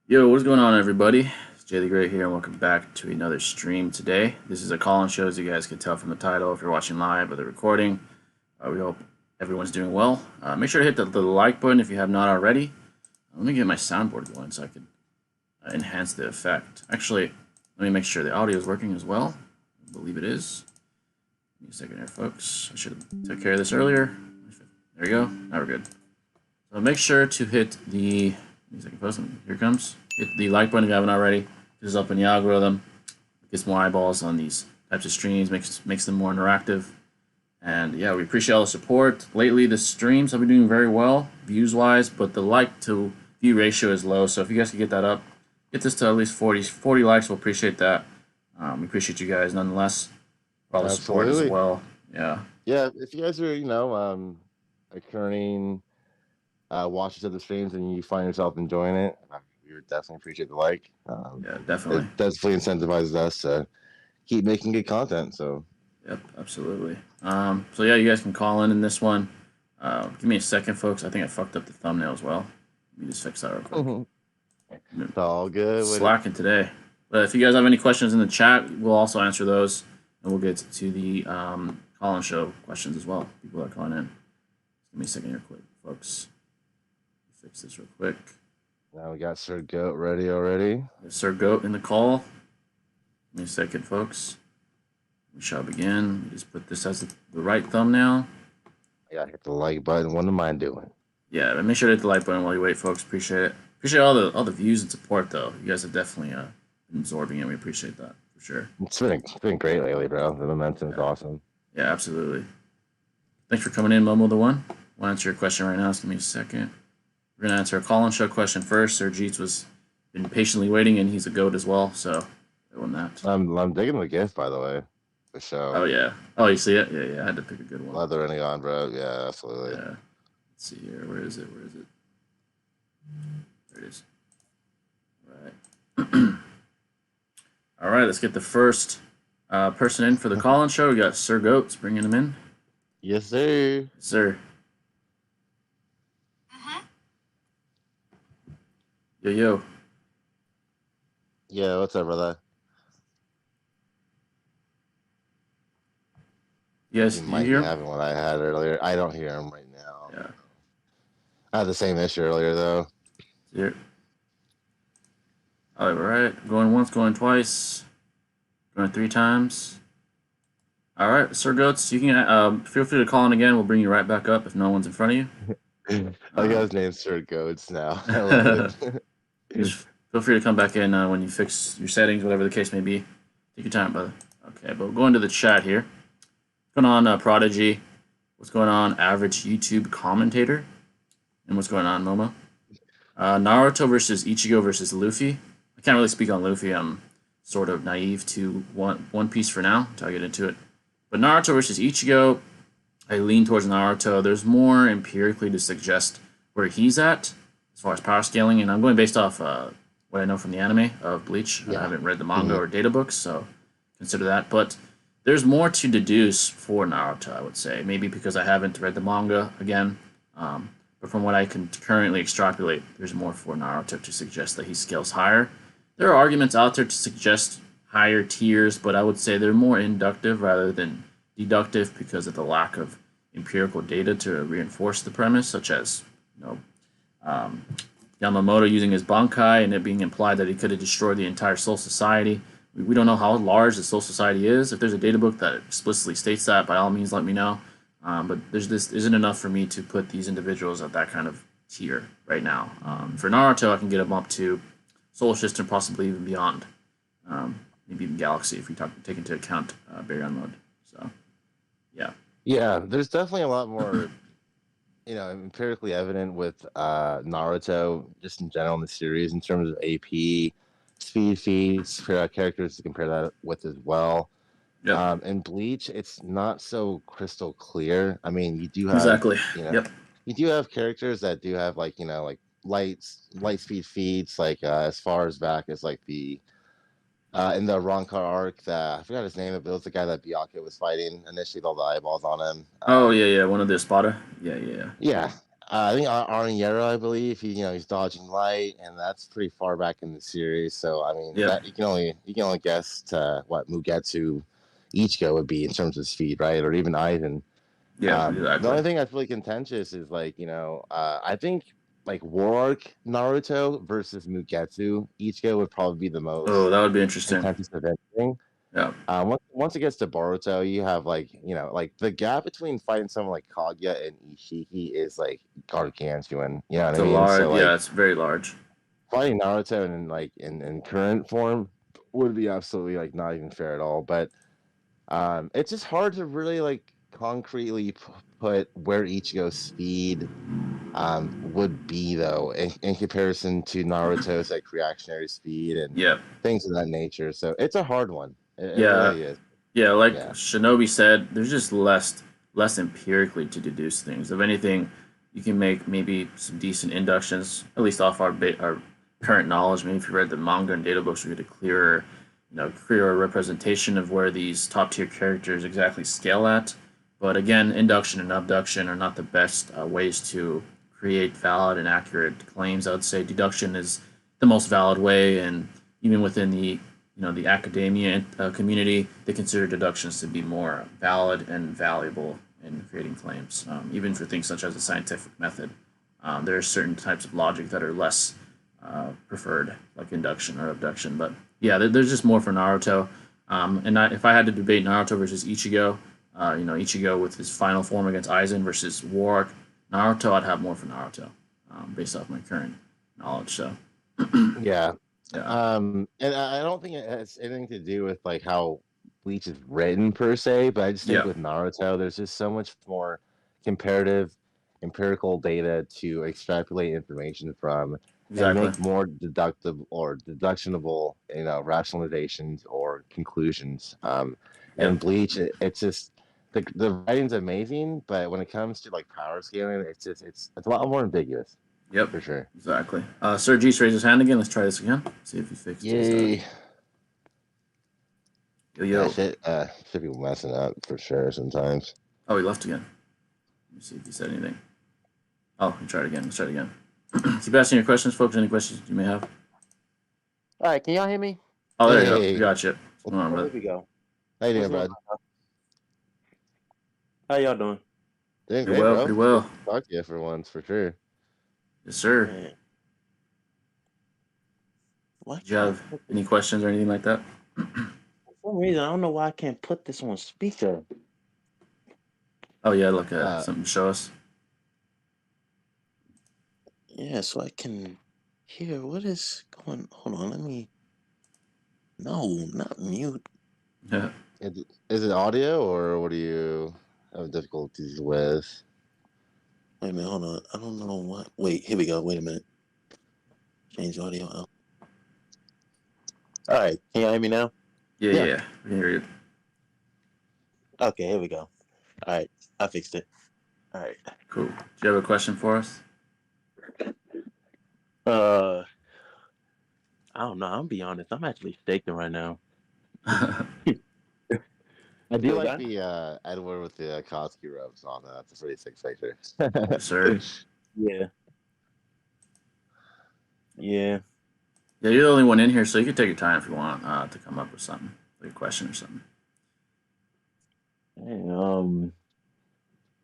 Yo, what's going on, everybody? It's Jay the Great here, and welcome back to another stream today. This is a call-in show, as you guys can tell from the title. If you're watching live or the recording, we hope everyone's doing well. Make sure to hit the like button if you have not already. Let me get my soundboard going so I can enhance the effect. Actually, let me make sure the audio is working as well. I believe it is. Give me a second here, folks. I should have took care of this earlier. There we go. Now we're good. So make sure to hit the second post. Here it comes. Hit the like button if you haven't already. This is up in the algorithm. Gets more eyeballs on these types of streams. Makes them more interactive. And yeah, we appreciate all the support. Lately, the streams have been doing very well views wise, but the like to view ratio is low. So if you guys could get that up, get this to at least 40 likes. We'll appreciate that. We appreciate you guys nonetheless for all the support as Absolutely. well. Yeah. Yeah, if you guys are, occurring watchers of the streams and you find yourself enjoying it, we would definitely appreciate the like. Yeah, It definitely. definitely incentivizes us to keep making good content. So, Yep, absolutely. So yeah, you guys can call in this one. Give me a second, folks. I think I fucked up the thumbnail as well. Let me just fix that real quick. it's all good with it. Slacking today. But if you guys have any questions in the chat, we'll also answer those, and we'll get to the call-in show questions as well. People are calling in. Give me a second here, quick, folks. Fix this real quick. Now we got Sir Goat ready already. Sir Goat in the call. Give me a second, folks. We shall begin. Just put this as the right thumbnail. Yeah, hit the like button. What am I doing? Yeah, make sure to hit the like button while you wait, folks. Appreciate it. Appreciate all the views and support, though. You guys have definitely been absorbing it. We appreciate that for sure. It's been great lately, bro. The momentum is awesome. Yeah, absolutely. Thanks for coming in, Momo the One. I'll answer your question right now. Just give me a second. We're gonna answer a call-in show question first. Sir Jeets was been patiently waiting, and he's a goat as well. So I won that. I'm digging the gift, by the way. The show. Oh yeah. Oh, you see it? Yeah, yeah. I had to pick a good one. Leather on, bro. Yeah, absolutely. Yeah. Let's see here. Where is it? Where is it? There it is. All right. All right. Let's get the first person in for the call-in show. We got Sir Goats bringing him in. Yes, sir. Sir. Yo, yo. Yeah, what's up, brother? Yes, You do you might be hear him? having what I had earlier. I don't hear him right now. Yeah. I had the same issue earlier, though. Here. All right. Going once, going twice, going three times. All right, Sir Goats, you can feel free to call in again. We'll bring you right back up if no one's in front of you. I got his name Sir Goats now. I love it. Just feel free to come back in when you fix your settings, whatever the case may be. Take your time, brother. Okay, but we'll go into the chat here. What's going on, Prodigy? What's going on, average YouTube commentator? And what's going on, Momo? Naruto versus Ichigo versus Luffy. I can't really speak on Luffy. I'm sort of naive to One Piece for now until I get into it. But Naruto versus Ichigo, I lean towards Naruto. There's more empirically to suggest where he's at as far as power scaling, and I'm going based off what I know from the anime of Bleach. I haven't read the manga or data books, so consider that. But there's more to deduce for Naruto, I would say. Maybe because I haven't read the manga again. But from what I can currently extrapolate, there's more for Naruto to suggest that he scales higher. There are arguments out there to suggest higher tiers, but I would say they're more inductive rather than deductive because of the lack of empirical data to reinforce the premise, such as Yamamoto using his Bankai and it being implied that he could have destroyed the entire Soul Society. We don't know how large the Soul Society is. If there's a data book that explicitly states that, by all means, let me know. But this isn't enough for me to put these individuals at that kind of tier right now. For Naruto, I can get them up to Solar System, possibly even beyond. Maybe even Galaxy if we take into account Baryon mode. So, yeah. Yeah, there's definitely a lot more, empirically evident with Naruto, just in general in the series, in terms of AP, speed feeds, for characters to compare that with as well. Yep. In Bleach, it's not so crystal clear. I mean, you do have, Exactly. Yep. you do have characters that do have like light speed feeds, like as far as back as like the in the Ronkar arc, that I forgot his name, but it was the guy that Byakuya was fighting initially with all the eyeballs on him. Oh yeah, yeah. One of the Espada. Yeah, yeah. Yeah, I think Arniero, I believe he's dodging light, and that's pretty far back in the series. So I mean, Yep. that you can only guess to what Mugetsu Ichigo would be in terms of speed, right? Or even Ivan. Yeah, The exactly. only thing that's really contentious is I think like War Arc Naruto versus Mugetsu Ichigo would probably be the Oh, most that would be interesting. contentious of anything. Yeah. Once it gets to Boruto, you have like the gap between fighting someone like Kaguya and Ishiki is like gargantuan. You know what It's I a mean? So large. Yeah, like it's very large. fighting Naruto in current form would be absolutely like not even fair at all. But it's just hard to really like concretely put where Ichigo's speed would be though in comparison to Naruto's like reactionary speed and Yep. things of that nature. So it's a hard one. It Yeah. really is. Yeah, like Yeah. Shinobi said, there's just less empirically to deduce things. If anything, you can make maybe some decent inductions, at least off our current knowledge. Maybe if you read the manga and data books, we get a clearer representation of where these top tier characters exactly scale at. But again, induction and abduction are not the best ways to create valid and accurate claims. I would say deduction is the most valid way, and even within the academia community, they consider deductions to be more valid and valuable in creating claims, even for things such as the scientific method. There are certain types of logic that are less preferred, like induction or abduction. But yeah, there's just more for Naruto. If I had to debate Naruto versus Ichigo, Ichigo with his final form against Aizen versus Warwick, Naruto, I'd have more for Naruto, based off my current knowledge. So Yeah. yeah, And I don't think it has anything to do with like how Bleach is written per se, but I just think yeah, with Naruto, there's just so much more comparative, empirical data to extrapolate information from and exactly. make more deductive or deductionable, rationalizations or conclusions. Yep, And Bleach, it's just the writing's amazing, but when it comes to like power scaling, it's a lot more ambiguous yep, for sure. exactly. Sir G's raised his hand again. Let's try this again. See if he fixed his. Yay. Yo Yeah, yo. should be messing up for sure sometimes. Oh, he left again. Let me see if he said anything. Oh, he tried again. Let's try it again. Keep asking your questions, folks. Any questions you may have? All right, can y'all hear me? Oh, there you go. We Hey, got you. What's going on, Oh, brother? here we go. how you What's doing, going bud? on? How y'all doing? Doing Pretty great, well, bro. pretty well. Talk to you for once, for sure. Yes, sir. Man, why Did you can't I have put this? any questions or anything like that? For some reason, I don't know why I can't put this on speaker. Oh yeah, look, Uh, something to show us. Yeah, so I can hear what is going. Hold on, let me. No, not mute. Yeah. is it audio or what do you have difficulties with? Wait a minute, hold on. I don't know what. Wait, here we go. Wait a minute. Change audio out. All right, can y'all hear me now? Yeah, Yeah. yeah. We can hear you. Okay, here we go. All right, I fixed it. All right. Cool. Do you have a question for us? I don't know. I'm gonna be honest. I'm actually shaking right now. I do Cause like I, the Edward with the Kotsky rubs on that. That's a pretty sick picture. Yes, sir. yeah, yeah. Yeah, you're the only one in here, so you can take your time if you want to come up with something, like a question or something. And,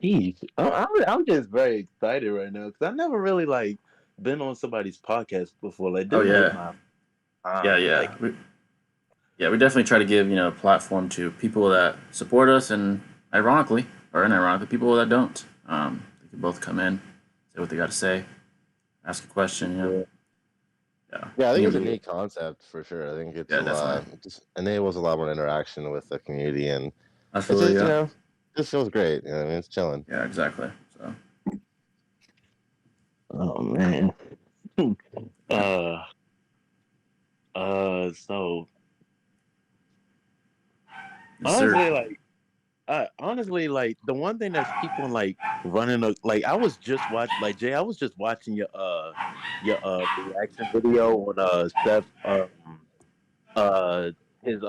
geez, I'm just very excited right now because I never really like been on somebody's podcast before. Like Oh this is like yeah, my yeah, time. yeah. Like We definitely try to give a platform to people that support us, and ironically or unironically, people that don't. They can both come in, say what they got to say, ask a question. yeah, Yeah, Yeah, I think it's a yeah, neat concept for sure. I think it's yeah, definitely, it just enables a lot more interaction with the community, and it's absolutely, just yeah, just feels great. I mean, it's chilling. yeah, exactly. So, oh man. yeah, uh, so yes, sir. honestly, honestly, like the one thing that's keep on like running, like I was just watching, like Jay, I was just watching your reaction video on Seth uh his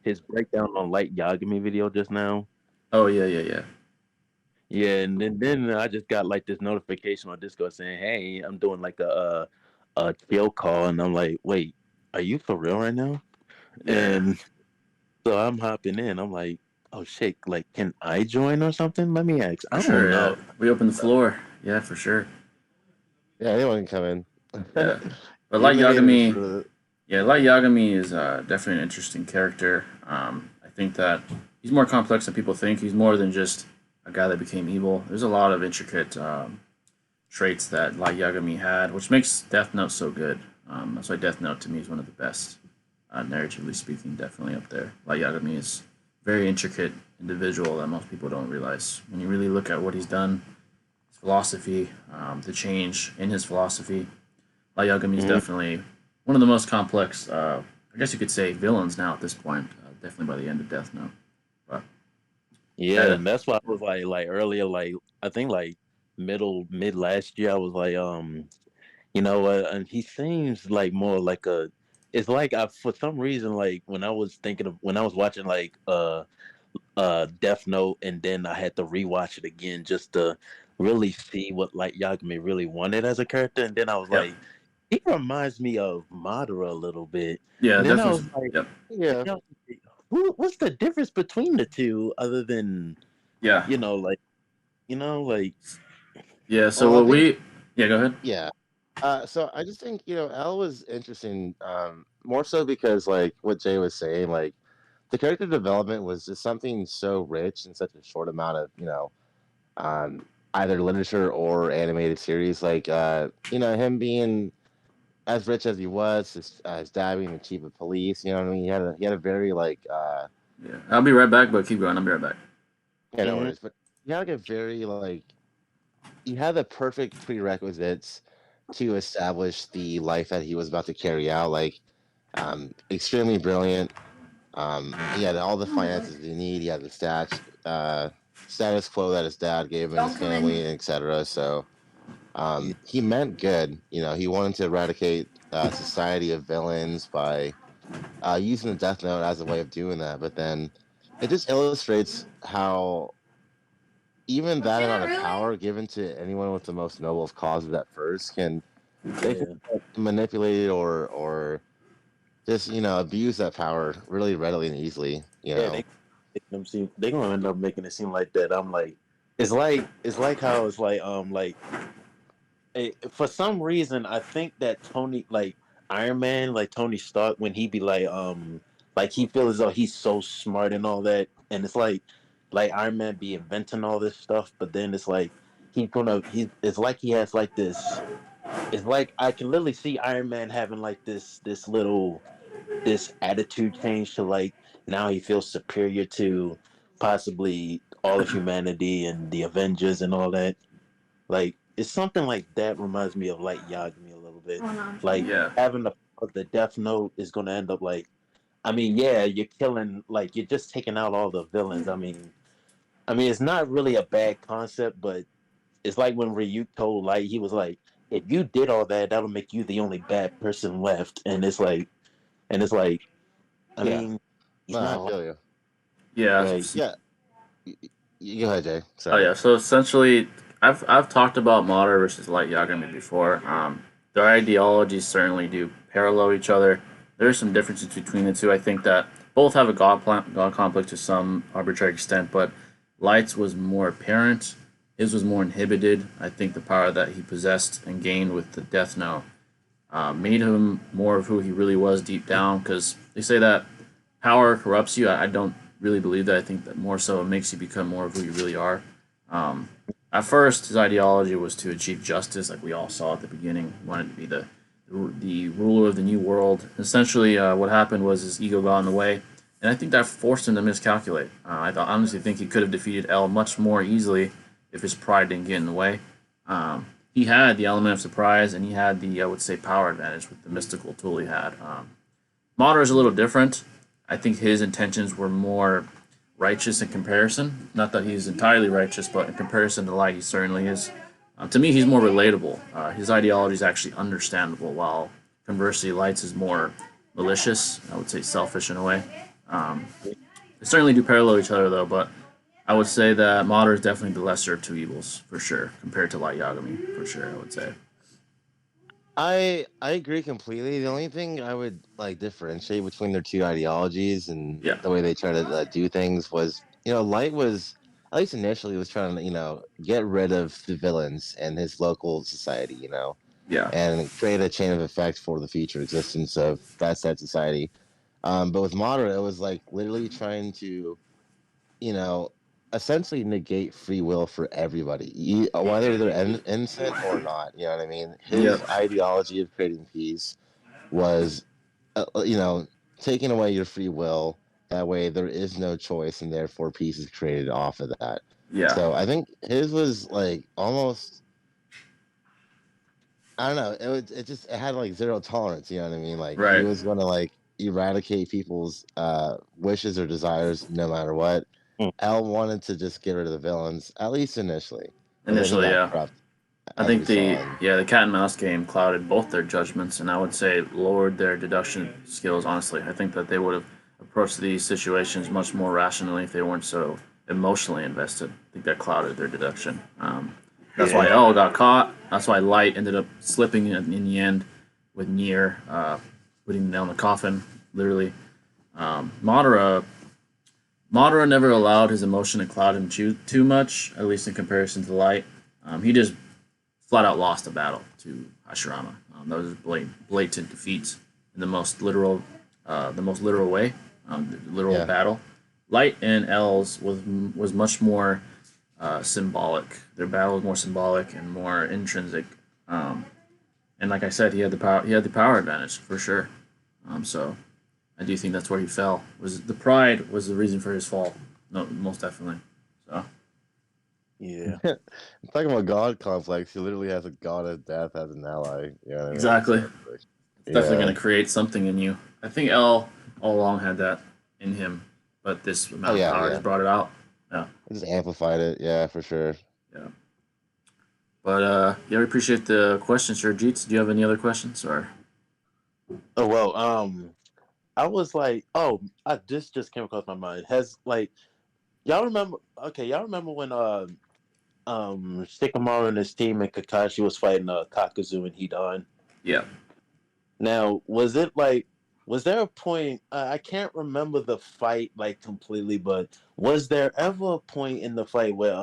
his breakdown on Light Yagami video just now. Oh yeah, yeah, yeah. Yeah, and then I just got like this notification on Discord saying, "Hey, I'm doing like a chill call," and I'm like, "Wait, are you for real right now?" Yeah, And so I'm hopping in. I'm like, "Oh shit! Like, can I join or something? Let me ask." for I sure. don't Yeah, know. we open the floor. Yeah, for sure. Yeah, anyone can come in. Yeah, but You Light literally just Yagami. sort of Yeah, Light Yagami is definitely an interesting character. I think that he's more complex than people think. He's more than just a guy that became evil. There's a lot of intricate traits that Light Yagami had, which makes Death Note so good. That's why Death Note to me is one of the best, narratively speaking, definitely up there. Light Yagami is a very intricate individual that most people don't realize. When you really look at what he's done, his philosophy, the change in his philosophy, Light Yagami is Mhm. definitely one of the most complex, I guess you could say, villains now at this point. Definitely by the end of Death Note. But Yeah, yeah, and that's why I was like earlier, like I think like mid last year, I was like, you know what? And he seems like more like a. It's like I for some reason like when I was thinking of when I was watching like Death Note, and then I had to rewatch it again just to really see what like Yagami really wanted as a character, and then I was yep, like, he reminds me of Madara a little bit, yeah, and then I definitely, was like, yep, yeah. you know, what's the difference between the two other than yeah, you know like like yeah. So Well, I what think we, yeah, go ahead. yeah. So I just think L was interesting, more so because like what Jay was saying, like the character development was just something so rich in such a short amount of um, either literature or animated series. Like him being as rich as he was, his dad being the chief of police. You know what I mean? He had a very like Yeah, I'll be right back, but keep going. I'll be right back. yeah, no mhm, worries, but he had like a very like he had the perfect prerequisites to establish the life that he was about to carry out. Like extremely brilliant. He had all the finances he need. He had the status quo that his dad gave him and his family, etc. So yeah, he meant good. He wanted to eradicate society of villains by using the Death Note as a way of doing that. But then it just illustrates how even that amount of power given to anyone with the most noble of causes at first they can yeah. manipulate it or just abuse that power really readily and easily. Yeah, they gonna end up making it seem like that. I'm like, it's like how it's like for some reason I think that Tony like Iron Man like Tony Stark when he be like he feels as though he's so smart and all that, and it's like Iron Man be inventing all this stuff, but then it's like he it's like he has like this. It's like I can literally see Iron Man having like this attitude change to like now he feels superior to possibly all of humanity and the Avengers and all that. Like it's something like that reminds me of like Yagami a little bit. Like Yeah, having the Death Note is gonna end up like I mean, yeah, you're killing like you're just taking out all the villains. I mean it's not really a bad concept, but it's like when Ryuk told Light he was like, if you did all that, that'll make you the only bad person left. And it's like I Yeah. mean, No, he's I not feel you. yeah. like Yeah. You go ahead, Jay. Oh Sorry. yeah. So essentially, I've talked about Madara versus Light Yagami before. Their ideologies certainly do parallel each other. There are some differences between the two. I think that both have a god conflict to some arbitrary extent, but Light's was more apparent. His was more inhibited. I think the power that he possessed and gained with the Death Note made him more of who he really was deep down. Because they say that power corrupts you. I don't really believe that. I think that more so it makes you become more of who you really are. Um, at first, his ideology was to achieve justice, like we all saw at the beginning. He wanted to be the ruler of the new world. Essentially, what happened was his ego got in the way, and I think that forced him to miscalculate. Honestly think he could have defeated L much more easily if his pride didn't get in the way. He had the element of surprise, and he had the I would say power advantage with the mystical tool he had. Madara is a little different. I think his intentions were more righteous in comparison. Not that he's entirely righteous, but in comparison to Light, he certainly is. To me, he's more relatable. His ideology is actually understandable, while conversely, Light's is more malicious. I would say selfish in a way. They certainly do parallel each other, though. But I would say that Madara is definitely the lesser of two evils for sure, compared to Light Yagami for sure. I would say. I agree completely. The only thing I would like differentiate between their two ideologies and Yeah, the way they try to do things was, Light was, at least initially, was trying to get rid of the villains and his local society, yeah, and create a chain of effect for the future existence of that said society. But with Madara, it was like literally trying to, you know, essentially negate free will for everybody, whether they're innocent or not. You know what I mean? yep, His ideology of creating peace was, taking away your free will. That way, there is no choice, and therefore, peace is created off of that. yeah, So I think his was like almost. I don't know. It had like zero tolerance. You know what I mean? Like he right. was going to like eradicate people's wishes or desires no matter what. Mm. L wanted to just get rid of the villains, at least initially, but then he Initially, got yeah. corrupt, I as think we saw. the cat and mouse game clouded both their judgments, and I would say lowered their deduction skills. Honestly, I think that they would have approached these situations much more rationally if they weren't so emotionally invested. I think that clouded their deduction. That's why Yeah. L got caught. That's why Light ended up slipping in the end with Nier putting the nail in the coffin, literally. Madara never allowed his emotion to cloud him too much, at least in comparison to Light. He just flat out lost the battle to Hashirama. That was blatant defeat in the most literal way, the literal Yeah, battle. Light and L's was much more symbolic. Their battle was more symbolic and more intrinsic. And like I said, he had the power. He had the power advantage for sure. So I do think that's where he fell. Was the pride was the reason for his fall? No, most definitely. So Yeah. talking about god complex, he literally has a god of death as an ally. You know what I mean? exactly. So, like, It's definitely yeah. going to create something in you. I think L all along had that in him, but this Oh amount of yeah, power yeah. just brought it out. Yeah, It just amplified it. Yeah, for sure. yeah. But yeah, we appreciate the questions, sir. Jeets, do you have any other questions? Or Oh well. I was like, oh, this just came across my mind. Has like y'all remember? Okay, y'all remember when Shikamaru and his team and Kakashi was fighting Kakuzu and Hidan? yeah, Now, was there a point? I can't remember the fight like completely, but was there ever a point in the fight where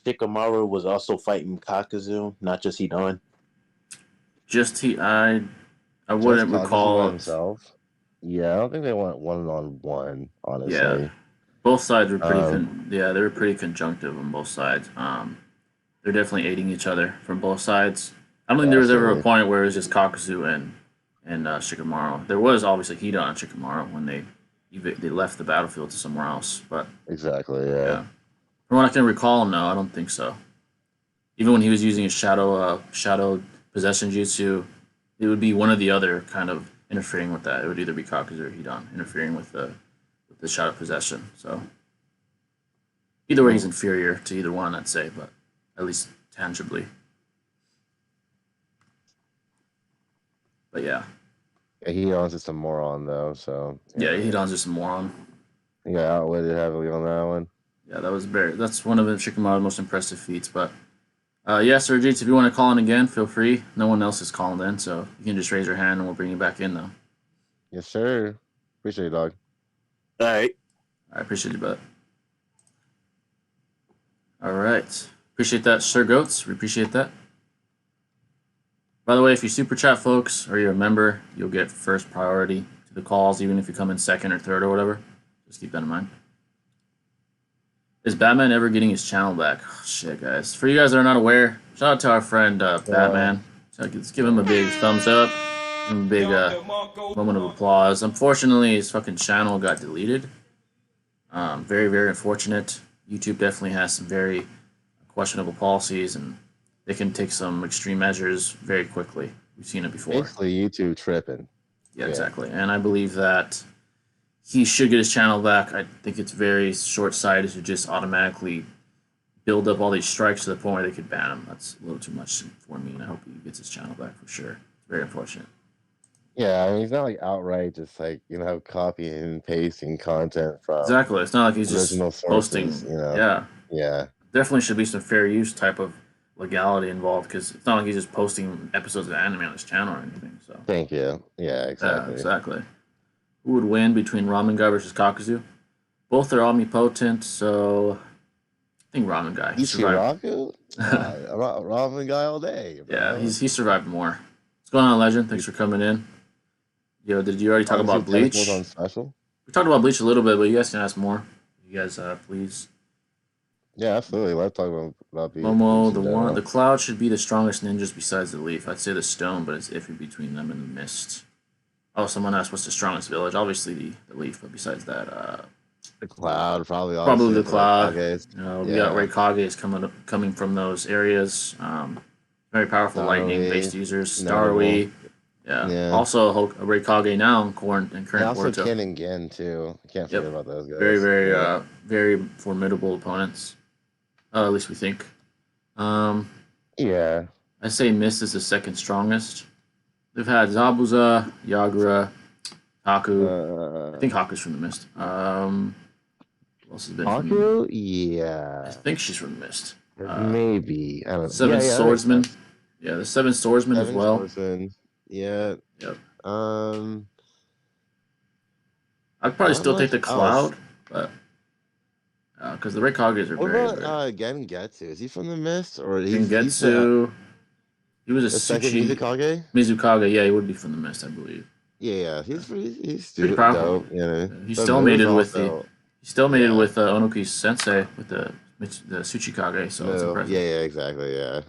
Shikamaru was also fighting Kakuzu, not just Hidan? just I Just wouldn't Kakuzu by recall. himself. Yeah, I don't think they went one on one. Yeah, Honestly. both sides were Um. yeah, they were pretty conjunctive on both sides. They're definitely aiding each other from both sides. I don't think Yeah, there was ever a absolutely. point where it was just Kakuzu and Shikamaru. There was obviously Hidan and Shikamaru when they left the battlefield to somewhere else, but Exactly. Yeah. yeah. From what I can recall, no, I don't think so. Even when he was using his shadow possession jutsu, it would be one or the other kind of interfering with that. It would either be Kakuzu or Hidan interfering with the shadow possession. So either way, he's Hmm. inferior to either one, I'd say, but at least tangibly. But yeah, Yeah, he owns just a moron though, so yeah, yeah, Hidan's just a moron. he got outwitted heavily on that one. Yeah, that's one of Shikamaru's most impressive feats. But yeah, Sir Jeets, if you want to call in again, feel free. No one else is calling in, so you can just raise your hand and we'll bring you back in though. Yes, sir. Appreciate you, dog. All right. I appreciate you, bud. All right. Appreciate that, Sir Goats. We appreciate that. By the way, if you super chat, folks, or you're a member, you'll get first priority to the calls, even if you come in second or third or whatever. Just keep that in mind. Is Batman ever getting his channel back? Oh, shit, guys. For you guys that are not aware, shout out to our friend Batman. So let's give him a big thumbs up. Give him a big moment of applause. Unfortunately, his fucking channel got deleted. Very, very unfortunate. YouTube definitely has some very questionable policies, and they can take some extreme measures very quickly. We've seen it before. Basically, YouTube tripping. Yeah, exactly. And I believe that he should get his channel back. I think it's very short-sighted to just automatically build up all these strikes to the point where they could ban him. That's a little too much for me, and I hope he gets his channel back for sure. It's very unfortunate. Yeah, I mean, he's not like outright just like copying and pasting content from Exactly. It's not like he's just original sources. posting. Yeah, Yeah. definitely should be some fair use type of legality involved because it's not like he's just posting episodes of anime on his channel or anything. So Thank you. Yeah, yeah, exactly. exactly. Who would win between Ramen Guy versus Kakuzu? Both are omnipotent, so I think Ramen Guy. He survived. Ichiraku? Ramen guy all day, Yeah, bro. he survived more. What's going on, Legend? Thanks for coming in. Yo, did you already talk Obviously, about tentacles on Bleach? special. We talked about Bleach a little bit, but you guys can ask more. You guys, please. Yeah, absolutely. Let's talk about Bleach Momo, in the general. Cloud should be the strongest ninjas besides the Leaf. I'd say the Stone, but it's iffy between them and the Mist. Oh, someone asked what's the strongest village. Obviously the Leaf, but besides that, The cloud, probably probably obviously the the Cloud. Kages. We got Yeah. Raikages coming from those areas. Very powerful lightning based users. Starry. Yeah. Yeah. Also Raikage now in current And also Boruto. Ken and Gen too. I can't Yep. forget about those Very, guys. very, Yeah. very formidable opponents. At least we think. Yeah. I say Mist is the second strongest. They've had Zabuza, Yagura, Haku. I think Haku's from the Mist. Who else has been from? Haku? I Yeah. think she's from the Mist. Maybe. I don't know. Seven Yeah, that makes Swordsmen. sense. Yeah, the Seven Swordsmen as Seven well. Swordsmen. Yeah. Yep. I'd probably Not still take much the else. Cloud, but because the Raikages are What very, about very. Gengetsu? Is he from the Mist or he's Gengetsu. He was a the second Suchi Mizukage? Mizukage. Yeah, he would be from the Mist, I believe. Yeah, Yeah. he's Pretty powerful. dope. He The still made moves it with the. also. He still made it Yeah. with Onoki's sensei with the Tsuchikage, so it's No. impressive. Yeah, exactly. Yeah.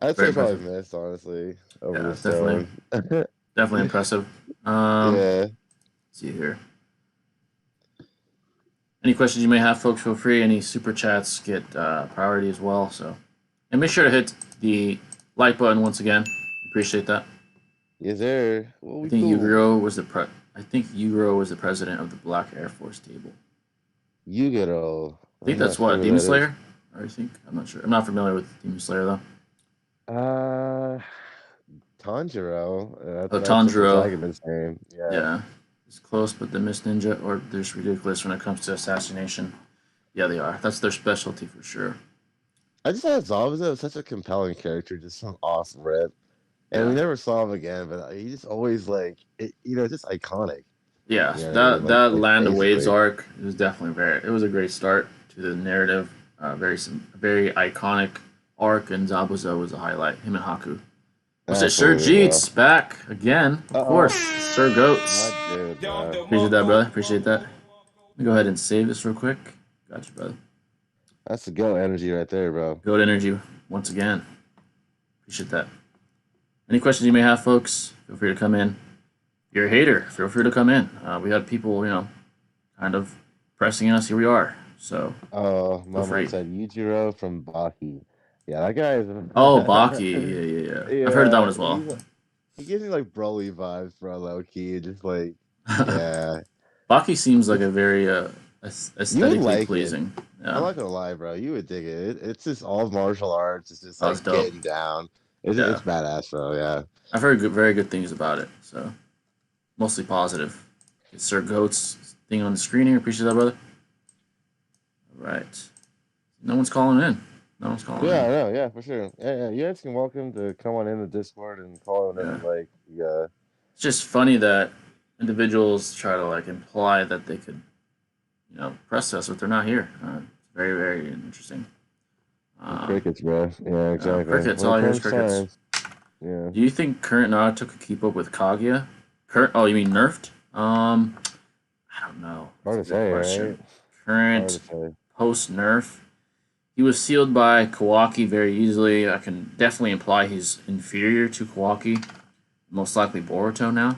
I'd Very say probably impressive. Mist, honestly, over Yeah, the it's definitely Stone. definitely impressive. Yeah. Let's see here. Any questions you may have, folks, feel free. Any super chats get priority as well. So, and make sure to hit the like button once again. Appreciate that. Yes, sir. What I we think do? Yuguro was the president of the Black Air Force table. Yuguro. I think that's what Demon Slayer. Or I think I'm not sure. I'm not familiar with Demon Slayer though. Tanjiro. Oh, That's the Tanjiro. protagonist's name. Yeah. Yeah, it's close, but the Mist Ninja or they're just ridiculous when it comes to assassination. Yeah, they are. That's their specialty for sure. I just thought Zabuza was such a compelling character, just some off rip. And Yeah. we never saw him again, but he just always just iconic. Yeah, You know what I that mean? that Like Land of Waves basically. arc was definitely it was a great start to the narrative. Very iconic arc, and Zabuza was a highlight. Him and Haku. What's it? Sir Absolutely, bro. Jeets back again, of course. Sir Goats. Not good, bro. Appreciate that, brother. Appreciate that. Let me go ahead and save this real quick. Gotcha, brother. That's the go energy right there, bro. Goat energy once again. Appreciate that. Any questions you may have, folks, feel free to come in. If you're a hater, feel free to come in. We had people, kind of pressing us. Here we are. So, Oh, feel free. Momo said Yujiro from Baki. Yeah, that guy is. Oh, Baki. Yeah. I've heard of that one as well. He gives me like Broly vibes, bro. Low key, just like yeah. Baki seems like a very aesthetically like pleasing. I'm Yeah, not gonna lie, bro. You would dig it. It's just all martial arts. It's just that's like dope. getting down. It's Yeah. badass, bro. Yeah. I've heard very good things about it. So, mostly positive. It's Sir Goat's thing on the screen here. Appreciate that, brother. All right. No one's calling in. Yeah, I know. Yeah, for sure. Yeah. You guys can welcome to come on in the Discord and call in. Yeah. Like, yeah. It's just funny that individuals try to imply that they could, press us, but they're not here. It's very, very interesting. Crickets, bro. Yeah, exactly. Crickets. All I hear is crickets. Yeah. Do you think current Naruto could keep up with Kaguya? Oh, you mean nerfed? I don't know. Hard That's to a good say, question. right? Current post nerf. He was sealed by Kawaki very easily. I can definitely imply he's inferior to Kawaki, most likely Boruto now.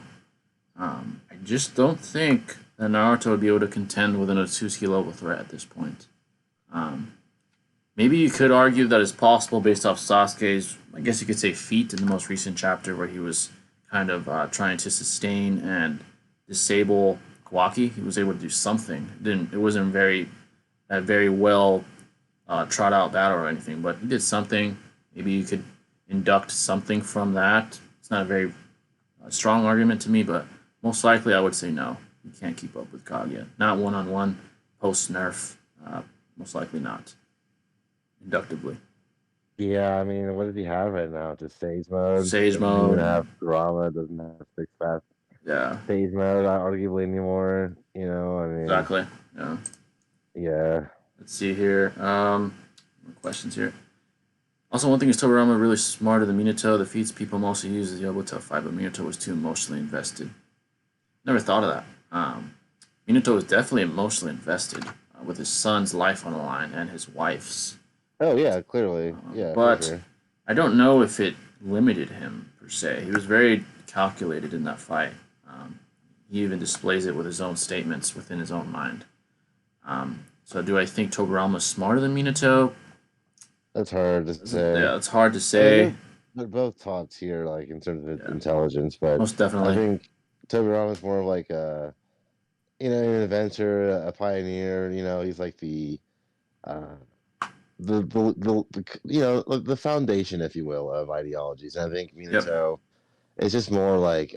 I just don't think that Naruto would be able to contend with an Otsutsuki level threat at this point. Maybe you could argue that it's possible based off Sasuke's, I guess you could say, feat in the most recent chapter where he was kind of trying to sustain and disable Kawaki. He was able to do something. It wasn't a very well trot out battle or anything, but he did something. Maybe you could induct something from that. It's not a very a strong argument to me, but most likely I would say no. You can't keep up with Kaguya. Not one on one, post nerf. Most likely not. Inductively. Yeah, I mean, what does he have right now? Just Sage mode. Sage Doesn't even mode. have drama. Doesn't have six fast Yeah, Sage mode, arguably anymore. You know, I mean, exactly. Yeah. yeah. Let's see here. More questions here. Also, one thing is Tobirama really smarter than Minato. The feats people mostly use is the Yobota fight, but Minato was too emotionally invested. Never thought of that. Minato was definitely emotionally invested with his son's life on the line and his wife's. Oh yeah, clearly, yeah, for But sure. I don't know if it limited him per se. He was very calculated in that fight. He even displays it with his own statements within his own mind. So, do I think Tobirama is smarter than Minato? That's hard to say. Yeah, it's hard to I mean, say. they're both top tier, like in terms of Yeah, intelligence, but most I definitely. think Tobirama's more of like a, you know, an inventor, a pioneer. You know, he's like uh, the you know, the foundation, if you will, of ideologies. And I think Yep. Minato is just more like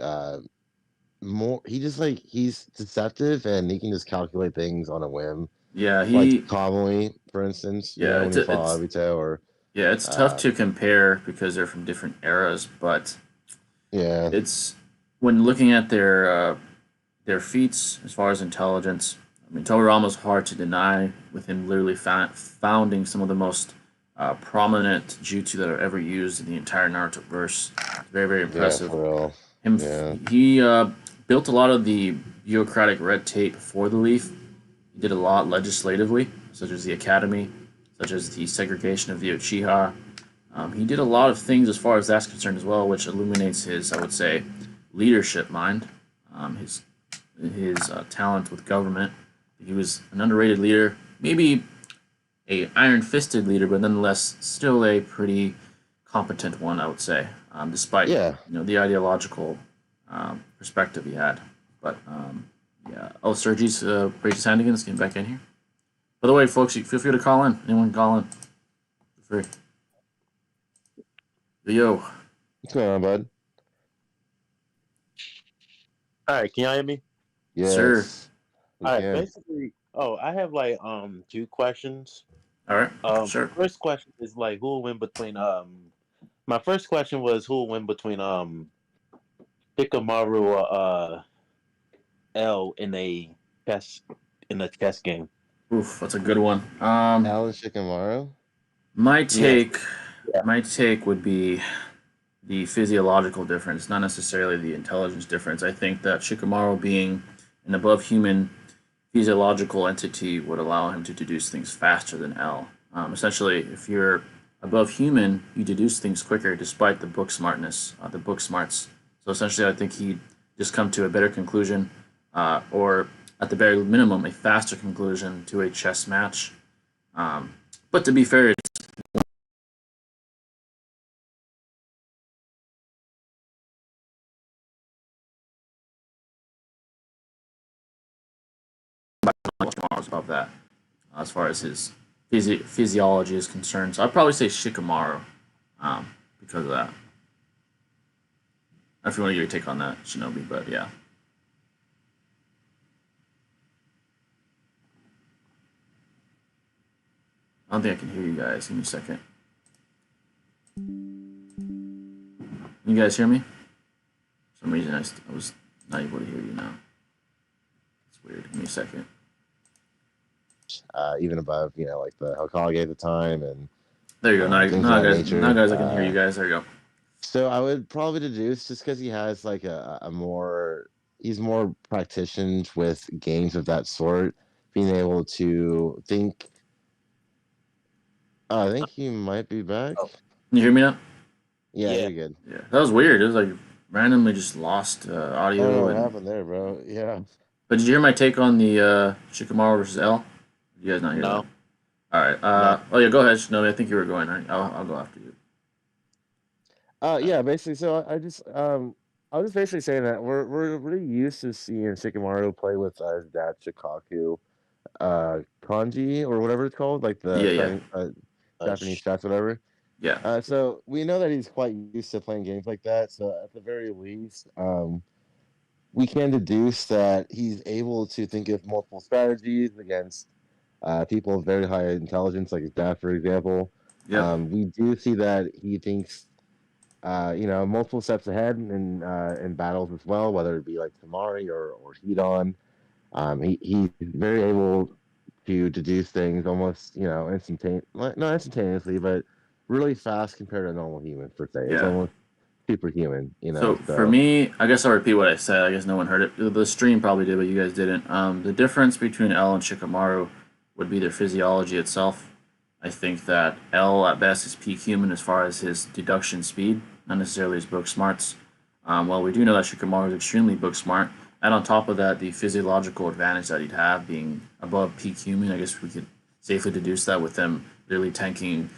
more. He just like he's deceptive and he can just calculate things on a whim. Yeah, Like he. Kamui, for instance, you Yeah, know, when you follow Obito, or it's tough to compare because they're from different eras, but yeah, it's when looking at their feats as far as intelligence. I mean, Tobirama's hard to deny with him literally founding some of the most prominent jutsu that are ever used in the entire Naruto verse. Very, very yeah, impressive. for real. Him, Yeah. he built a lot of the bureaucratic red tape for the Leaf. He did a lot legislatively, such as the academy, such as the segregation of the Uchiha. He did a lot of things as far as that's concerned as well, which illuminates his, I would say, leadership mind, his talent with government. He was an underrated leader, maybe a iron-fisted leader, but nonetheless still a pretty competent one, I would say, despite Yeah. the ideological perspective he had. But yeah, oh, Sergi's raised his hand again. Let's get back in here. By the way, folks, you feel free to call in. Anyone can call in. Feel free. Yo. What's going on, bud? All right, can y'all hear me? Yes. Sir. All right, basically, I have like 2 questions. All right. Sure. First question is like who will win between my first question was who will win between Shikamaru or L in a chess game. Oof, that's a good one. Alan Shikamaru. My take, Yeah. my take would be the physiological difference, not necessarily the intelligence difference. I think that Shikamaru being an above human physiological entity would allow him to deduce things faster than L. Essentially, if you're above human, you deduce things quicker despite the book smartness, the book smarts. So essentially, I think he'd just come to a better conclusion, or at the very minimum, a faster conclusion to a chess match. But to be fair, it's Shikamaru's above that as far as his physiology is concerned. So I'd probably say Shikamaru because of that. If you want to get your take on that, Shinobi, but yeah. I don't think I can hear you guys. Give me a second. You guys hear me? For some reason, I was not able to hear you now. It's weird. Give me a second. Even above, you know, like the Hokage at the time, and there you go. Now, guys, I can hear you guys. There you go. So I would probably deduce just because he has like a more, he's more practiced with games of that sort, being able to think. I think he might be back. Oh. Can you hear me now? Yeah, you're good. Yeah, that was weird. It was like randomly just lost audio. What happened there, bro? Yeah. But did you hear my take on the Shikamaru versus L? Did you guys not hear that? All right. No. Oh yeah, go ahead, Shinobi. I think you were going. Right? I'll go after you. Yeah, basically. So I was just basically saying that we're really used to seeing Shikamaru play with his dad Shikaku, kanji or whatever it's called, like the Japanese chess, whatever. Yeah. So we know that he's quite used to playing games like that. So at the very least, we can deduce that he's able to think of multiple strategies against people of very high intelligence, like his dad, for example. Yep. We do see that he thinks, multiple steps ahead in battles as well, whether it be like Tamari or Hedon. He's very able to deduce things almost, not instantaneously, but really fast compared to normal humans per se. It's Yeah. almost superhuman, So for So me, I guess I'll repeat what I said. I guess no one heard it. The stream probably did, but you guys didn't. The difference between L and Shikamaru would be their physiology itself. I think that L at best is peak human as far as his deduction speed, not necessarily his book smarts. Well, we do know that Shikamaru is extremely book smart, and on top of that, the physiological advantage that he'd have being above peak human. I guess we could safely deduce that with them literally tanking,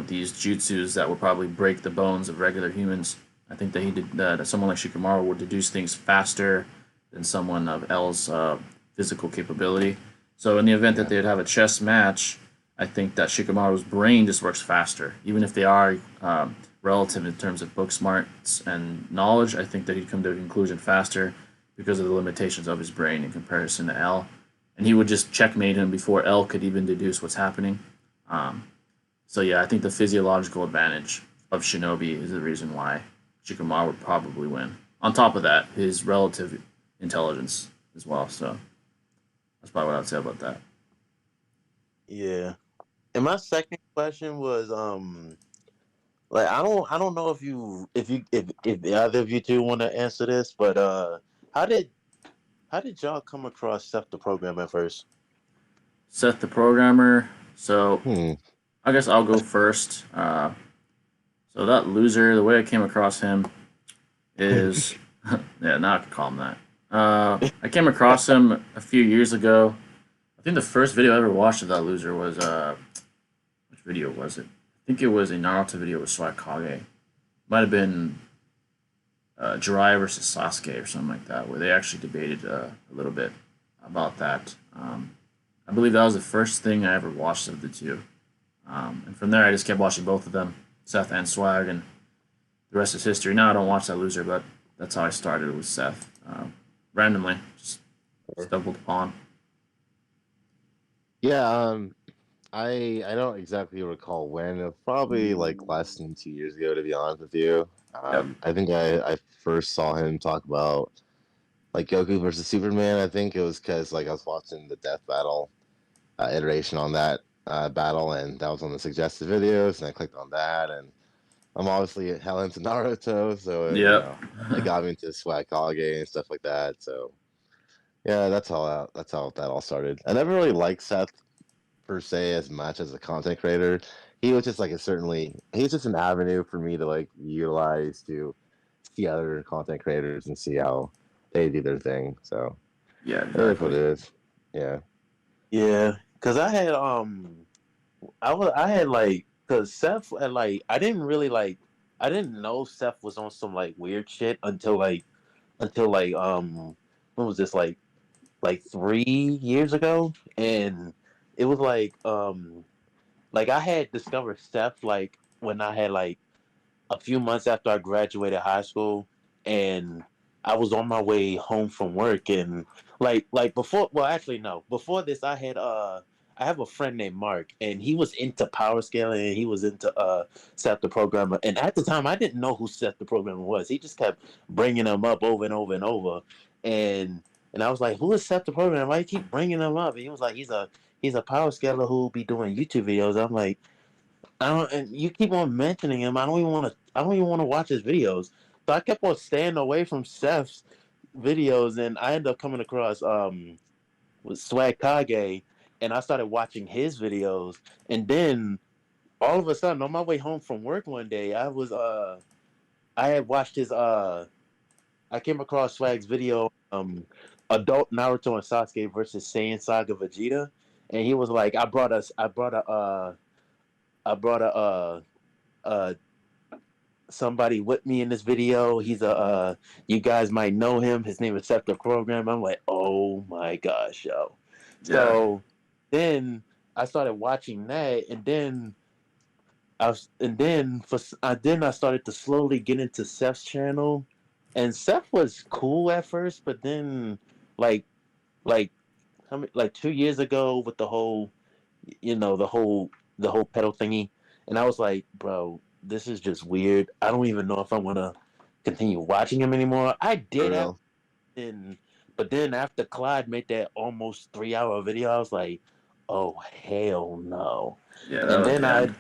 these jutsus that would probably break the bones of regular humans. I think that he did that someone like Shikamaru would deduce things faster than someone of L's physical capability. So in the event that yeah, they'd have a chess match, I think that Shikamaru's brain just works faster, even if they are relative in terms of book smarts and knowledge. I think that he'd come to a conclusion faster because of the limitations of his brain in comparison to L, and he would just checkmate him before L could even deduce what's happening. Um, so yeah, I think the physiological advantage of Shinobi is the reason why Shikamaru would probably win. On top of that, his relative intelligence as well. So that's probably what I'd say about that. Yeah. And my second question was like I don't know if either of you two want to answer this, but how did how did y'all come across Seth the Program at first? Seth the programmer. So hmm. I guess I'll go first. So that loser, the way I came across him is, yeah, now I can call him that. I came across him a few years ago. I think the first video I ever watched of that loser was which video was it? I think it was a Naruto video with Swag. Might have been Jiraiya versus Sasuke or something like that, where they actually debated a little bit about that. I believe that was the first thing I ever watched of the two. And from there, I just kept watching both of them, Seth and Swag, and the rest is history. Now I don't watch that loser, but that's how I started with Seth. Randomly, just stumbled upon. Yeah, I don't exactly recall when. It was probably like less than 2 years ago, to be honest with you. Yep. I think I first saw him talk about like Goku versus Superman. I think it was because like I was watching the Death Battle iteration on that battle, and that was on the suggested videos, and I clicked on that, and I'm obviously hell into Naruto, so Yep. it got me into Swag and stuff like that. So yeah, that's how that all started. I never really liked Seth per se as much as a content creator. He was just like he was just an avenue for me to like utilize to see other content creators and see how they do their thing. So Yeah, it is what exactly. it is. Yeah. Yeah, cuz I had like cuz Seth had like I didn't know Seth was on some like weird shit until like when was this like 3 years ago, and it was like I had discovered Steph like when I had like a few months after I graduated high school, and I was on my way home from work, and like before, well, actually no, before this I have a friend named Mark, and he was into power scaling, and he was into Seth the Programmer, and at the time I didn't know who Seth the Programmer was. He just kept bringing him up over and over and over, and and I was like, who is Seth the Programmer? Why you keep bringing him up? And he was like, he's a power scaler who will be doing YouTube videos. I'm like, I don't, and you keep on mentioning him. I don't even want to watch his videos. So I kept on staying away from Seth's videos, and I ended up coming across with Swag Kage, and I started watching his videos, and then all of a sudden, on my way home from work one day, I had watched his I came across Swag's video, adult Naruto and Sasuke versus Saiyan Saga Vegeta, and he was like, I brought a somebody with me in this video. He's a you guys might know him. His name is Scepter Program. I'm like, oh my gosh, yo. Yeah. So then I started watching that, and then then I started to slowly get into Seth's channel, and Seth was cool at first, but then like like like 2 years ago with the whole the whole pedal thingy, and I was like, bro, this is just weird. I don't even know if I want to continue watching him anymore. I For did have, real. and but then after Clyde made that almost 3 hour video, I was like, oh hell no. Yeah, that And was then the end.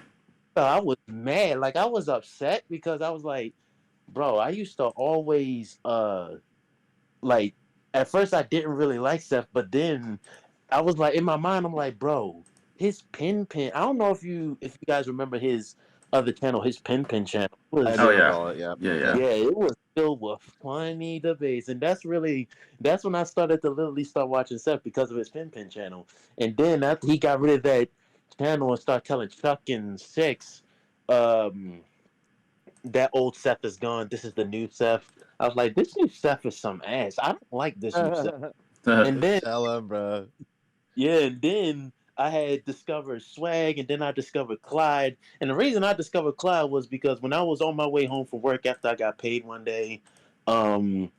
I was mad, like I was upset because I was like, bro, I used to always like at first I didn't really like Seth, but then I was like in my mind I'm like, bro, his pin. I don't know if you guys remember his other channel, his pin channel. It I was Oh do yeah, recall it. Yeah. yeah, Yeah. yeah. yeah, it was filled with funny debates, and that's when I started to literally start watching Seth because of his pin channel. And then after he got rid of that channel and started telling Chuck and Six, um, that old Seth is gone. This is the new Seth. I was like, this new Seth is some ass. I don't like this new Seth. And then Tell him, bro. yeah, and then I had discovered Swag, and then I discovered Clyde. And the reason I discovered Clyde was because when I was on my way home from work after I got paid one day, um,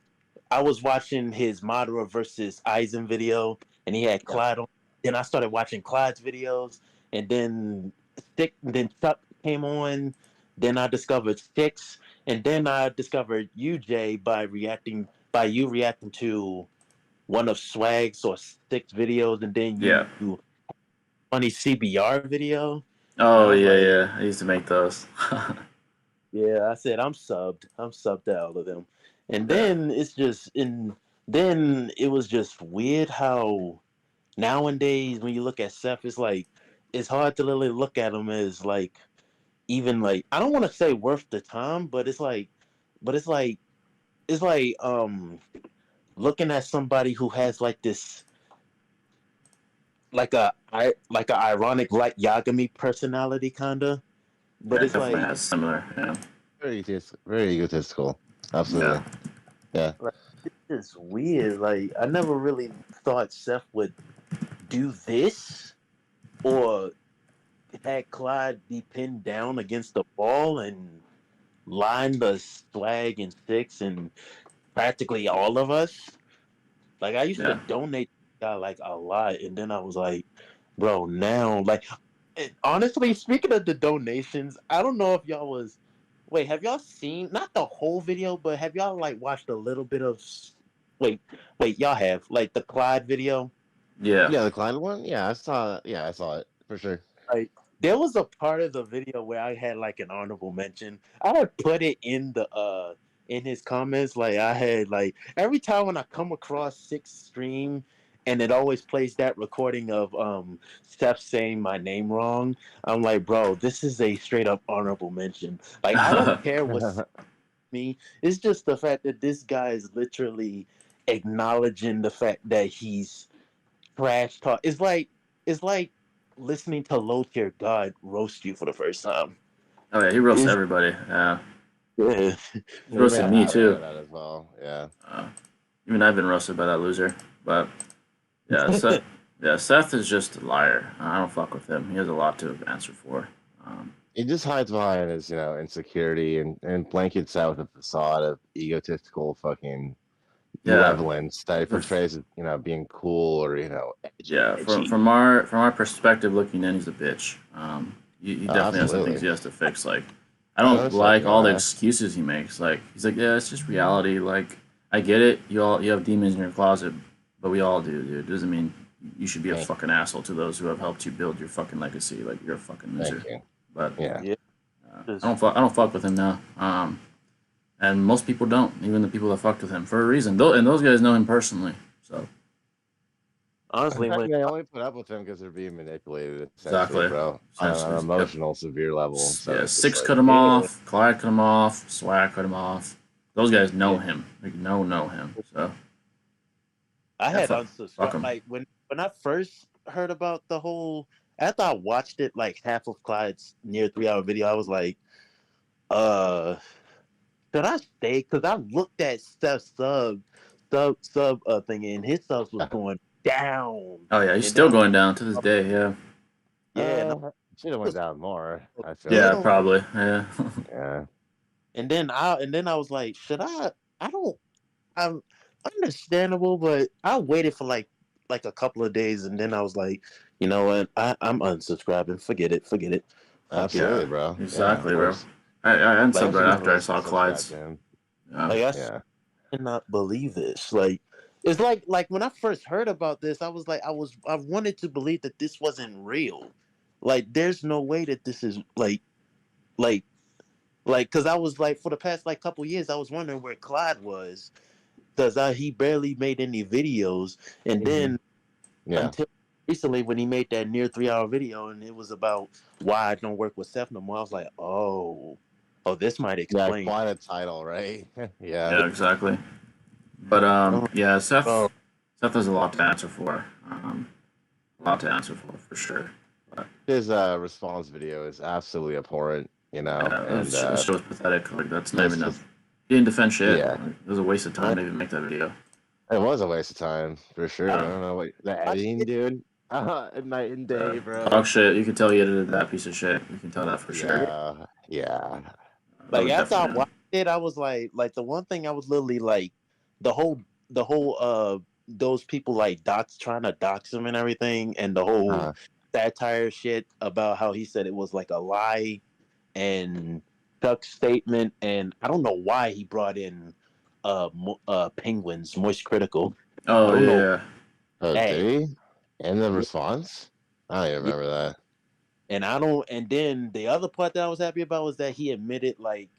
I was watching his Madara versus Aizen video, and he had Yeah. Clyde on. Then I started watching Clyde's videos, and then Chuck came on. Then I discovered Six, and then I discovered UJ by you reacting to one of Swag's or Six videos, and then Yeah. you funny CBR video, and I Oh was yeah, like, yeah. I used to make those. yeah, I said I'm subbed. I'm subbed to all of them. And Yeah. then it was just weird how nowadays when you look at Seth, it's like it's hard to really look at him as like even like I don't want to say worth the time, but it's like looking at somebody who has like this like a ironic like Yagami personality kinda. Yeah, But it it's definitely like has similar. Yeah. Very egotistical. Yeah. Absolutely. Yeah. like, it's weird. Like I never really thought Seth would do this or had Clyde be pinned down against the wall and line the Swag and Six and practically all of us. Like I used to Yeah. donate to the guy like a lot, and then I was like, bro, now like honestly, speaking of the donations, I don't know if y'all was wait, have y'all seen not the whole video, but have y'all like watched a little bit of wait, y'all have like the Clyde video? Yeah. Yeah, the Klein one. Yeah, I saw. Yeah, I saw it for sure. Like there was a part of the video where I had like an honorable mention. I had put it in his comments. Like I had like every time when I come across Six Stream and it always plays that recording of Steph saying my name wrong, I'm like, bro, this is a straight up honorable mention. Like I don't care what's me. It's just the fact that this guy is literally acknowledging the fact that he's trash talk. It's like listening to low tier God roast you for the first time. Oh yeah, he roasts It's everybody. Yeah. yeah. He's He made roasted a me habit out too. of that as well. Yeah. Uh, Even I've been roasted by that loser. But yeah, Seth is just a liar. I don't fuck with him. He has a lot to answer for. He just hides behind his, insecurity and blankets out with a facade of egotistical fucking Yeah, malevolence that he portrays as, being cool or, yeah. edgy. From our perspective, looking in, he's a bitch. He definitely has some things he Absolutely. has to fix. Like, I I don't noticed that, like all the yeah. excuses he makes. Like, he's like, yeah, it's just reality. Like, I get it. You have demons in your closet, but we all do, dude. Doesn't mean you should be a Thank fucking asshole to those who have helped you build your fucking legacy. Like, you're a fucking loser. Thank you. But Yeah. Yeah. I don't fuck with him now. And most people don't. Even the people that fucked with him for a reason. And those guys know him personally. So Honestly, when They only put up with him because they're being manipulated, essentially, exactly. bro, on an Essentially, yep. emotional, severe level. So Yeah, it's just Six like, cut him yeah, off. Clyde cut him off. Swag cut him off. Those guys know yeah, him. Like know him. So I yeah, had fuck unsubscribed. him. Like when I first heard about the whole, after I watched it, like half of Clyde's near 3 hour video, I was like, uh, should I stay? Because I looked at Steph's sub thing, and his subs was going down, Oh yeah, he's and still then going down to this day. Yeah. yeah, and uh, Should have went down more. I feel Yeah, like. probably. Yeah. Yeah. And then I was like, should I? I don't. I'm understandable, but I waited for like a couple of days, and then I was like, you know what? I'm unsubscribing. Forget it. Forget it. Fuck it. Absolutely, Yeah. bro. Yeah, of Exactly, bro. course. I Like, unsubbed Especially right people after I that saw subscribe Clyde's. to him. Yeah. like Yeah. cannot believe this. Like, it's like when I first heard about this, I was like, I wanted to believe that this wasn't real. Like, there's no way that this is like because I was like, for the past like couple years, I was wondering where Clyde was, because he barely made any videos, and then Yeah. until recently when he made that near 3 hour video, and it was about why I don't work with Seth no more. I was like, oh, this might Yeah, explain. quite a title, right? Yeah. Yeah, exactly. But yeah, Oh, Seth has a lot to answer for. A lot to answer for sure. But His response video is absolutely abhorrent, yeah, and the show's pathetic. Like that's not it's even just enough. He didn't defend shit. yeah, Like, it was a waste of time to even make that video. it was a waste of time for sure. I Yeah. don't know what the editing, dude. Night and day, bro. Dog shit. You can tell he edited that piece of shit. You can tell that for sure. Yeah. That like was after I definitely him. watched it, I was like the one thing I was literally like, the whole those people like trying to dox him and everything, and the whole satire shit about how he said it was like a lie and Chuck's statement, and I don't know why he brought in Penguins Moist Critical. Oh I don't know. yeah. Oh, Hey, did he? And the response? I don't even yeah, remember that. and I don't. And then the other part that I was happy about was that he admitted like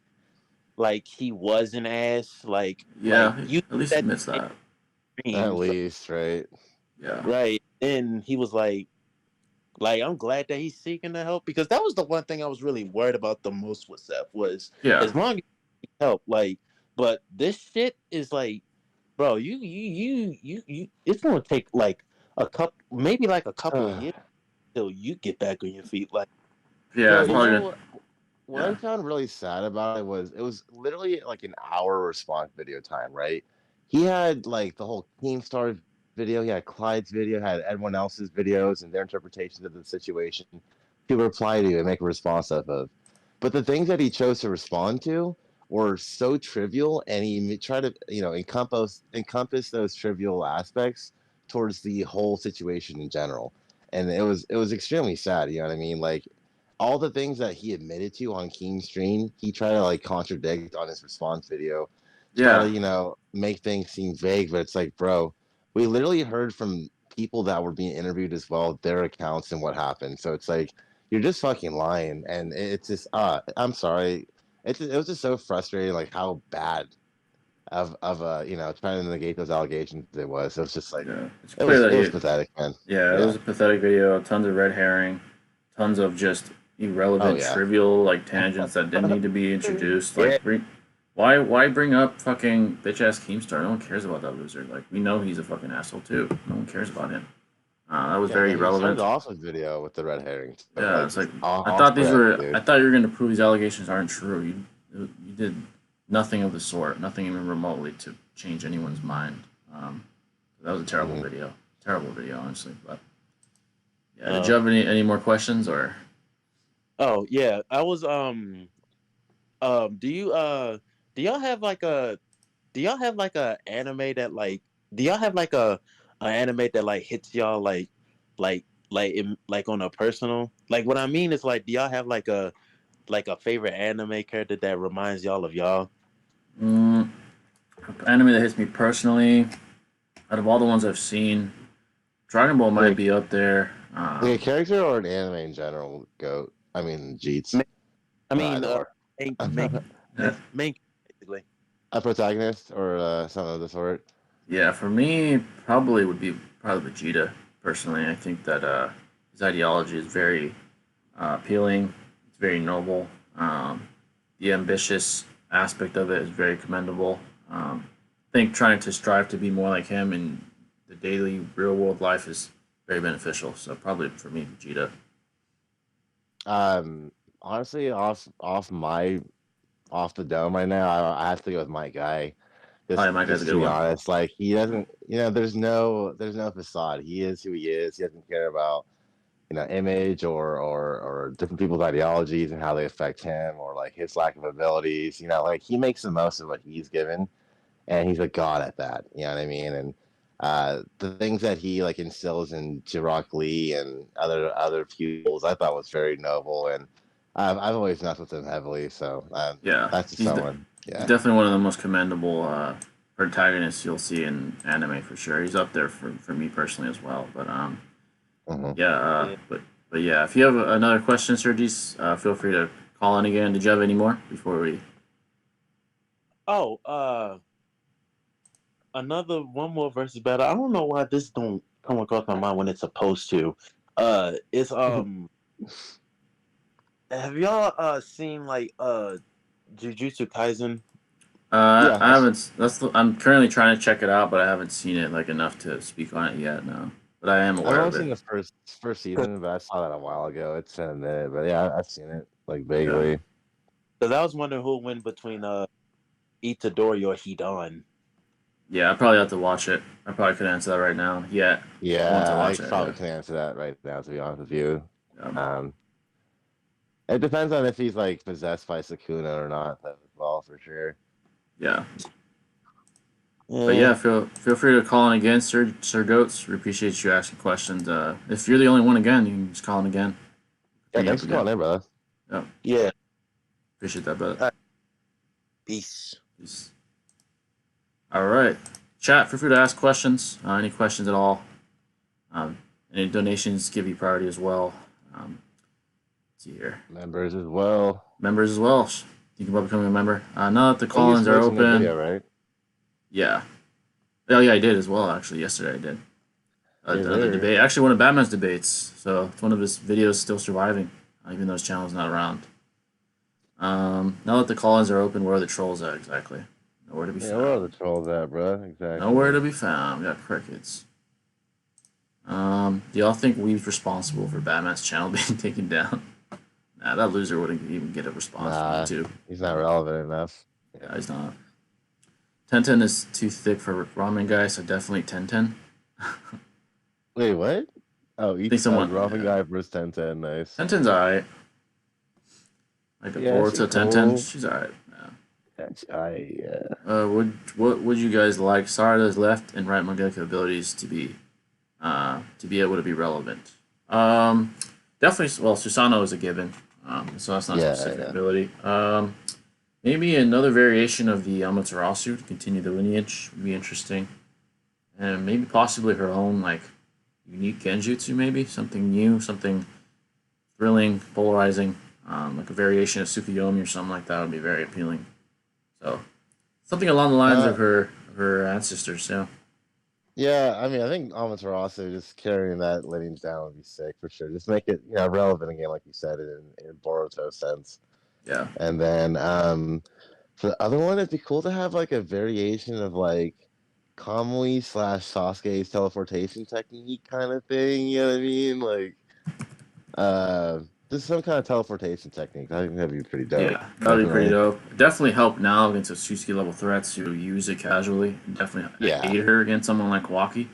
he was an ass. Like Yeah. you At least said admits that. At dreams, least, right? Yeah. right? And he was like I'm glad that he's seeking the help, because that was the one thing I was really worried about the most with Seth was Yeah. as long as he help, like, but this shit is like, bro, you it's gonna take like maybe like a couple of years till you get back on your feet. Like, Yeah. So It's you probably know good. what Yeah. I found really sad about it was literally like an hour response video time, right? He had like the whole Keemstar video, he had Clyde's video, had everyone else's videos and their interpretations of the situation to reply to and make a response off of. But the things that he chose to respond to were so trivial, and he tried to, encompass those trivial aspects towards the whole situation in general. And it was extremely sad, you know what I mean? Like all the things that he admitted to on Keen's stream, he tried to like contradict on his response video, try to, Yeah. make things seem vague, but it's like, bro, we literally heard from people that were being interviewed as well, their accounts and what happened. So it's like, you're just fucking lying. And it's just, I'm sorry. It was just so frustrating, like how bad of trying to negate those allegations it was. It was just like, Yeah. It's it clear was, that it was pathetic, man. yeah, it Yeah. was a pathetic video. Tons of red herring, tons of just irrelevant, Oh, yeah. trivial like tangents that didn't need to be introduced. yeah, Like, why bring up fucking bitch ass Keemstar? No one cares about that loser. Like, we know he's a fucking asshole too. No one cares about him. That was very He irrelevant. started off a video with the red herrings. So, Yeah, it's like I off thought these brand, were. dude. I thought you were going to prove these allegations aren't true. You did nothing of the sort. Nothing even remotely to change anyone's mind. That was a terrible video. Terrible video, honestly. But yeah, did you have any more questions or? Oh yeah, I was do y'all have like a anime that like do y'all have like a anime that like hits y'all like on a personal, like what I mean is like, do y'all have like a favorite anime character that reminds y'all of y'all? Anime that hits me personally, out of all the ones I've seen, Dragon Ball might be up there. Like a character or an anime in general? Goat. I mean, Jeets. I mean, Yeah. main basically. A protagonist or something of the sort. Yeah, for me, probably Vegeta. Personally, I think that his ideology is very appealing. It's very noble. The ambitious aspect of it is very commendable. I think trying to strive to be more like him in the daily real world life is very beneficial. So probably for me, Vegeta. Honestly, off the dome right now, I have to go with my guy. Oh yeah, my guy's a Just good to be one. honest, like he doesn't, there's no facade. He is who he is. He doesn't care about, image or different people's ideologies and how they affect him or like his lack of abilities. Like he makes the most of what he's given, and he's a god at that. You know what I mean? And the things that he like instills in Jirok Lee and other pupils, I thought was very noble, and I've always messed with him heavily. So Yeah, that's just someone. he's Yeah, definitely one of the most commendable protagonists you'll see in anime for sure. He's up there for me personally as well. But yeah, but yeah, if you have another question, Sergis, feel free to call in again. Did you have any more before we? Oh, another one more versus battle. I don't know why this don't come across my mind when it's supposed to. It's Have y'all seen like Jujutsu Kaisen? Yeah. I haven't. I'm currently trying to check it out, but I haven't seen it like enough to speak on it yet. No, but I am I've aware only of seen it. the first season, but I saw that a while ago. It's been a minute, but yeah, I've seen it like Yeah. vaguely. Because I was wondering who would win between Itadori or Hidan. Yeah, I probably have to watch it. I probably could answer that right now. Yeah, I want to Yeah, I watch it. probably Yeah. can answer that right now, to be honest with you. Yeah. It depends on if he's like possessed by Sukuna or not, as well, for sure. Yeah. But yeah, feel free to call in again, Sir Goats. We appreciate you asking questions. If you're the only one again, you can just call in again. Yeah, thanks for calling in, brother. Yeah. Yeah. Appreciate that, brother. Peace. Peace. All right. Chat, feel free to ask questions. Any questions at all. Any donations give you priority as well. Let's see here. Members as well. Members as well. You can become a member. Now that the call-ins are open. Video, right? Yeah. Oh yeah, I did as well. Actually, yesterday I did. The debate. Actually, one of Batman's debates. So it's one of his videos still surviving, even though his channel's not around. Now that the call-ins are open, where are the trolls at exactly? Nowhere to be found. Where are the trolls at, bro? Exactly. Nowhere to be found. We got crickets. Do y'all think we're responsible for Batman's channel being taken down? Nah, that loser wouldn't even get a response from YouTube. He's not relevant enough. Yeah, he's not. 1010 is too thick for ramen guy, so definitely 1010. Wait, what? Oh, each ramen guy versus 1010. Nice. 1010's alright. Like a Boruto cool. 1010, she's alright. Yeah. What would you guys like Sarada's left and right mangaka abilities to be able to be relevant? Definitely. Well, Susanoo is a given, so that's not a specific ability. Maybe another variation of the Amaterasu to continue the lineage would be interesting, and maybe possibly her own like unique genjutsu, maybe something new, something thrilling, polarizing, like a variation of Tsukuyomi or something like that would be very appealing. So something along the lines of her ancestors, yeah. Yeah, I mean, I think Amaterasu just carrying that lineage down would be sick for sure. Just make it, relevant again, like you said, in Boruto sense. Yeah. And then for the other one, it'd be cool to have like a variation of like Kamui / Sasuke's teleportation technique kind of thing. You know what I mean? Like, just some kind of teleportation technique. I think that'd be pretty dope. Yeah, that'd be pretty dope. Definitely help now against those Susuke level threats who use it casually. Definitely aid her against someone like Waki.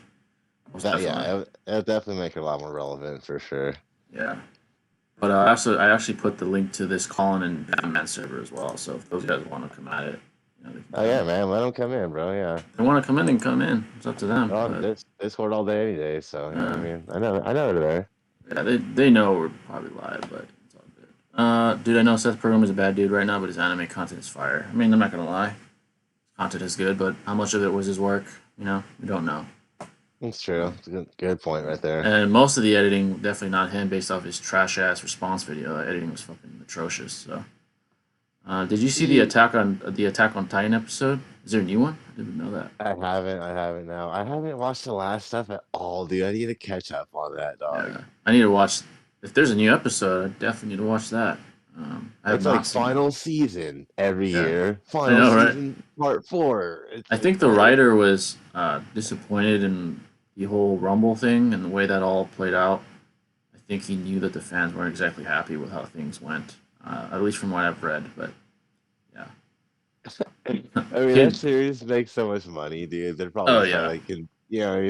It'd definitely make it a lot more relevant for sure. Yeah. But I actually put the link to this Colin and Batman server as well. So if those guys want to come at it, yeah, man, let them come in, bro. Yeah. If they want to come in, then come in. It's up to them. There's Discord all day, any day. So you know what I mean, I know they're there. Yeah, they know we're probably live, but it's all good. Dude, I know Seth Pilgrim is a bad dude right now, but his anime content is fire. I mean, I'm not gonna lie, his content is good, but how much of it was his work? We don't know. That's true. It's a good point right there. And most of the editing, definitely not him, based off his trash ass response video. That editing was fucking atrocious. So, did you see the Attack on Titan episode? Is there a new one? I didn't know that. I haven't now. I haven't watched the last stuff at all, dude. I need to catch up on that, dog. Yeah. I need to watch. If there's a new episode, I definitely need to watch that. It's like final season every year. Final season part 4. I think the writer was disappointed in the whole Rumble thing and the way that all played out. I think he knew that the fans weren't exactly happy with how things went, at least from what I've read. But yeah, I mean, that series makes so much money, dude. They're probably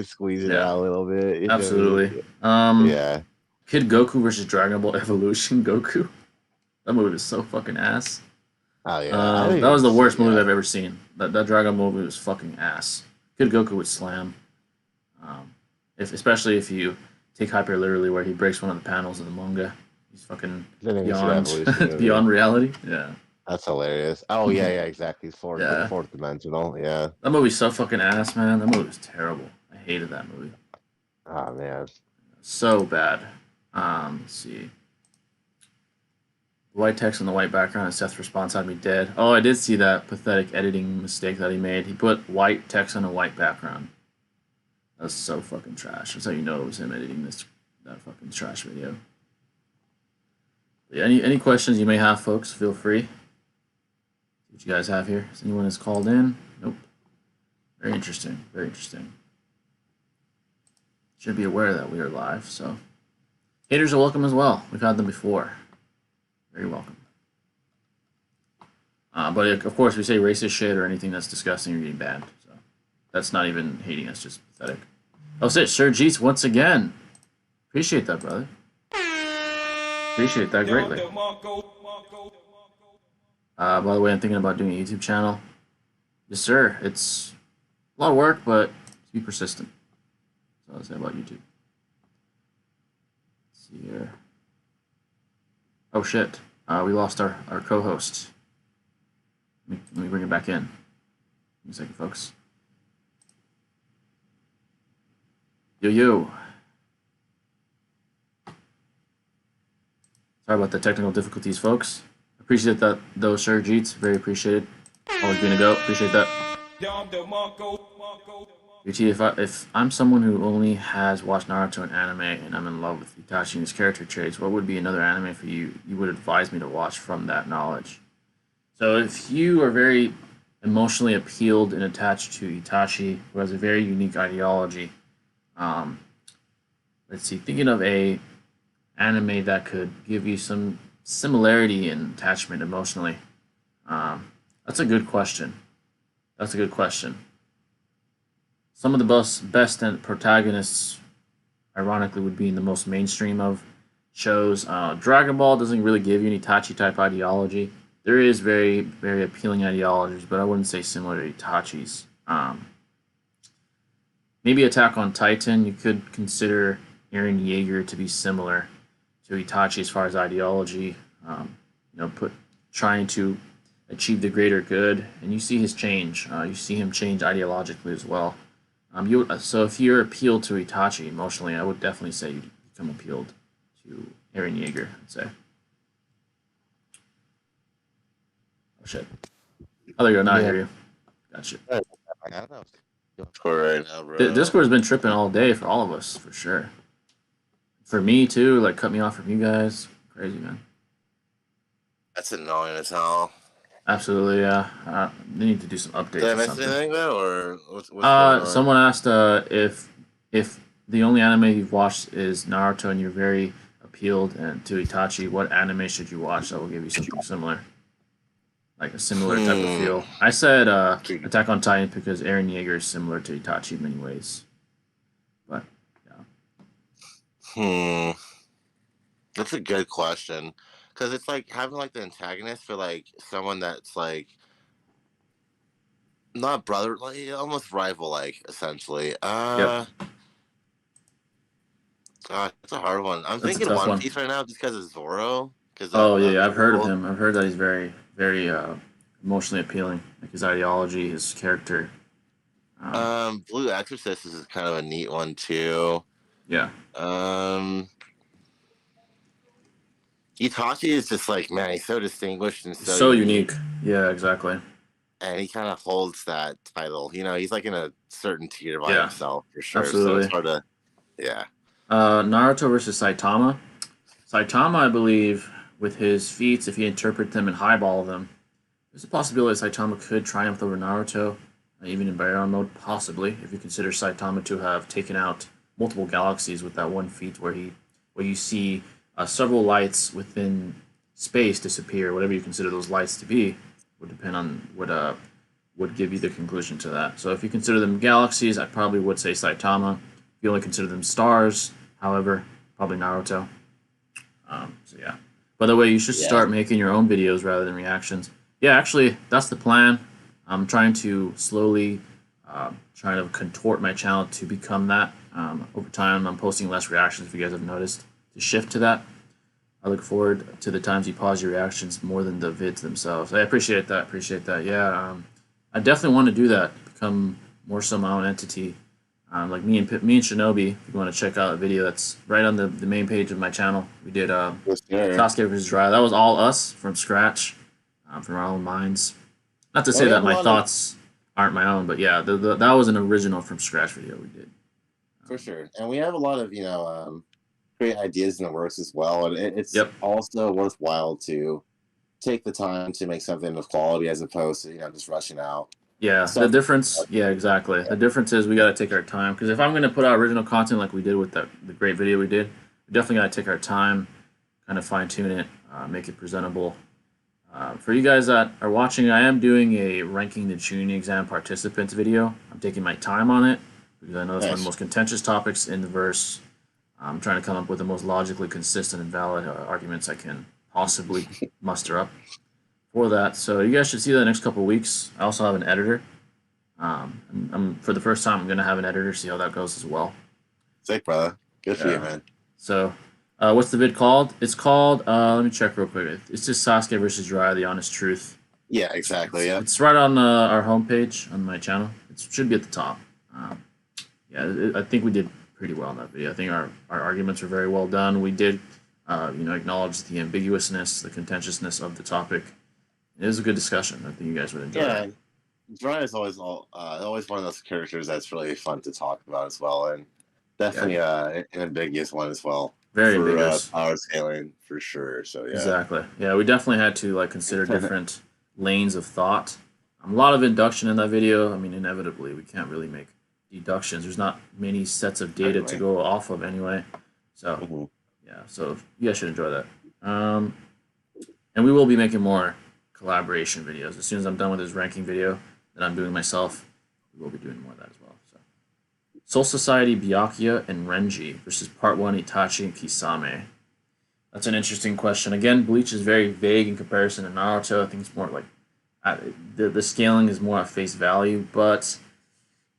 squeeze it out a little bit. Absolutely. Yeah. Kid Goku versus Dragon Ball Evolution Goku. That movie was so fucking ass. Oh yeah, I didn't That was even the worst see movie it. I've ever seen. That Dragon Ball movie was fucking ass. Kid Goku would slam. Especially if you take Hyper literally, where he breaks one of the panels of the manga. He's fucking Didn't even see the beyond Evolution movie. beyond reality. Yeah, That's hilarious. Oh yeah, yeah, exactly. He's yeah. fourth dimensional. Yeah. That movie's so fucking ass, man. That movie was terrible. I hated that movie. Oh man. So bad. Let's see. White text on the white background and Seth's response had me dead. Oh, I did see that pathetic editing mistake that he made. He put white text on a white background. That's so fucking trash. That's how you know it was him editing that fucking trash video. But yeah, any questions you may have, folks, feel free. See what you guys have here. Is anyone has called in? Nope. Very interesting. Very interesting. Should be aware that we are live, so. Haters are welcome as well. We've had them before. Very welcome. But of course, we say racist shit or anything that's disgusting, you're getting banned. So that's not even hating, that's just pathetic. Oh, Sir Jeets once again. Appreciate that, brother. Appreciate that greatly. By the way, I'm thinking about doing a YouTube channel. Yes, sir. It's a lot of work, but be persistent. That's all I'll say about YouTube. Let's see here. Oh shit, we lost our co-host. Let me bring it back in. Give me a second, folks. Yo. Sorry about the technical difficulties, folks. Appreciate that, though, Sir Jeets. Very appreciated. Always being a go. Appreciate that. UT, if I'm someone who only has watched Naruto and anime and I'm in love with Itachi and his character traits, what would be another anime for you would advise me to watch from that knowledge? So if you are very emotionally appealed and attached to Itachi, who has a very unique ideology, let's see, thinking of a anime that could give you some similarity and attachment emotionally, that's a good question. That's a good question. Some of the best protagonists, ironically, would be in the most mainstream of shows. Dragon Ball doesn't really give you an Itachi-type ideology. There is very, very appealing ideologies, but I wouldn't say similar to Itachi's. Maybe Attack on Titan, you could consider Eren Yeager to be similar to Itachi as far as ideology. Trying to achieve the greater good, and you see his change. You see him change ideologically as well. So if you're appealed to Itachi emotionally, I would definitely say you become appealed to Eren Yeager, I'd say. Oh shit. Oh, there you go. Now I hear you. Gotcha. I don't know. Discord right now, bro. Discord's been tripping all day for all of us, for sure. For me too, like cut me off from you guys. Crazy, man. That's annoying as hell. Absolutely, yeah. They need to do some updates. Did I or miss something. anything though, or what's going on? Someone asked if the only anime you've watched is Naruto and you're very appealed to Itachi, what anime should you watch that will give you something similar, like a similar type of feel? I said Attack on Titan because Eren Yeager is similar to Itachi in many ways, but yeah. That's a good question. Because it's like having like the antagonist for like someone that's like not brother, like almost rival, like essentially. Yep. God, it's a hard one. I'm That's a thinking tough One one. Piece right now just because of Zoro. Oh yeah, I've heard of him. I've heard that he's very, very emotionally appealing. Like his ideology, his character. Blue Exorcist is kind of a neat one too. Yeah. Itachi is just like, man, he's so distinguished and so unique. Yeah, exactly. And he kind of holds that title. You know, he's like in a certain tier by himself for sure. Absolutely. So it's hard to, yeah. Naruto versus Saitama. Saitama, I believe, with his feats, if he interpret them and highball them, there's a possibility Saitama could triumph over Naruto, even in Baron mode, possibly, if you consider Saitama to have taken out multiple galaxies with that one feat where you see several lights within space disappear. Whatever you consider those lights to be would depend on what would give you the conclusion to that. So if you consider them galaxies, I probably would say Saitama. If you only consider them stars, however, probably Naruto. So yeah. By the way, you should Yeah. start making your own videos rather than reactions. Yeah, actually, that's the plan. I'm trying to slowly try to contort my channel to become that. Over time, I'm posting less reactions, if you guys have noticed, to shift to that. I look forward to the times you pause your reactions more than the vids themselves. I appreciate that. Appreciate that. Yeah, I definitely want to do that. Become more so my own entity. Like me and Shinobi. If you want to check out a video that's right on the main page of my channel, we did Yes, sir. Sasuke vs. Dry. That was all us from scratch, from our own minds. Not to say we that have a my lot of- thoughts aren't my own, but yeah, that was an original from scratch video we did. For sure. And we have a lot of, great ideas in the works as well. And it's Yep. also worthwhile to take the time to make something of quality as opposed to, just rushing out. Yeah, So- the difference. Yeah, exactly. The difference is we got to take our time, because if I'm going to put out original content like we did with the great video we did, we definitely got to take our time, kind of fine tune it, make it presentable. For you guys that are watching, I am doing a ranking the Chunin exam participants video. I'm taking my time on it because I know that's one of the Nice. most contentious topics in the verse. I'm trying to come up with the most logically consistent and valid arguments I can possibly muster up for that. So you guys should see that next couple of weeks. I also have an editor. For the first time, I'm going to have an editor, see how that goes as well. Sick, brother. Good for Yeah. you, man. So, what's the vid called? It's called, let me check real quick. It's just Sasuke versus Jiraiya, The Honest Truth. Yeah, exactly. Yeah. It's right on our homepage on my channel. It should be at the top. I think we did pretty well in that video. I think our arguments were very well done. We did, acknowledge the ambiguousness, the contentiousness of the topic. It was a good discussion. I think you guys would enjoy Yeah. it. Jiraiya is always one of those characters that's really fun to talk about as well, and definitely an ambiguous one as well. Very for ambiguous. Power scaling for sure. So yeah. Exactly. Yeah, we definitely had to consider different lanes of thought. A lot of induction in that video. I mean, inevitably, we can't really make deductions. There's not many sets of data to go off of anyway. So yeah, so you guys should enjoy that. And we will be making more collaboration videos. As soon as I'm done with this ranking video that I'm doing myself, we will be doing more of that as well. So, Soul Society, Byakuya, and Renji versus Part 1, Itachi and Kisame. That's an interesting question. Again, Bleach is very vague in comparison to Naruto. I think it's more like the scaling is more at face value, but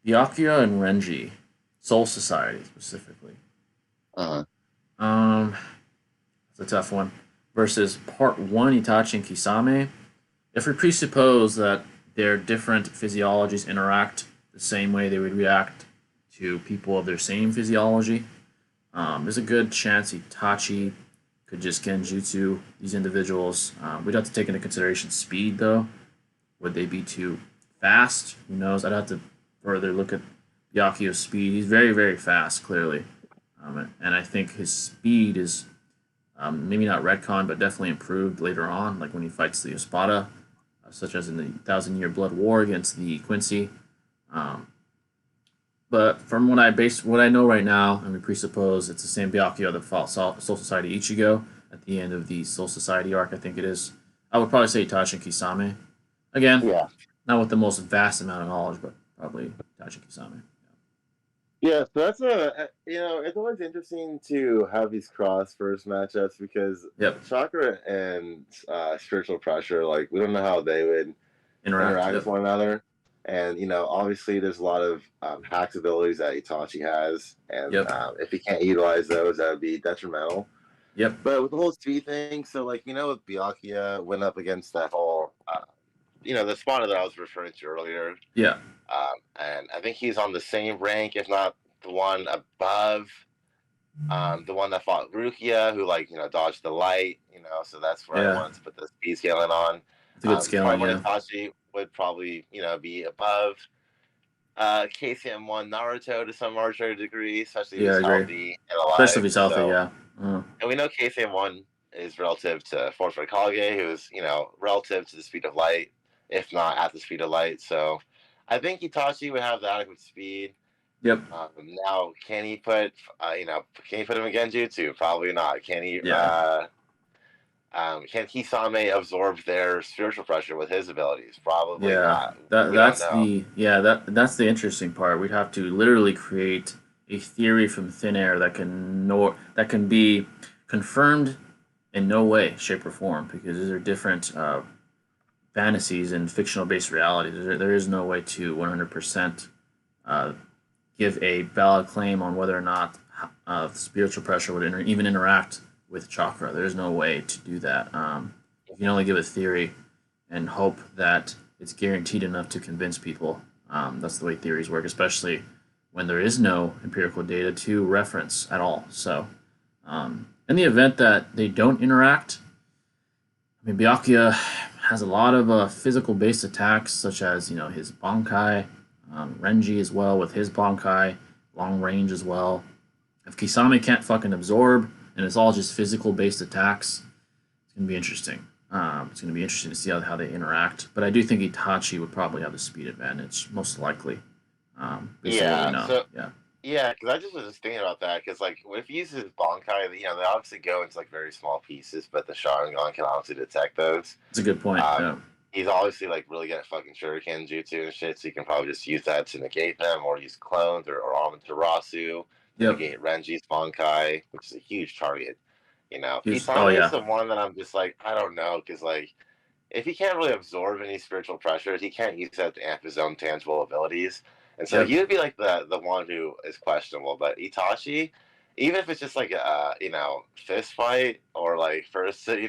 Byakuya and Renji, Soul Society specifically. Uh-huh. It's a tough one. Versus Part 1, Itachi and Kisame. If we presuppose that their different physiologies interact the same way they would react to people of their same physiology, there's a good chance Itachi could just genjutsu these individuals. We'd have to take into consideration speed, though. Would they be too fast? Who knows? I'd have to further look at Byakuya's speed. He's very, very fast, clearly. And I think his speed is maybe not retcon, but definitely improved later on, like when he fights the Espada, such as in the 1,000-Year Blood War against the Quincy. But from what I know right now, and we presuppose it's the same Byakuya that fought Soul Society Ichigo at the end of the Soul Society arc, I think it is. I would probably say Itachi and Kisame. Again, Yeah. not with the most vast amount of knowledge, but probably Itachi and Kisame. Yeah, so that's it's always interesting to have these cross first matchups because Yep. chakra and spiritual pressure, like we don't know how they would interact Yep. with one another. And obviously there's a lot of hacks abilities that Itachi has, and Yep. If he can't utilize those, that would be detrimental. Yep. But with the whole speed thing, so with Byakuya went up against that whole, the spawner that I was referring to earlier. Yeah. And I think he's on the same rank, if not the one above, the one that fought Rukia, who dodged the light, so that's where I wanted to put the speed scaling on. It's a good scaling, yeah. Itachi would probably, be above KCM1 Naruto to some arbitrary degree, especially if he's healthy and alive. Especially if he's healthy, yeah. And we know KCM1 is relative to Force Kage, who's, relative to the speed of light, if not at the speed of light. So I think Itachi would have the adequate speed. Yep. Now, can he put him in Genjutsu? Probably not. Can he? Yeah. Can Kisame absorb their spiritual pressure with his abilities? Probably Yeah. not. That's the interesting part. We'd have to literally create a theory from thin air that can be confirmed In no way, shape, or form, because these are different fantasies and fictional-based realities. There is no way to 100% uh, give a valid claim on whether or not spiritual pressure would even interact with chakra. There's no way to do that. You can only give a theory and hope that it's guaranteed enough to convince people. That's the way theories work, especially when there is no empirical data to reference at all. So, in the event that they don't interact, I mean, Byakuya has a lot of physical-based attacks, such as his Bankai, Renji as well with his Bankai, long range as well. If Kisame can't fucking absorb and it's all just physical-based attacks, it's gonna be interesting. It's gonna be interesting to see how they interact. But I do think Itachi would probably have the speed advantage, most likely. Based on what we know. So Yeah. yeah, because I just was just thinking about that because like if he uses Bankai, they obviously go into like very small pieces, but the Sharingan can obviously detect those. It's a good point. Yeah. He's obviously like really good at fucking Shuriken Jutsu and shit, so you can probably just use that to negate them, or use clones or Amaterasu to negate Renji's Bankai, which is a huge target. Kisame is the one that I'm just like, I don't know, because like if he can't really absorb any spiritual pressures, he can't use that to amp his own tangible abilities. And so he would be like the one who is questionable. But Itachi, even if it's just like a fist fight or like first he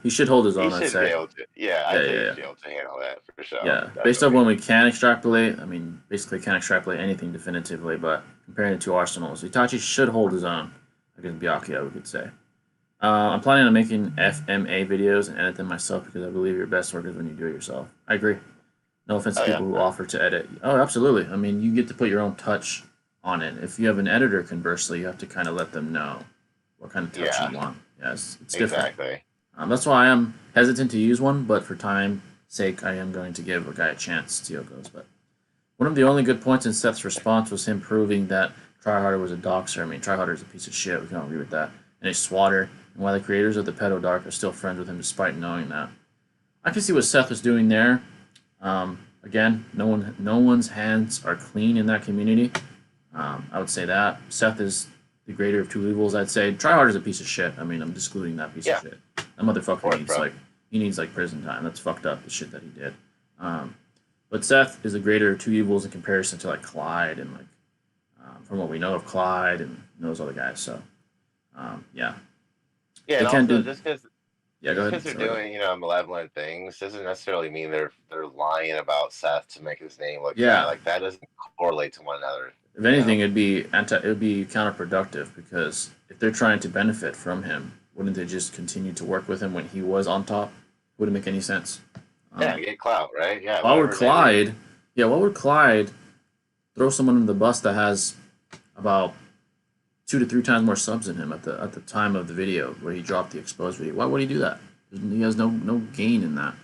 should hold his own. I'd say. Be able to, I'd say he should be able to handle that for sure. Yeah, definitely. Based on when we can extrapolate, I mean, basically can't extrapolate anything definitively, but comparing the two arsenals, Itachi should hold his own against Byakuya, we could say. I'm planning on making FMA videos and edit them myself because I believe your best work is when you do it yourself. I agree. No offense to people who offer to edit. Oh, absolutely. I mean, you get to put your own touch on it. If you have an editor, conversely, you have to kind of let them know what kind of touch you want. Yes, it's different. Exactly. That's why I am hesitant to use one, but for time's sake, I am going to give a guy a chance to see how it goes. But one of the only good points in Seth's response was him proving that Tryharder was a doxer. I mean, Tryharder is a piece of shit. We can all agree with that. And a swatter. And why the creators of the Pedo Dark are still friends with him despite knowing that. I can see what Seth was doing there. Again, no one's hands are clean in that community. I would say that. Seth is the greater of two evils, I'd say. Tryharder's a piece of shit. I mean, I'm excluding that piece of shit. That motherfucker needs prison time. That's fucked up, the shit that he did. But Seth is the greater of two evils in comparison to Clyde and from what we know of Clyde and those other guys. So yeah. Yeah, and also just because they're doing malevolent things doesn't necessarily mean they're lying about Seth to make his name look bad. Like that doesn't correlate to one another. If anything, it'd be counterproductive because if they're trying to benefit from him, wouldn't they just continue to work with him when he was on top? Wouldn't make any sense. Get clout, right? Yeah. Why would Clyde throw someone in the bus that has about 2 to 3 times more subs than him at the time of the video where he dropped the exposed video? Why would he do that? He has no gain in that.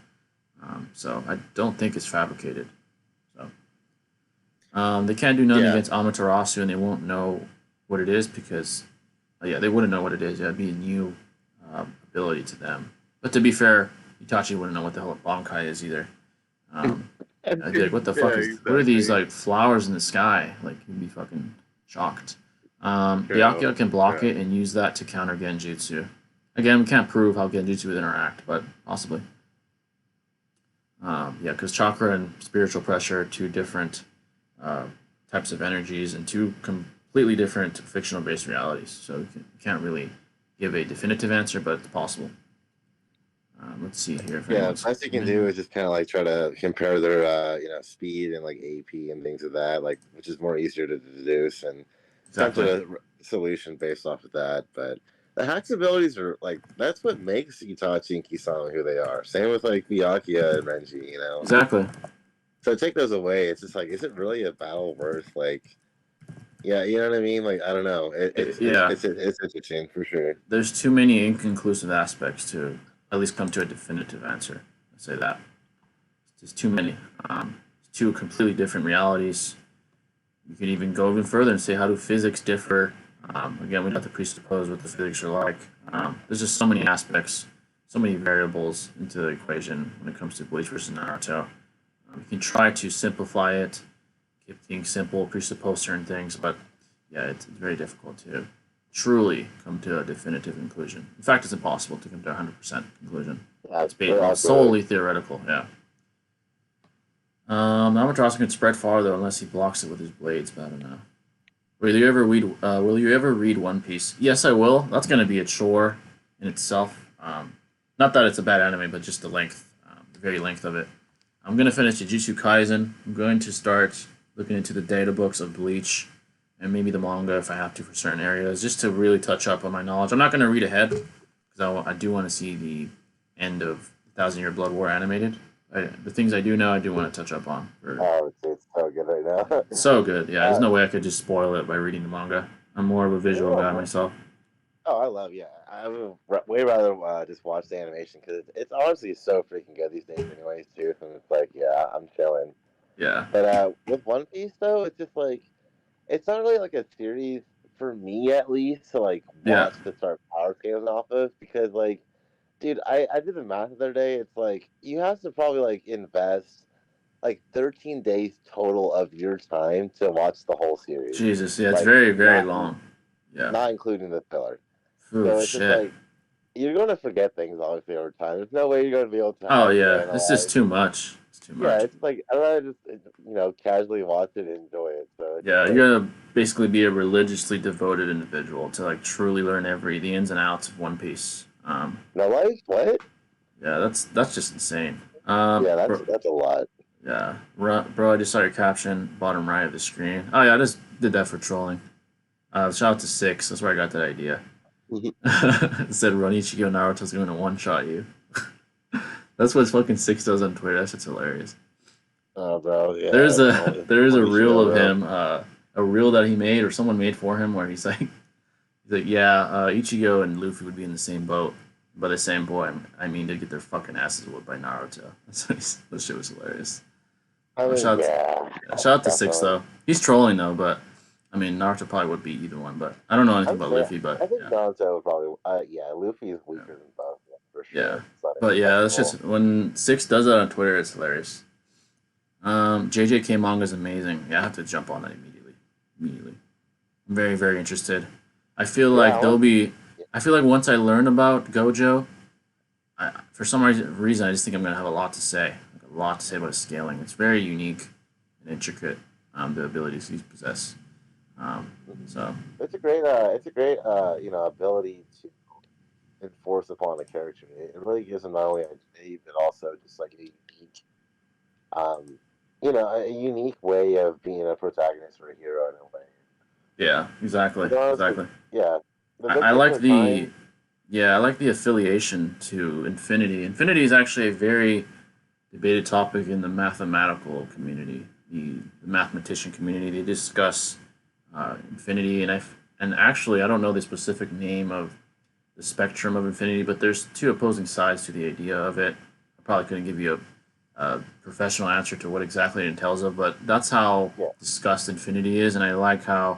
So I don't think it's fabricated. So they can't do nothing against Amaterasu, and they won't know what it is because they wouldn't know what it is. It'd be a new ability to them. But to be fair, Itachi wouldn't know what the hell a Bankai is either. I'd be like, what the fuck what are these flowers in the sky? You'd be fucking shocked. Byakuya can block it and use that to counter Genjutsu. Again, we can't prove how Genjutsu would interact, but possibly. Because chakra and spiritual pressure are two different types of energies and two completely different fictional-based realities. So we can't really give a definitive answer, but it's possible. Let's see here. The best you can do is just kind of try to compare their speed and AP and things of that, which is more easier to deduce and come to a solution based off of that. But the Hack's abilities are that's what makes Itachi and Kisame who they are. Same with Byakuya and Renji, Exactly. So take those away. It's just is it really a battle worth yeah, you know what I mean? I don't know. It's interesting for sure. There's too many inconclusive aspects to at least come to a definitive answer. I'd say that. There's too many. Two completely different realities. You could even go even further and say, how do physics differ? Again, we'd have to presuppose what the physics are like. There's just so many aspects, so many variables into the equation when it comes to Bleach versus Naruto. You can try to simplify it, keep things simple, presuppose certain things, but it's very difficult to truly come to a definitive conclusion. In fact, it's impossible to come to a 100% conclusion. Yeah, It's solely theoretical. Yeah. Amaterasu can spread farther unless he blocks it with his blades, but I don't know. Will you ever read One Piece? Yes, I will. That's going to be a chore in itself. Not that it's a bad anime, but just the length, the very length of it. I'm going to finish Jujutsu Kaisen. I'm going to start looking into the data books of Bleach and maybe the manga if I have to for certain areas, just to really touch up on my knowledge. I'm not going to read ahead because I do want to see the end of Thousand Year Blood War animated. The things I do know, I do want to touch up on. It's so good right now. So good. Yeah, there's no way I could just spoil it by reading the manga. I'm more of a visual guy myself. Oh, I love, yeah. I would way rather just watch the animation because it's honestly so freaking good these days, anyways, too. And it's like, yeah, I'm chilling. Yeah. But with One Piece, though, it's just like, it's not really like a series for me, at least, to like watch to start power scaling off of because, like, dude, I did the math the other day. It's like, you have to probably like invest like 13 days total of your time to watch the whole series. Jesus, yeah, it's like, very, very long. Yeah. Not including the filler. Ooh, So it's shit. just like, you're going to forget things, obviously, over time. There's no way you're going to be able to. Oh, yeah. It's just too much. It's too much. Yeah, it's like, I'd rather just, casually watch it and enjoy it. So yeah, you're going to basically be a religiously devoted individual to, like, truly learn the ins and outs of One Piece. Now, like, what? Yeah, that's just insane. Yeah, that's a lot. Yeah. Bro, I just saw your caption, bottom right of the screen. Oh, yeah, I just did that for trolling. Shout out to Six. That's where I got that idea. It said, run Ichigo Naruto's going to one-shot you. That's what fucking Six does on Twitter. That shit's hilarious. Oh, bro, yeah. There is a reel of him, a reel that he made or someone made for him where he's like, Ichigo and Luffy would be in the same boat. By the same boy, I mean they'd get their fucking asses whooped by Naruto. That shit was hilarious. Shout out to Six though. He's trolling though, but I mean Naruto probably would beat either one. But I don't know anything about Luffy. But I think Naruto would probably. Luffy is weaker than both for sure. Yeah, but yeah, that's just when Six does that on Twitter, it's hilarious. JJK manga is amazing. Yeah, I have to jump on that immediately. I'm very, very interested. I feel like I feel like once I learn about Gojo, for some reason I just think I'm gonna have a lot to say. Like a lot to say about his scaling. It's very unique and intricate. The abilities he possess. So it's a great ability to enforce upon a character. It really gives him not only identity but also just like a unique way of being a protagonist or a hero in a way. Yeah, exactly. Yeah. I like the affiliation to Infinity. Infinity is actually a very debated topic in the mathematical community, the mathematician community. They discuss Infinity, and actually I don't know the specific name of the spectrum of Infinity, but there's two opposing sides to the idea of it. I probably couldn't give you a professional answer to what exactly it entails of, but that's how discussed Infinity is, and I like how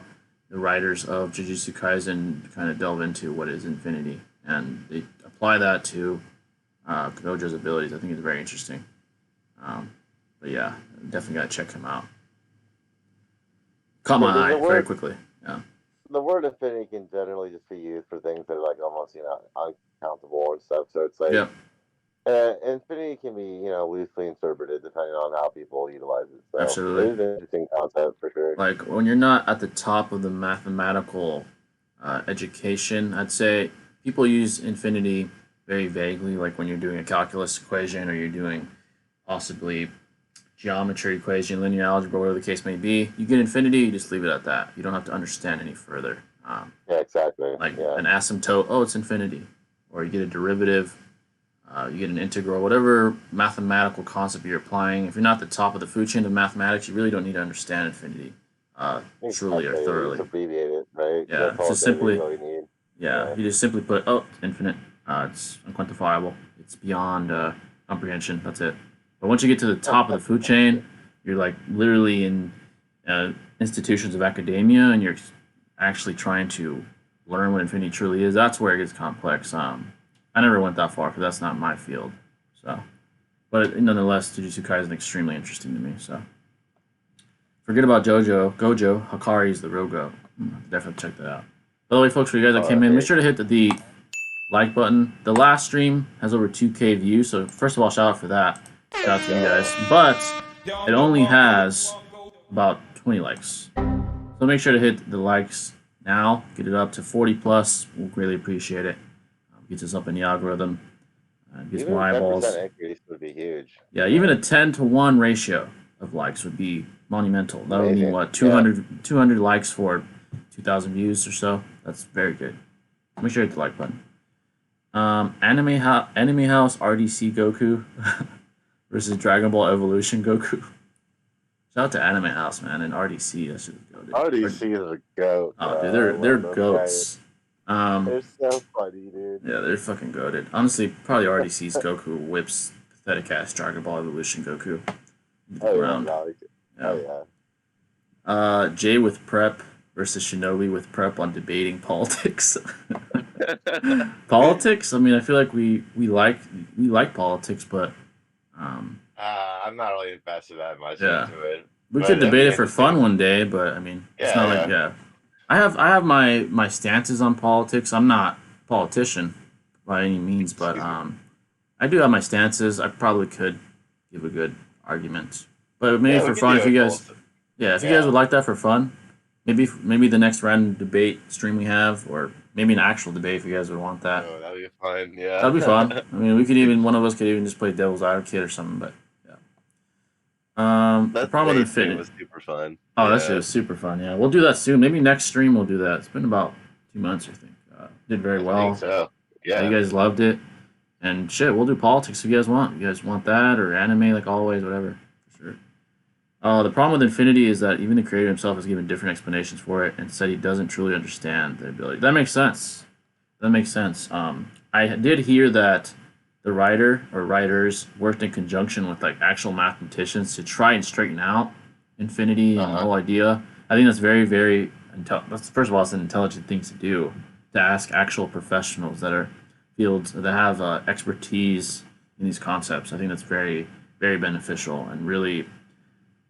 the writers of Jujutsu Kaisen kind of delve into what is Infinity, and they apply that to Gojo's abilities. I think it's very interesting. But yeah, definitely gotta check him out. Caught my eye very quickly. Yeah. The word Infinity can generally just be used for things that are like almost uncountable and stuff. So it's like Infinity can be loosely interpreted depending on how people utilize it. So absolutely, it is an interesting concept for sure. Like when you're not at the top of the mathematical education, I'd say people use Infinity very vaguely. Like when you're doing a calculus equation or you're doing possibly geometry equation, linear algebra, whatever the case may be, you get Infinity, you just leave it at that. You don't have to understand any further. Yeah, exactly. Like an asymptote, it's infinity. Or you get a derivative, you get an integral, whatever mathematical concept you're applying. If you're not at the top of the food chain of mathematics, you really don't need to understand infinity truly or thoroughly. Just abbreviate it, right? Yeah, it's just simply, you just simply put, infinite. It's unquantifiable. It's beyond comprehension. That's it. But once you get to the top of the food chain, you're like literally in institutions of academia, and you're actually trying to learn what infinity truly is. That's where it gets complex. I never went that far because that's not my field. So, but nonetheless, Jujutsu Kaisen is extremely interesting to me. So, forget about Gojo. Hakari is the real go. Definitely check that out. By the way, folks, for you guys that came in, make sure to hit the like button. The last stream has over 2K views, so first of all, shout out for that. Shout out to you guys. But it only has about 20 likes. So make sure to hit the likes now. Get it up to 40 plus. We'll greatly appreciate it. Gets us up in the algorithm. Gets Even more eyeballs. 10% increase would be huge. Yeah, even a 10-to-1 ratio of likes would be monumental. That would mean, what, 200 likes for 2,000 views or so? That's very good. Make sure to hit the like button. Anime House RDC Goku versus Dragon Ball Evolution Goku. Shout out to Anime House, man, and RDC. That shit is goated. RDC is a goat. Oh, dude, they're goats. They're so funny, dude. Yeah, they're fucking goated. Honestly, probably RDC's Goku whips pathetic ass Dragon Ball Evolution Goku. Jay with prep versus Shinobi with prep on debating politics. Politics? I mean, I feel like we like politics, but I'm not really invested that much into it. We could debate it for fun one day, but I mean, it's not like I have my stances on politics. I'm not a politician by any means, but I do have my stances. I probably could give a good argument, but maybe for fun, if you guys, if you guys would like that for fun, maybe the next random debate stream we have, or maybe an actual debate if you guys would want that. Oh, that'd be fun. Yeah, that'd be fun. I mean, one of us could even just play devil's advocate or something, but. The problem with Infinity was super fun. Oh, that shit was super fun. Yeah, we'll do that soon. Maybe next stream we'll do that. It's been about 2 months, I think. Did very well. I think so. Yeah, you guys loved it. And shit, we'll do politics if you guys want. You guys want that or anime, like always, whatever. For sure. The problem with Infinity is that even the creator himself has given different explanations for it and said he doesn't truly understand the ability. That makes sense. I did hear that the writer or writers worked in conjunction with like actual mathematicians to try and straighten out Infinity and the whole idea. I think that's very, very first of all, it's an intelligent thing to do, to ask actual professionals that are fields that have expertise in these concepts. I think that's very, very beneficial and really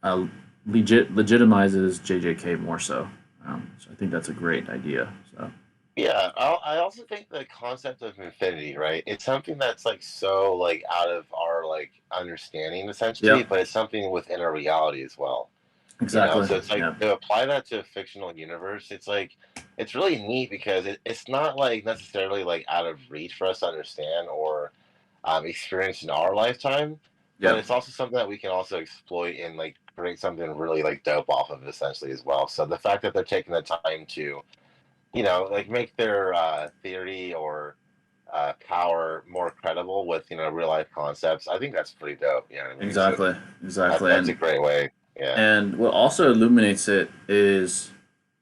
legitimizes JJK more so. So I think that's a great idea. So. Yeah, I also think the concept of infinity, right? It's something that's like so like out of our like understanding essentially, but it's something within our reality as well. Exactly. So it's like to apply that to a fictional universe, it's like it's really neat because it's not like necessarily like out of reach for us to understand or experience in our lifetime. But it's also something that we can also exploit and like create something really like dope off of it essentially as well. So the fact that they're taking the time to like make their theory or power more credible with real life concepts. I think that's pretty dope. You know what I mean? Exactly. That's a great way. Yeah. And what also illuminates it is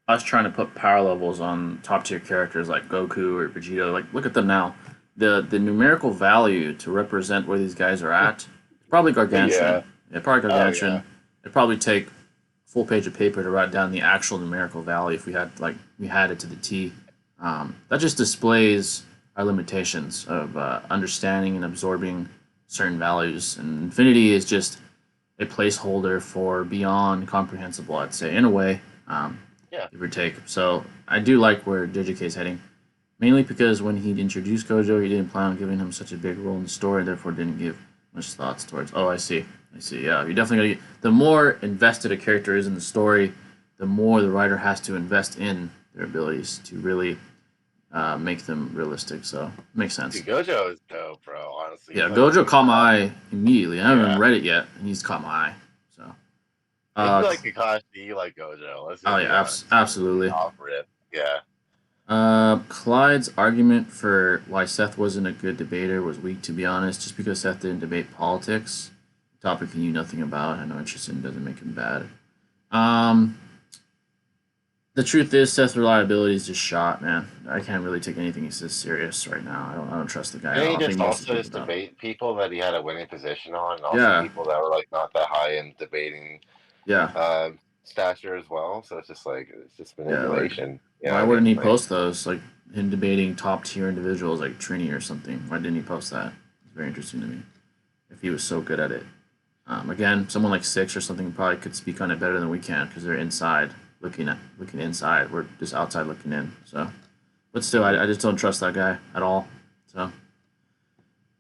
us trying to put power levels on top tier characters like Goku or Vegeta. Like, look at them now. The numerical value to represent where these guys are at is probably gargantuan. Yeah, probably gargantuan. It'd probably take full page of paper to write down the actual numerical value if we had it to the T. That just displays our limitations of understanding and absorbing certain values. And infinity is just a placeholder for beyond comprehensible, I'd say, in a way. Give or take. So I do like where JJK is heading, mainly because when he introduced Gojo, he didn't plan on giving him such a big role in the story, and therefore didn't give much thoughts towards. Oh, I see. Yeah, you're definitely gonna. The more invested a character is in the story, the more the writer has to invest in their abilities to really make them realistic. So makes sense. Dude, Gojo is dope, bro. Honestly. Yeah, Gojo caught my eye immediately. I haven't even read it yet, and he's caught my eye. So. You like Kakashi, you like Gojo. Absolutely. Yeah. Clyde's argument for why Seth wasn't a good debater was weak, to be honest. Just because Seth didn't debate politics, a topic he knew nothing about, had no interest in, doesn't make him bad. The truth is, Seth's reliability is just shot, man. I can't really take anything he says serious right now. I don't trust the guy. Didn't he just also debate people that he had a winning position on, and also people that were like not that high in debating. Stature as well, so it's just manipulation. Why wouldn't he post those? Like him debating top tier individuals like Trini or something. Why didn't he post that? It's very interesting to me. If he was so good at it, again, someone like Six or something probably could speak on it better than we can because they're inside looking inside. We're just outside looking in. So But still, I just don't trust that guy at all. So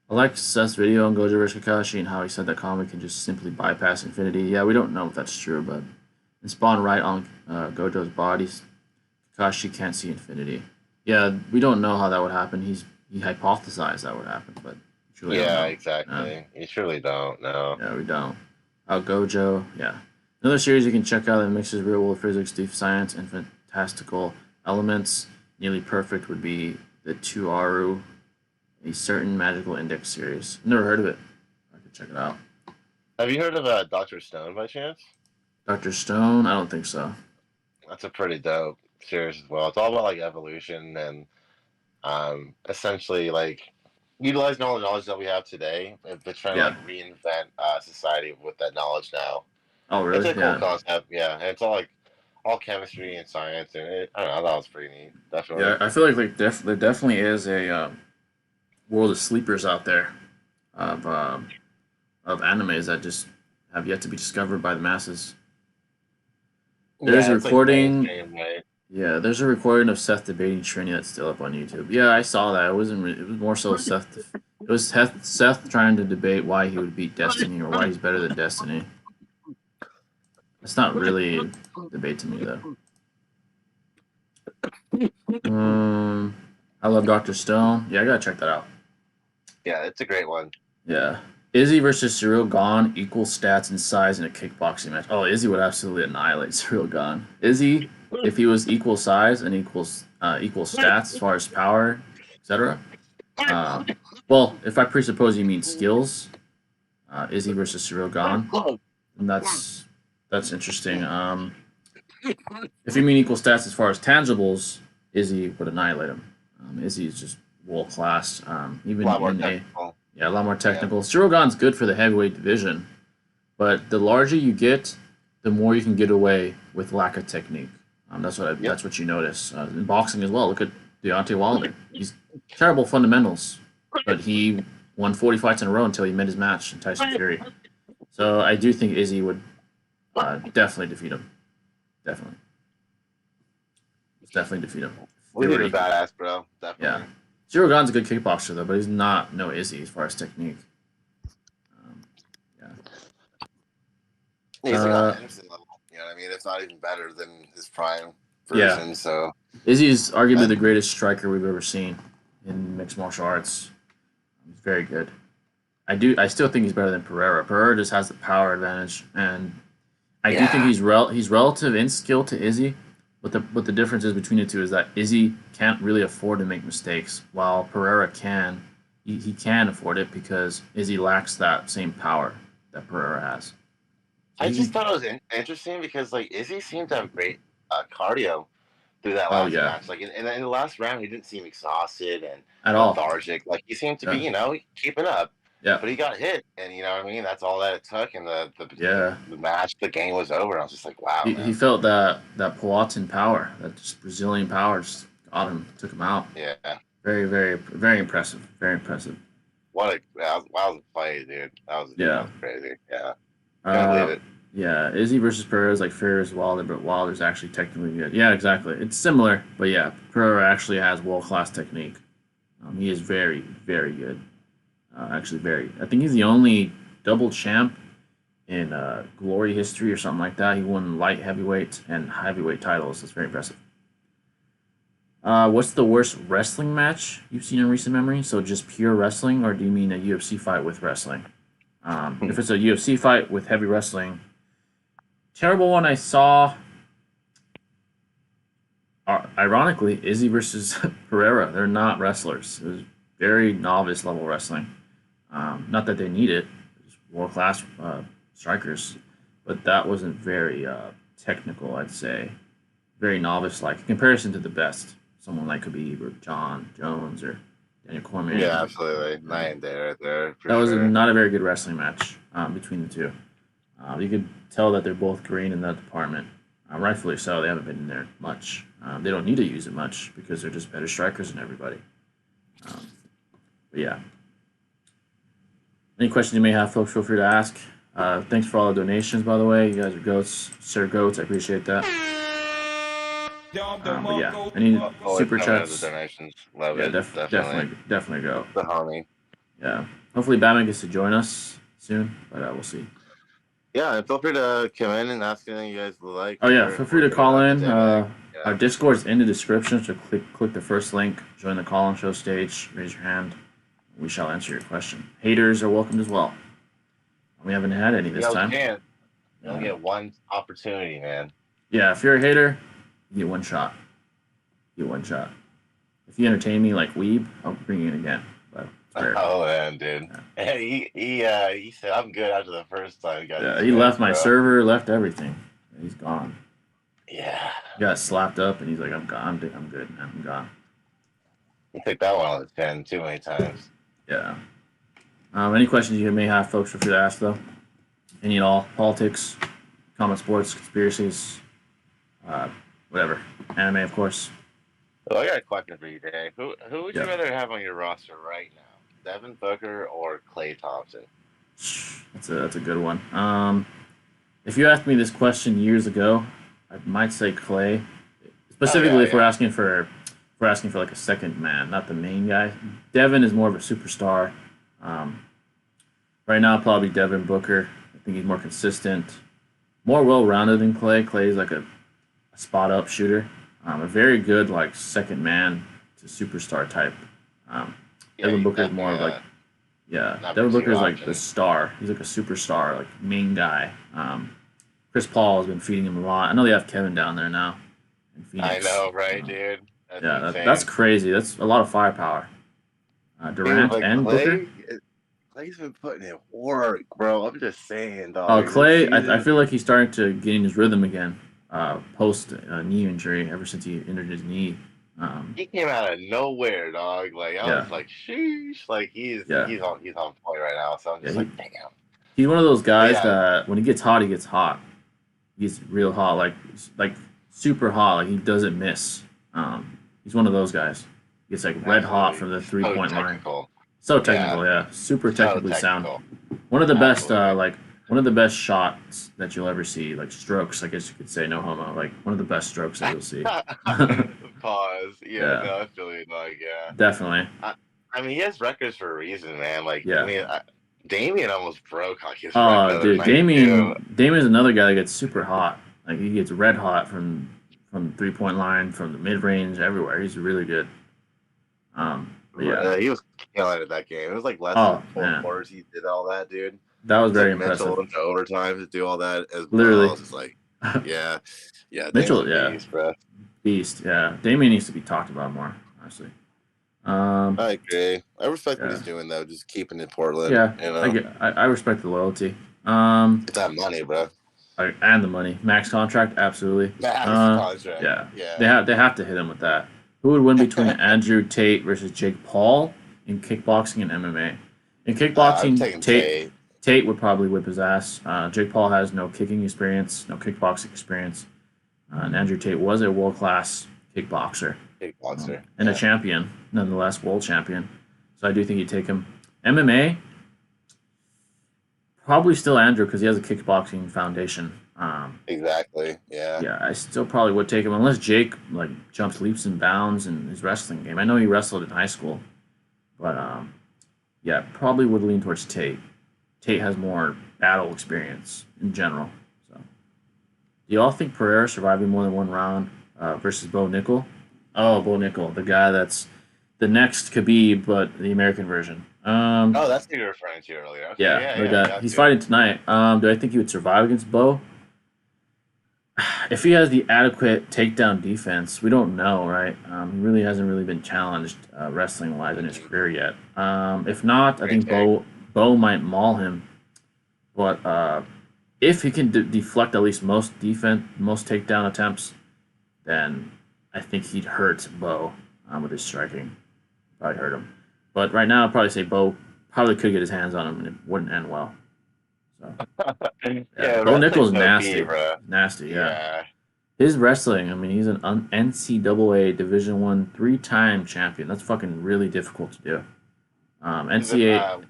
I like Seth's video on Gojo vs Kakashi and how he said that Kami can just simply bypass infinity. Yeah, we don't know if that's true, but and spawn right on Gojo's body, Kakashi can't see infinity. Yeah, we don't know how that would happen. He hypothesized that would happen, but truly don't Yeah, know. exactly. You surely don't. No. Yeah, we don't. Gojo, yeah. Another series you can check out that mixes real world physics, deep science, and fantastical elements. Nearly perfect would be the Tuaru, a certain magical index series. Never heard of it. I could check it out. Have you heard of Doctor Stone by chance? Dr. Stone? I don't think so. That's a pretty dope series as well. It's all about like evolution and essentially like utilizing all the knowledge that we have today, but trying to Yeah. like reinvent society with that knowledge now. Oh, It's really? a cool Yeah. concept, yeah. And it's all like all chemistry and science, and I don't know. I thought it was pretty neat, definitely. Yeah, I feel like there definitely is a world of sleepers out there of animes that just have yet to be discovered by the masses. There's a it's, like, recording. mainstream, right? Yeah, there's a recording of Seth debating Trini that's still up on YouTube. Yeah, I saw that. It wasn't. It was more so Seth. It was Seth trying to debate why he would beat Destiny or why he's better than Destiny. It's not really a debate to me though. I love Dr. Stone. Yeah, I gotta check that out. Yeah, it's a great one. Yeah. Izzy versus Cyril Gone, equal stats and size in a kickboxing match. Oh, Izzy would absolutely annihilate Cyril Gone. Izzy, if he was equal size and equal stats as far as power, etc. Well, if I presuppose you mean skills, Izzy versus Cyril Gone, and that's interesting. If you mean equal stats as far as tangibles, Izzy would annihilate him. Izzy is just world class. Even A lot more in technical. a lot more technical. Cyril Gane's good for the heavyweight division, but the larger you get, the more you can get away with lack of technique. That's what you notice in boxing as well. Look at Deontay Wilder. He's terrible fundamentals, but he won 40 fights in a row until he met his match in Tyson Fury. So I do think Izzy would definitely defeat him. Definitely defeat him. He's a badass, bro. Definitely. Yeah. Cyril Gane's a good kickboxer though, but he's not no Izzy as far as technique. He's like on Anderson level. You know what I mean? It's not even better than his prime version. Yeah. So Izzy's arguably the greatest striker we've ever seen in mixed martial arts. He's very good. I still think he's better than Pereira. Pereira just has the power advantage, and I do think he's relative in skill to Izzy. But the difference is between the two is that Izzy can't really afford to make mistakes, while Pereira can. He can afford it because Izzy lacks that same power that Pereira has. I just thought it was interesting because like Izzy seemed to have great cardio through that last match. Like in the last round, he didn't seem exhausted and lethargic. Like he seemed to be, keeping up. Yeah. But he got hit, and you know what I mean. That's all that it took, and the match, the game was over. I was just like, wow. He felt that Poatan power, that just Brazilian power, just got him, took him out. Yeah. Very, very, very impressive. Very impressive. That was a play, dude. That was crazy. Yeah. Can't believe it. Yeah, Izzy versus Pereira is like fair as Wilder, but Wilder's actually technically good. Yeah, exactly. It's similar, but yeah, Pereira actually has world-class technique. He is very, very good. I think he's the only double champ in Glory history or something like that. He won light heavyweight and heavyweight titles. That's very impressive. What's the worst wrestling match you've seen in recent memory? So just pure wrestling, or do you mean a UFC fight with wrestling? If it's a UFC fight with heavy wrestling, terrible one I saw. Ironically, Izzy versus Pereira. They're not wrestlers. It was very novice level wrestling. Not that they need it. It's world class strikers, but that wasn't very technical. I'd say very novice like in comparison to the best. Someone like Khabib or John Jones or Daniel Cormier. Yeah, absolutely. Night and day right there. That was not a very good wrestling match between the two. You could tell that they're both green in that department. Rightfully so. They haven't been in there much. They don't need to use it much because they're just better strikers than everybody. But yeah. Any questions you may have, folks, feel free to ask. Thanks for all the donations, by the way. You guys are goats. Sir Goats, I appreciate that. But yeah, any Always super coming as a chats, donations. Love yeah, it. Definitely. definitely go. The homie. Yeah, hopefully Batman gets to join us soon, but we'll see. Yeah, and feel free to come in and ask anything you guys would like. Oh yeah, feel free to We're call gonna in. have to Our Discord's in the description, so click the first link, join the call and show stage, raise your hand. We shall answer your question. Haters are welcomed as well. We haven't had any this time. You only get one opportunity, man. Yeah, if you're a hater, you get one shot. You get one shot. If you entertain me like Weeb, I'll bring you in again. But oh man, dude. Yeah. He said I'm good after the first time. Yeah, he left my server, left everything. He's gone. Yeah. He got slapped up, and he's like, I'm gone. I'm good, man. I'm gone. He took that one on the 10 too many times. Yeah. Any questions you may have, folks, feel free to ask, though. Any at all. Politics, common sports, conspiracies, whatever. Anime, of course. Well, I got a question for you, Dave. Who would you rather have on your roster right now? Devin Booker or Klay Thompson? That's a good one. If you asked me this question years ago, I might say Klay. Specifically, if we're asking for like a second man, not the main guy. Devin is more of a superstar. Right now, probably Devin Booker. I think he's more consistent, more well-rounded than Klay. Klay is like a spot-up shooter, a very good like second man to superstar type. Devin Booker is more of like Devin Booker is like the star. He's like a superstar, like main guy. Chris Paul has been feeding him a lot. I know they have Kevin down there now in Phoenix. I know, right, dude? That's crazy. That's a lot of firepower. Durant and Booker. Clay's been putting in work, bro. I'm just saying, dog. Oh, Klay, I feel like he's starting to gain his rhythm again. Post knee injury, ever since he injured his knee. He came out of nowhere, dog. Like I was like, sheesh. Like he's on point right now. So I'm just like, damn. He's one of those guys that when he gets hot, he gets hot. He's real hot, like super hot. Like he doesn't miss. He's one of those guys. He gets like red hot from the 3-point line. So technical, super technically sound. One of the best, one of the best shots that you'll ever see, like strokes. I guess you could say, no homo. Like one of the best strokes that you'll see. Pause. Yeah, no, I feel you. Like, definitely. I mean, he has records for a reason, man. Like, I mean, Damian almost broke like his record. Oh, dude, Damian's another guy that gets super hot. Like he gets red hot from the 3-point line, from the mid range, everywhere. He's really good. He was killing it that game. It was like less than 4 quarters. He did all that, dude. That was very impressive. Mitchell into overtime to do all that as literally. Well. It's like, Mitchell, beast, bro. Beast, yeah. Damian needs to be talked about more, honestly. I agree. I respect what he's doing though, just keeping it Portland. Yeah, you know? I respect the loyalty. It's that money, bro. And the money, max contract, absolutely. Max contract. Yeah. They have to hit him with that. Who would win between Andrew Tate versus Jake Paul in kickboxing and MMA? In kickboxing, Tate would probably whip his ass. Jake Paul has no kicking experience, no kickboxing experience. And Andrew Tate was a world-class kickboxer. And a champion, nonetheless, world champion. So I do think he'd take him. MMA, probably still Andrew because he has a kickboxing foundation. Exactly. Yeah. Yeah, I still probably would take him unless Jake like jumps leaps and bounds in his wrestling game. I know he wrestled in high school, but probably would lean towards Tate. Tate has more battle experience in general. So, do y'all think Pereira surviving more than one round versus Bo Nickel? Oh, Bo Nickel, the guy that's the next Khabib, but the American version. That's who you were referring to earlier. Okay. Yeah. He's fighting tonight. Do I think he would survive against Bo? If he has the adequate takedown defense, we don't know, right? He really hasn't been challenged wrestling-wise in his career yet. If not, I think Bo might maul him. But if he can deflect at least most takedown attempts, then I think he'd hurt Bo with his striking. Probably hurt him. But right now, I'd probably say Bo probably could get his hands on him and it wouldn't end well. So, Bo Nickel's nasty. Nasty, yeah. His wrestling, I mean, he's an NCAA Division I 3-time champion. That's fucking really difficult to do. NCAA,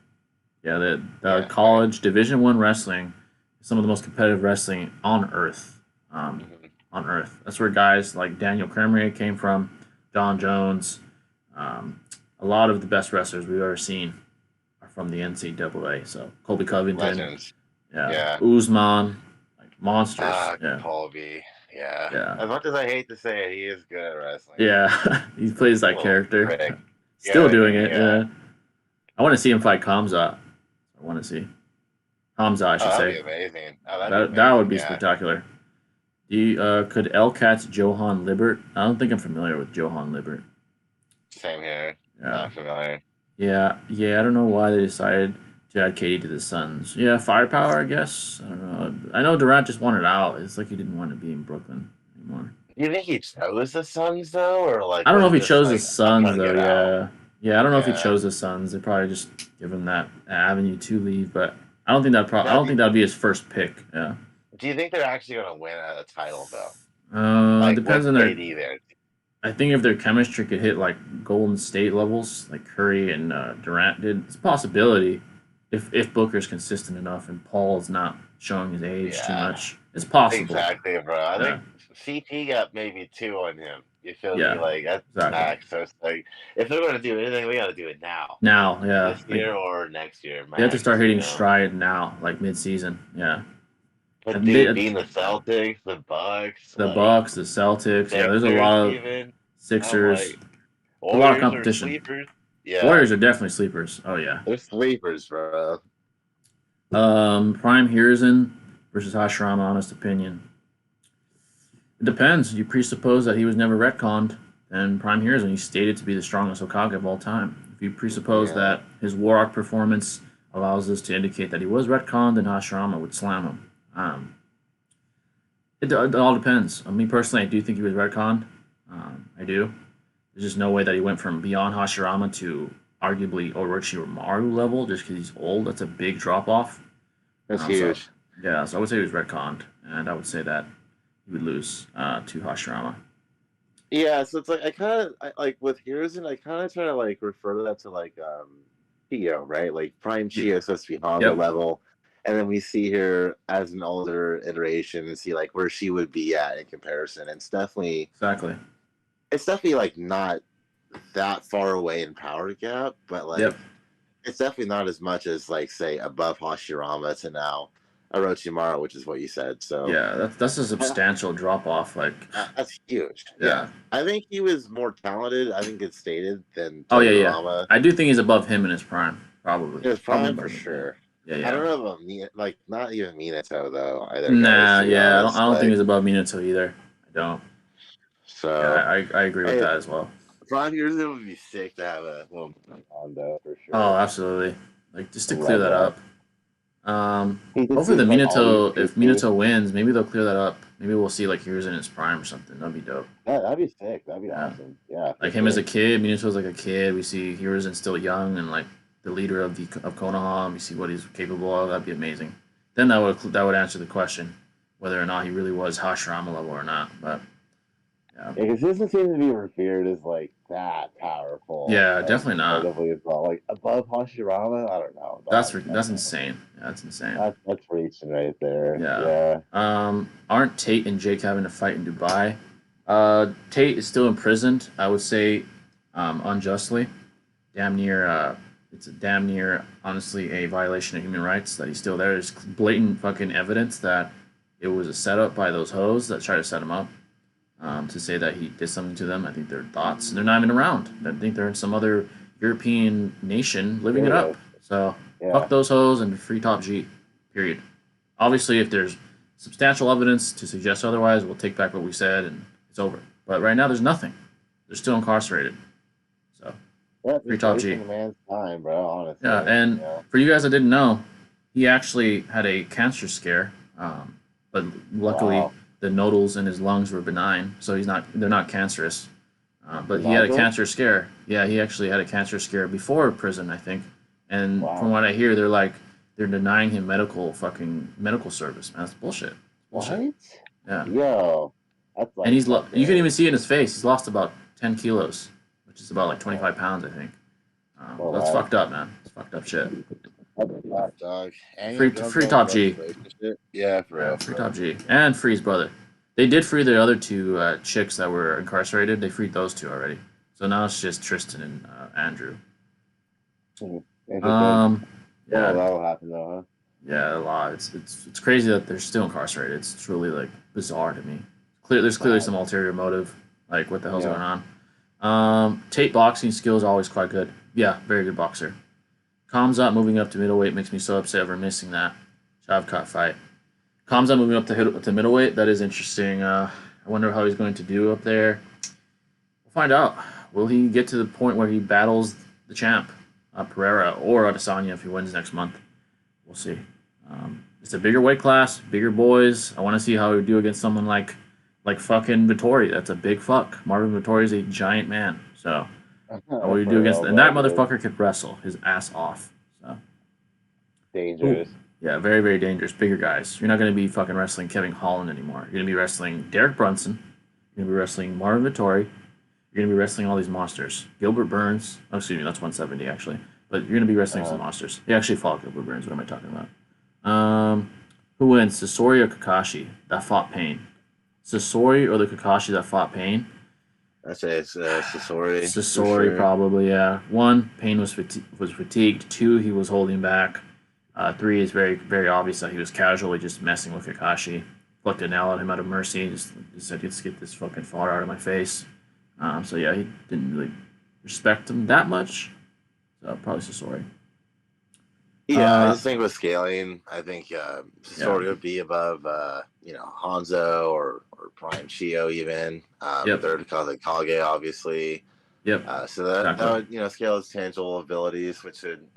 the college Division I wrestling is some of the most competitive wrestling on earth. On on Earth. That's where guys like Daniel Cormier came from, John Jones. A lot of the best wrestlers we've ever seen are from the NCAA. So Colby Covington, Legends. yeah, Yeah. Usman, like monsters. Yeah, Colby. Yeah. yeah, As much as I hate to say it, he is good at wrestling. yeah. He plays that Little character. prick. Still Yeah, doing it. yeah. Yeah. I want to see him fight Kamza. I want to see Hamza, I should That'd say. be amazing. Oh, that'd be amazing. That would be yeah. spectacular. Could L-Cat's Johan Libert? I don't think I'm familiar with Johan Libert. Same here. Yeah. Not familiar. Yeah. I don't know why they decided to add Katie to the Suns. Yeah, firepower, I guess. I don't know. I know Durant just wanted out. It's like he didn't want to be in Brooklyn anymore. Do you think he chose the Suns though, or like? I don't know if he was it chose just the like, I'm Suns gonna though. get out? Yeah. I don't know if he Yeah. chose the Suns. They probably just give him that avenue to leave. But I don't think I Yeah, don't think that'd be his first pick. Yeah. Do you think they're actually gonna win a title though? Like Depends with on their. KD there. I think if their chemistry could hit like Golden State levels, like Curry and Durant did, it's a possibility. If Booker's consistent enough and Paul's not showing his age too Yeah. much, it's possible. Exactly, bro. I Yeah. think CP got maybe 2 on him. You feel Yeah, me? Like that's exactly. max. So it's like if they're gonna do anything, we gotta do it now. Now, yeah, This year or next year. they have to max, start hitting you know? stride now, like mid-season. Yeah, But And dude, they- being the Celtics, the Bucks, the like, Bucks, the Celtics. Yeah, there's a Sixers lot of even. Sixers. I'm like, A lot of Warriors are competition. sleepers. Yeah, Warriors are definitely sleepers. Oh yeah. they're sleepers, bro. Prime Hiruzen versus Hashirama. Honest opinion. It depends. You presuppose that he was never retconned, and Prime Hiruzen he's stated to be the strongest Hokage of all time. If you presuppose Yeah. that his Warrock performance allows us to indicate that he was retconned, then Hashirama would slam him. It all depends. Me personally, I do think he was retconned. I do. There's just no way that he went from beyond Hashirama to arguably Orochimaru level just because he's old. That's a big drop off. That's So, huge. yeah, so I would say he was retconned, and I would say that he would lose to Hashirama. Yeah, so it's like I kind of like with Hiruzen, I kind of try to like refer that to like Chio, right? Like Prime Chio is supposed to be on the Yep. level, and then we see her as an older iteration and see like where she would be at in comparison. And Exactly. it's definitely like not that far away in power gap, but like Yep. it's definitely not as much as like say above Hashirama to now Orochimaru, which is what you said. So Yeah, that's a substantial drop off. Like, that's huge. yeah. I think he was more talented. I think it's stated than Oh yeah, Togurama. I do think he's above him in his prime, probably. His Probably prime for above him. sure. Yeah. I don't know about like not even Minato though either. Nah, guys, to be yeah, honest. I don't think Like, he's above Minato either. I don't. so. Yeah, I agree with Hey, that as well. 5 years it would be sick to have a little Hondo for sure. Oh, absolutely. Like just to I clear love that that. up. He just Hopefully the seems like Minato, always if goofy. Minato wins, maybe they'll clear that up. Maybe we'll see like Hiruzen in his prime or something. That'd be dope. That'd be sick. That'd be Yeah. awesome. Yeah. Like him as a kid, Minato's like a kid. We see Hiruzen still young and like the leader of Konoha. We see what he's capable of. That'd be amazing. Then that would answer the question whether or not he really was Hashirama level or not. But yeah, because this doesn't seem to be revered as like that powerful. Yeah, definitely not. Definitely as well. Like above Hashirama, I don't know. that's insane. Yeah, that's insane. That's reaching right there. Yeah. Aren't Tate and Jake having a fight in Dubai? Tate is still imprisoned. I would say, unjustly. It's a damn near, honestly, a violation of human rights that he's still there. There's blatant fucking evidence that it was a setup by those hoes that tried to set him up. To say that he did something to them. I think they're thoughts, and they're not even around. I think they're in some other European nation living it up. So fuck those hoes and free Top G. Period. Obviously, if there's substantial evidence to suggest otherwise, we'll take back what we said and it's over. But right now, there's nothing. They're still incarcerated. So free Top G. The man's time, bro. Honestly. Yeah, and for you guys that didn't know, he actually had a cancer scare, but luckily. Wow. The nodules in his lungs were benign, so they're not cancerous. But he had a cancer scare. Yeah, he actually had a cancer scare before prison, I think. And from what I hear, they're denying him medical service. Man, that's bullshit. Bullshit. What? Yeah. Yo, that's like. And you can even see it in his face. He's lost about 10 kilos, which is about like 25 pounds, I think. That's fucked up, man. It's fucked up shit. Dog. Free Top G. Yeah, for real. Free Top G. And free his brother. They did free the other two chicks that were incarcerated. They freed those two already. So now it's just Tristan and Andrew. Interesting. Yeah, That'll happen though, huh? yeah, a lot. It's crazy that they're still incarcerated. It's truly like bizarre to me. There's clearly some ulterior motive. Like what the hell's going on? Tate boxing skill is always quite good. Yeah, very good boxer. Kamzat moving up to middleweight makes me so upset over missing that Shavkat fight. Kamzat moving up to middleweight, that is interesting. I wonder how he's going to do up there. We'll find out. Will he get to the point where he battles the champ, Pereira, or Adesanya if he wins next month? We'll see. It's a bigger weight class, bigger boys. I want to see how he would do against someone like fucking Vittori. That's a big fuck. Marvin Vittori is a giant man. So how would you do against and that motherfucker could wrestle his ass off. So dangerous. Yeah, very, very dangerous. Bigger guys. You're not going to be fucking wrestling Kevin Holland anymore. You're going to be wrestling Derek Brunson. You're going to be wrestling Marvin Vittori. You're going to be wrestling all these monsters. Gilbert Burns. Oh, excuse me, that's 170 actually. But you're going to be wrestling some monsters. He actually fought Gilbert Burns. What am I talking about? Who wins, Sasori or Kakashi that fought Pain? Sasori or the Kakashi that fought Pain? I'd say it's Sasori. Sasori, sure. Probably, yeah. 1, Pain was fatigued. 2, he was holding back. 3 is very, very obvious that he was casually just messing with Kakashi. Plucked a nail at him out of mercy. Just said, let's get this fucking far out of my face. So yeah, he didn't really respect him that much. So probably Sasori. Yeah, I just think with scaling, I think Sasori would be above, Hanzo or Prime Chio even. Third, Kage, obviously. Yep. So that would, scale his tangible abilities, which would,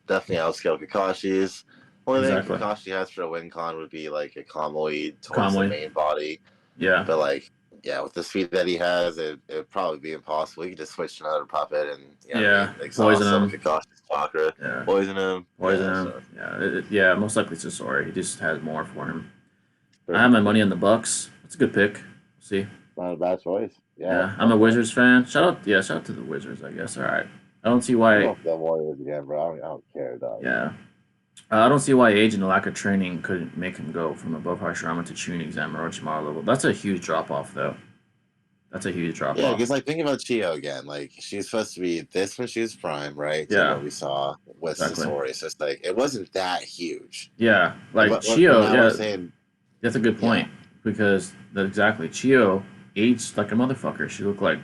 definitely outscale Kakashi's. Only thing Kakashi has for a win con would be like a Kamoid towards the main body. Yeah. But with the speed that he has, it would probably be impossible. He could just switch to another puppet and poison him. Kakashi's chakra, poison him. So. Most likely Sasori. He just has more for him. I have my money on the Bucks. That's a good pick. We'll see. Not a bad choice. Yeah. I'm a Wizards fan. Shout out to the Wizards, I guess. All right. I don't see why. The Warriors again, bro. I don't care, dog. Yeah. I don't see why age and the lack of training couldn't make him go from above Hashirama to Chunin exam or Orochimaru level. That's a huge drop off, though. That's a huge drop off. Yeah, because think about Chio again. She's supposed to be this when she was prime, right? Yeah. So what we saw with Sasori. So it's it wasn't that huge. Yeah, Chio. That's a good point because Chio aged like a motherfucker. She looked like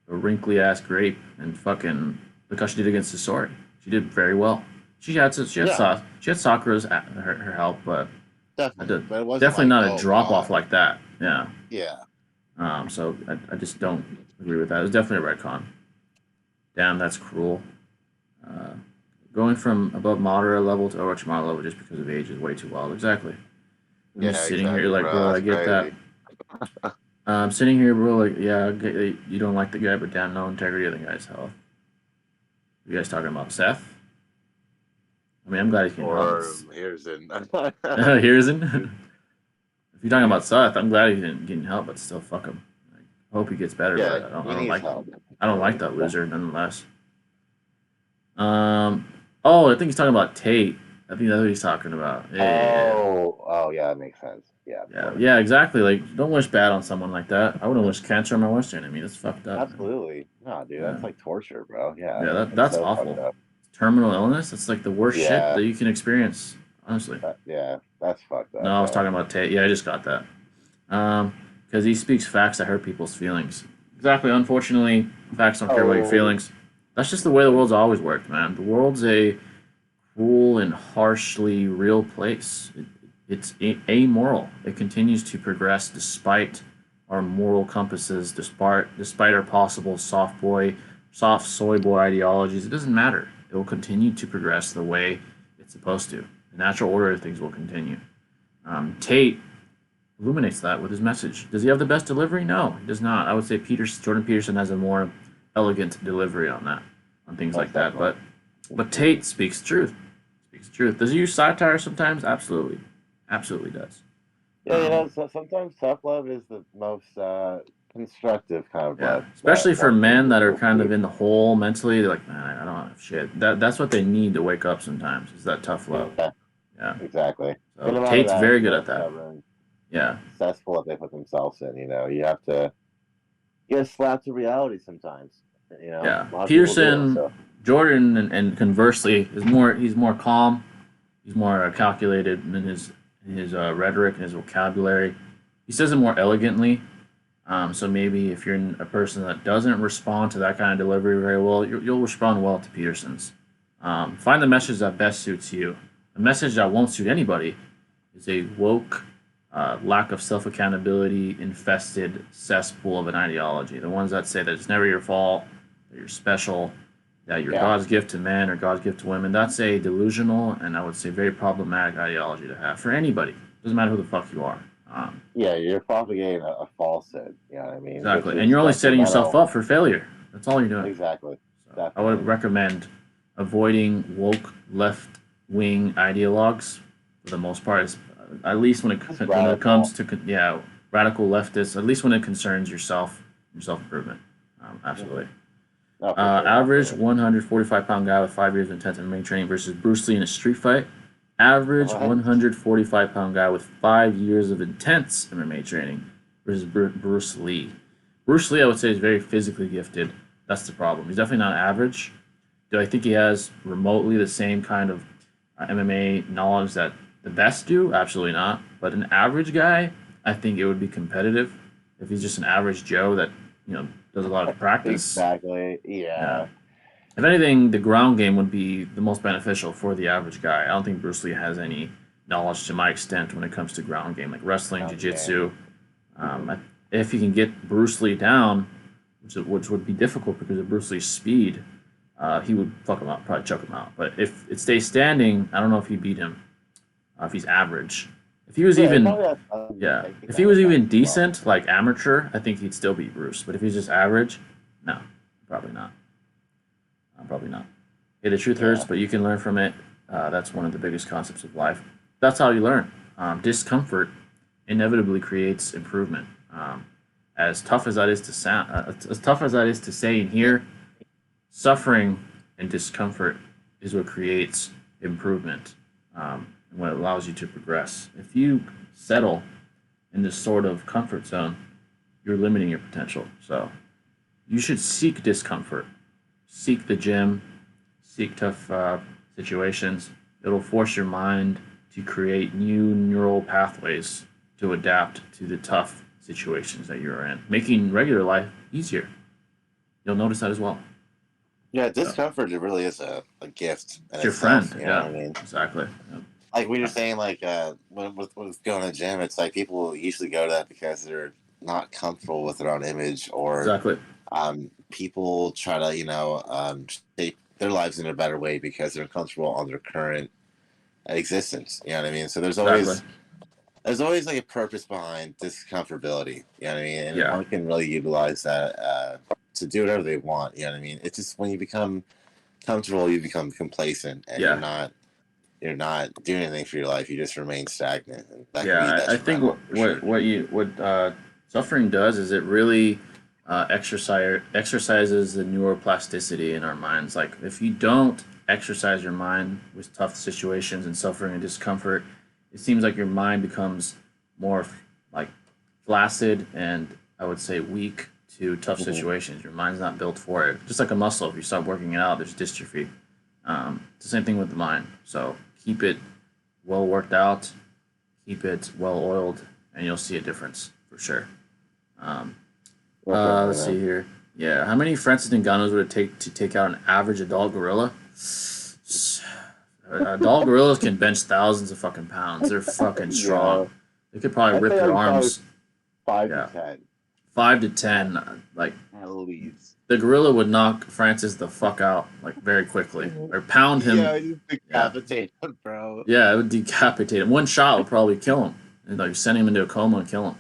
a wrinkly ass grape, and fucking look how she did against Sasori. She did very well. She had Sakura's her help, but definitely not a drop off like that. Yeah. Yeah. So I just don't agree with that. It was definitely a retcon. Damn, that's cruel. Going from above Madara level to Orochimaru level just because of age is way too wild. Exactly. I'm just sitting here bro, I get crazy. That. I'm sitting here, bro, you don't like the guy, but damn, no integrity of the guy's health. You guys talking about Seth? I'm glad he's getting help. Or Hirzen. Hirzen? If you're talking about Seth, I'm glad he's getting help, but still, fuck him. I hope he gets better, but I don't like that loser, nonetheless. I think he's talking about Tate. I think that's what he's talking about. Yeah, that makes sense. Yeah, exactly. Don't wish bad on someone like that. I wouldn't wish cancer on my worst enemy. That's fucked up. Absolutely. No, dude, that's like torture, bro. Yeah. Yeah, that's so awful. Terminal illness, that's like the worst shit that you can experience, honestly. That's fucked up. No, I was talking about Tate. Yeah, I just got that. Because he speaks facts that hurt people's feelings. Exactly. Unfortunately, facts don't care about your feelings. That's just the way the world's always worked, man. The world's a cruel and harshly real place. It's amoral. It continues to progress despite our moral compasses, despite our possible soft soy boy ideologies. It doesn't matter. It will continue to progress the way it's supposed to. The natural order of things will continue. Tate illuminates that with his message. Does he have the best delivery? No, he does not. I would say Jordan Peterson has a more elegant delivery on things like that. But Tate speaks truth. Does he use satire sometimes? Absolutely does. Yeah, sometimes tough love is the most constructive kind of love. Especially for men that are kind of in the hole mentally. They're like, man, I don't have shit. That's what they need to wake up sometimes, is that tough love. Yeah. Exactly. So Tate's very good at that. Yeah. cesspool that they put themselves in. You know, you have to get slapped to reality sometimes. You know, Yeah. a lot of people do. Peterson, So Jordan, and conversely is more. He's more calm. He's more calculated in his rhetoric and his vocabulary. He says it more elegantly. So maybe if you're a person that doesn't respond to that kind of delivery very well, you'll respond well to Peterson's. Find the message that best suits you. A message that won't suit anybody is a woke, lack of self accountability, infested cesspool of an ideology. The ones that say that it's never your fault, that you're special, that you're God's gift to men or God's gift to women. That's a delusional and I would say very problematic ideology to have for anybody. Doesn't matter who the fuck you are. you're propagating a falsehood. You know what I mean? Exactly, and you're only setting yourself up for failure. That's all you're doing. Exactly. So I would recommend avoiding woke left-wing ideologues for the most part. At least when it comes to radical leftists. At least when it concerns your self-improvement. Absolutely. No, average 145-pound guy with 5 years of intense MMA training versus Bruce Lee in a street fight. Average 145-pound guy with 5 years of intense MMA training versus Bruce Lee. Bruce Lee, I would say, is very physically gifted. That's the problem. He's definitely not average. Do I think he has remotely the same kind of MMA knowledge that the best do? Absolutely not. But an average guy, I think it would be competitive. If he's just an average Joe that does a lot of practice. Exactly. Yeah. If anything, the ground game would be the most beneficial for the average guy. I don't think Bruce Lee has any knowledge to my extent when it comes to ground game, like wrestling, jiu-jitsu. If you can get Bruce Lee down, which would be difficult because of Bruce Lee's speed, he would fuck him up, probably choke him out. But if it stays standing, I don't know if he'd beat him. If he's average, if he was if he was even decent, like amateur, I think he'd still beat Bruce. But if he's just average, no, probably not. Probably not. Yeah, the truth hurts, but you can learn from it. That's one of the biggest concepts of life. That's how you learn. Discomfort inevitably creates improvement. As tough as that is to sound, as tough as that is to say and hear, suffering and discomfort is what creates improvement. And what allows you to progress. If you settle in this sort of comfort zone, you're limiting your potential. So you should seek discomfort. Seek the gym, seek tough situations. It'll force your mind to create new neural pathways to adapt to the tough situations that you're in, making regular life easier. You'll notice that as well. Yeah, discomfort, it really is a gift. It's your friend. You know what I mean? Exactly. Yep. Like when you're saying, like, with going to the gym, it's like people usually go to that because they're not comfortable with their own image, or exactly. People try to, shape their lives in a better way because they're comfortable on their current existence. You know what I mean? So there's always like a purpose behind discomfortability. You know what I mean? And one can really utilize that to do whatever they want. You know what I mean? It's just when you become comfortable, you become complacent, and you're not doing anything for your life. You just remain stagnant. And that I think what suffering does is it really exercises the neuroplasticity in our minds. Like if you don't exercise your mind with tough situations and suffering and discomfort, it seems like your mind becomes more like flaccid and I would say weak to tough situations. Your mind's not built for it. Just like a muscle, if you stop working it out, there's dystrophy. It's the same thing with the mind. So keep it well worked out, keep it well oiled, and you'll see a difference for sure. Let's see here. Yeah, how many Francis Ngannou's would it take to take out an average adult gorilla? Adult gorillas can bench thousands of fucking pounds. They're fucking strong. They could probably rip your arms. 5 to 10. 5 to 10. Like at least. The gorilla would knock Francis the fuck out like very quickly, or pound him. Yeah, you decapitate him, bro. Yeah, it would decapitate him. One shot would probably kill him, and like send him into a coma and kill him.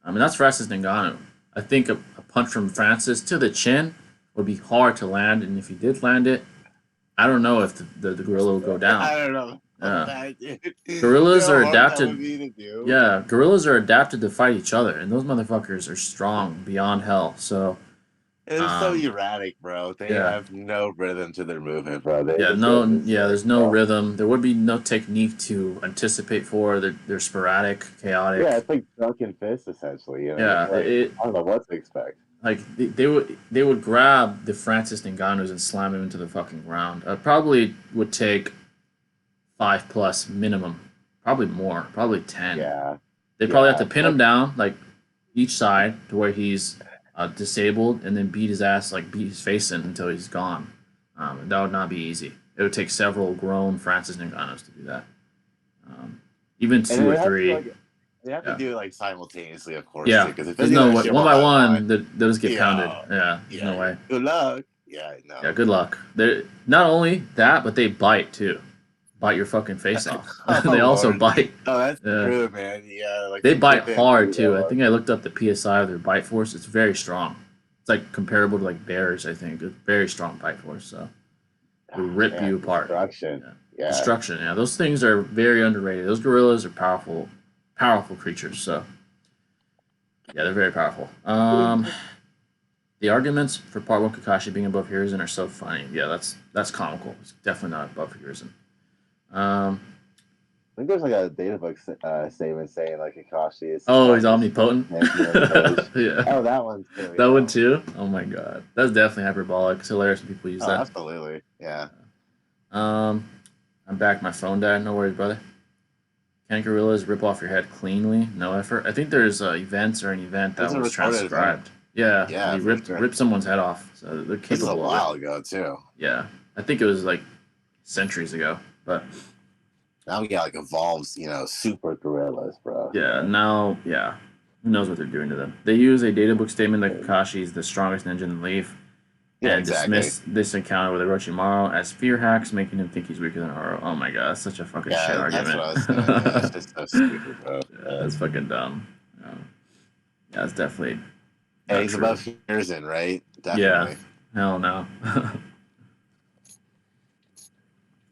I mean, that's Francis Ngannou. I think a punch from Francis to the chin would be hard to land, and if he did land it, I don't know if the gorilla would go down. I don't know. Gorillas are adapted. Yeah, gorillas are adapted to fight each other, and those motherfuckers are strong beyond hell. So It's so erratic, bro. They Yeah. have no rhythm to their movement, bro. They Yeah, just no, go yeah. There's berserk, no bro. rhythm. There would be no technique to anticipate for. They're sporadic, chaotic. Yeah, it's like drunken fist essentially. You know, Yeah, like I don't know what to expect. like they would grab the Francis Ngannous and slam him into the fucking ground. Probably would take 5+ minimum, probably more, probably 10. Yeah, They probably have yeah. to pin him down like each side to where he's disabled, and then beat his ass, like beat his face in until he's gone. And that would not be easy. It would take several grown Francis Ngannous to do that. Even And two or three. they have to Yeah. do it like simultaneously, of course, Yeah, too. Because if they there's do no that way. shit One one by by one, one, they'll just get pounded. yeah, Yeah, there's no way. Good luck. Yeah, no. Yeah, good luck. They not only that, but they bite too. Bite your fucking face off. Oh, They also Lord. bite. Oh, that's Yeah. true, man. Yeah, like They some bite shit hard do, too. I dog. think I looked up the PSI of their bite force. It's very strong. It's like comparable to like bears. I think it's very strong bite force. So they rip Man, you apart. Destruction. Yeah. Destruction. Yeah, those things are very underrated. Those gorillas are powerful, powerful creatures. So yeah, they're very powerful. The arguments for Part 1 Kakashi being above Hiruzen are so funny. Yeah, that's comical. It's definitely not above Hiruzen. I think there's like a data book statement saying like Kakashi is. Oh, he's omnipotent. Yeah. Oh, that one too. That one too. Oh my god, that's definitely hyperbolic. It's hilarious when people use that. Absolutely. Yeah. I'm back. My phone died. No worries, brother. Can gorillas rip off your head cleanly? No effort. I think there's events or an event that was transcribed. Yeah, Yeah, he ripped someone's head off. So they're capable. This is a while ago too. Yeah, I think it was like centuries ago, but now we got like evolves, super gorillas, bro. yeah, now who knows what they're doing to them? They use a databook statement that Kakashi is the strongest ninja in the leaf, and dismiss this encounter with Orochimaru as fear hacks, making him think he's weaker than Oro. Oh my god, that's such a fucking shit argument. That's what I was saying. That's just so stupid, bro. Yeah, that's fucking dumb. Yeah, it's definitely. Hey, he's above Hiruzen, right? Definitely. Yeah. Hell no.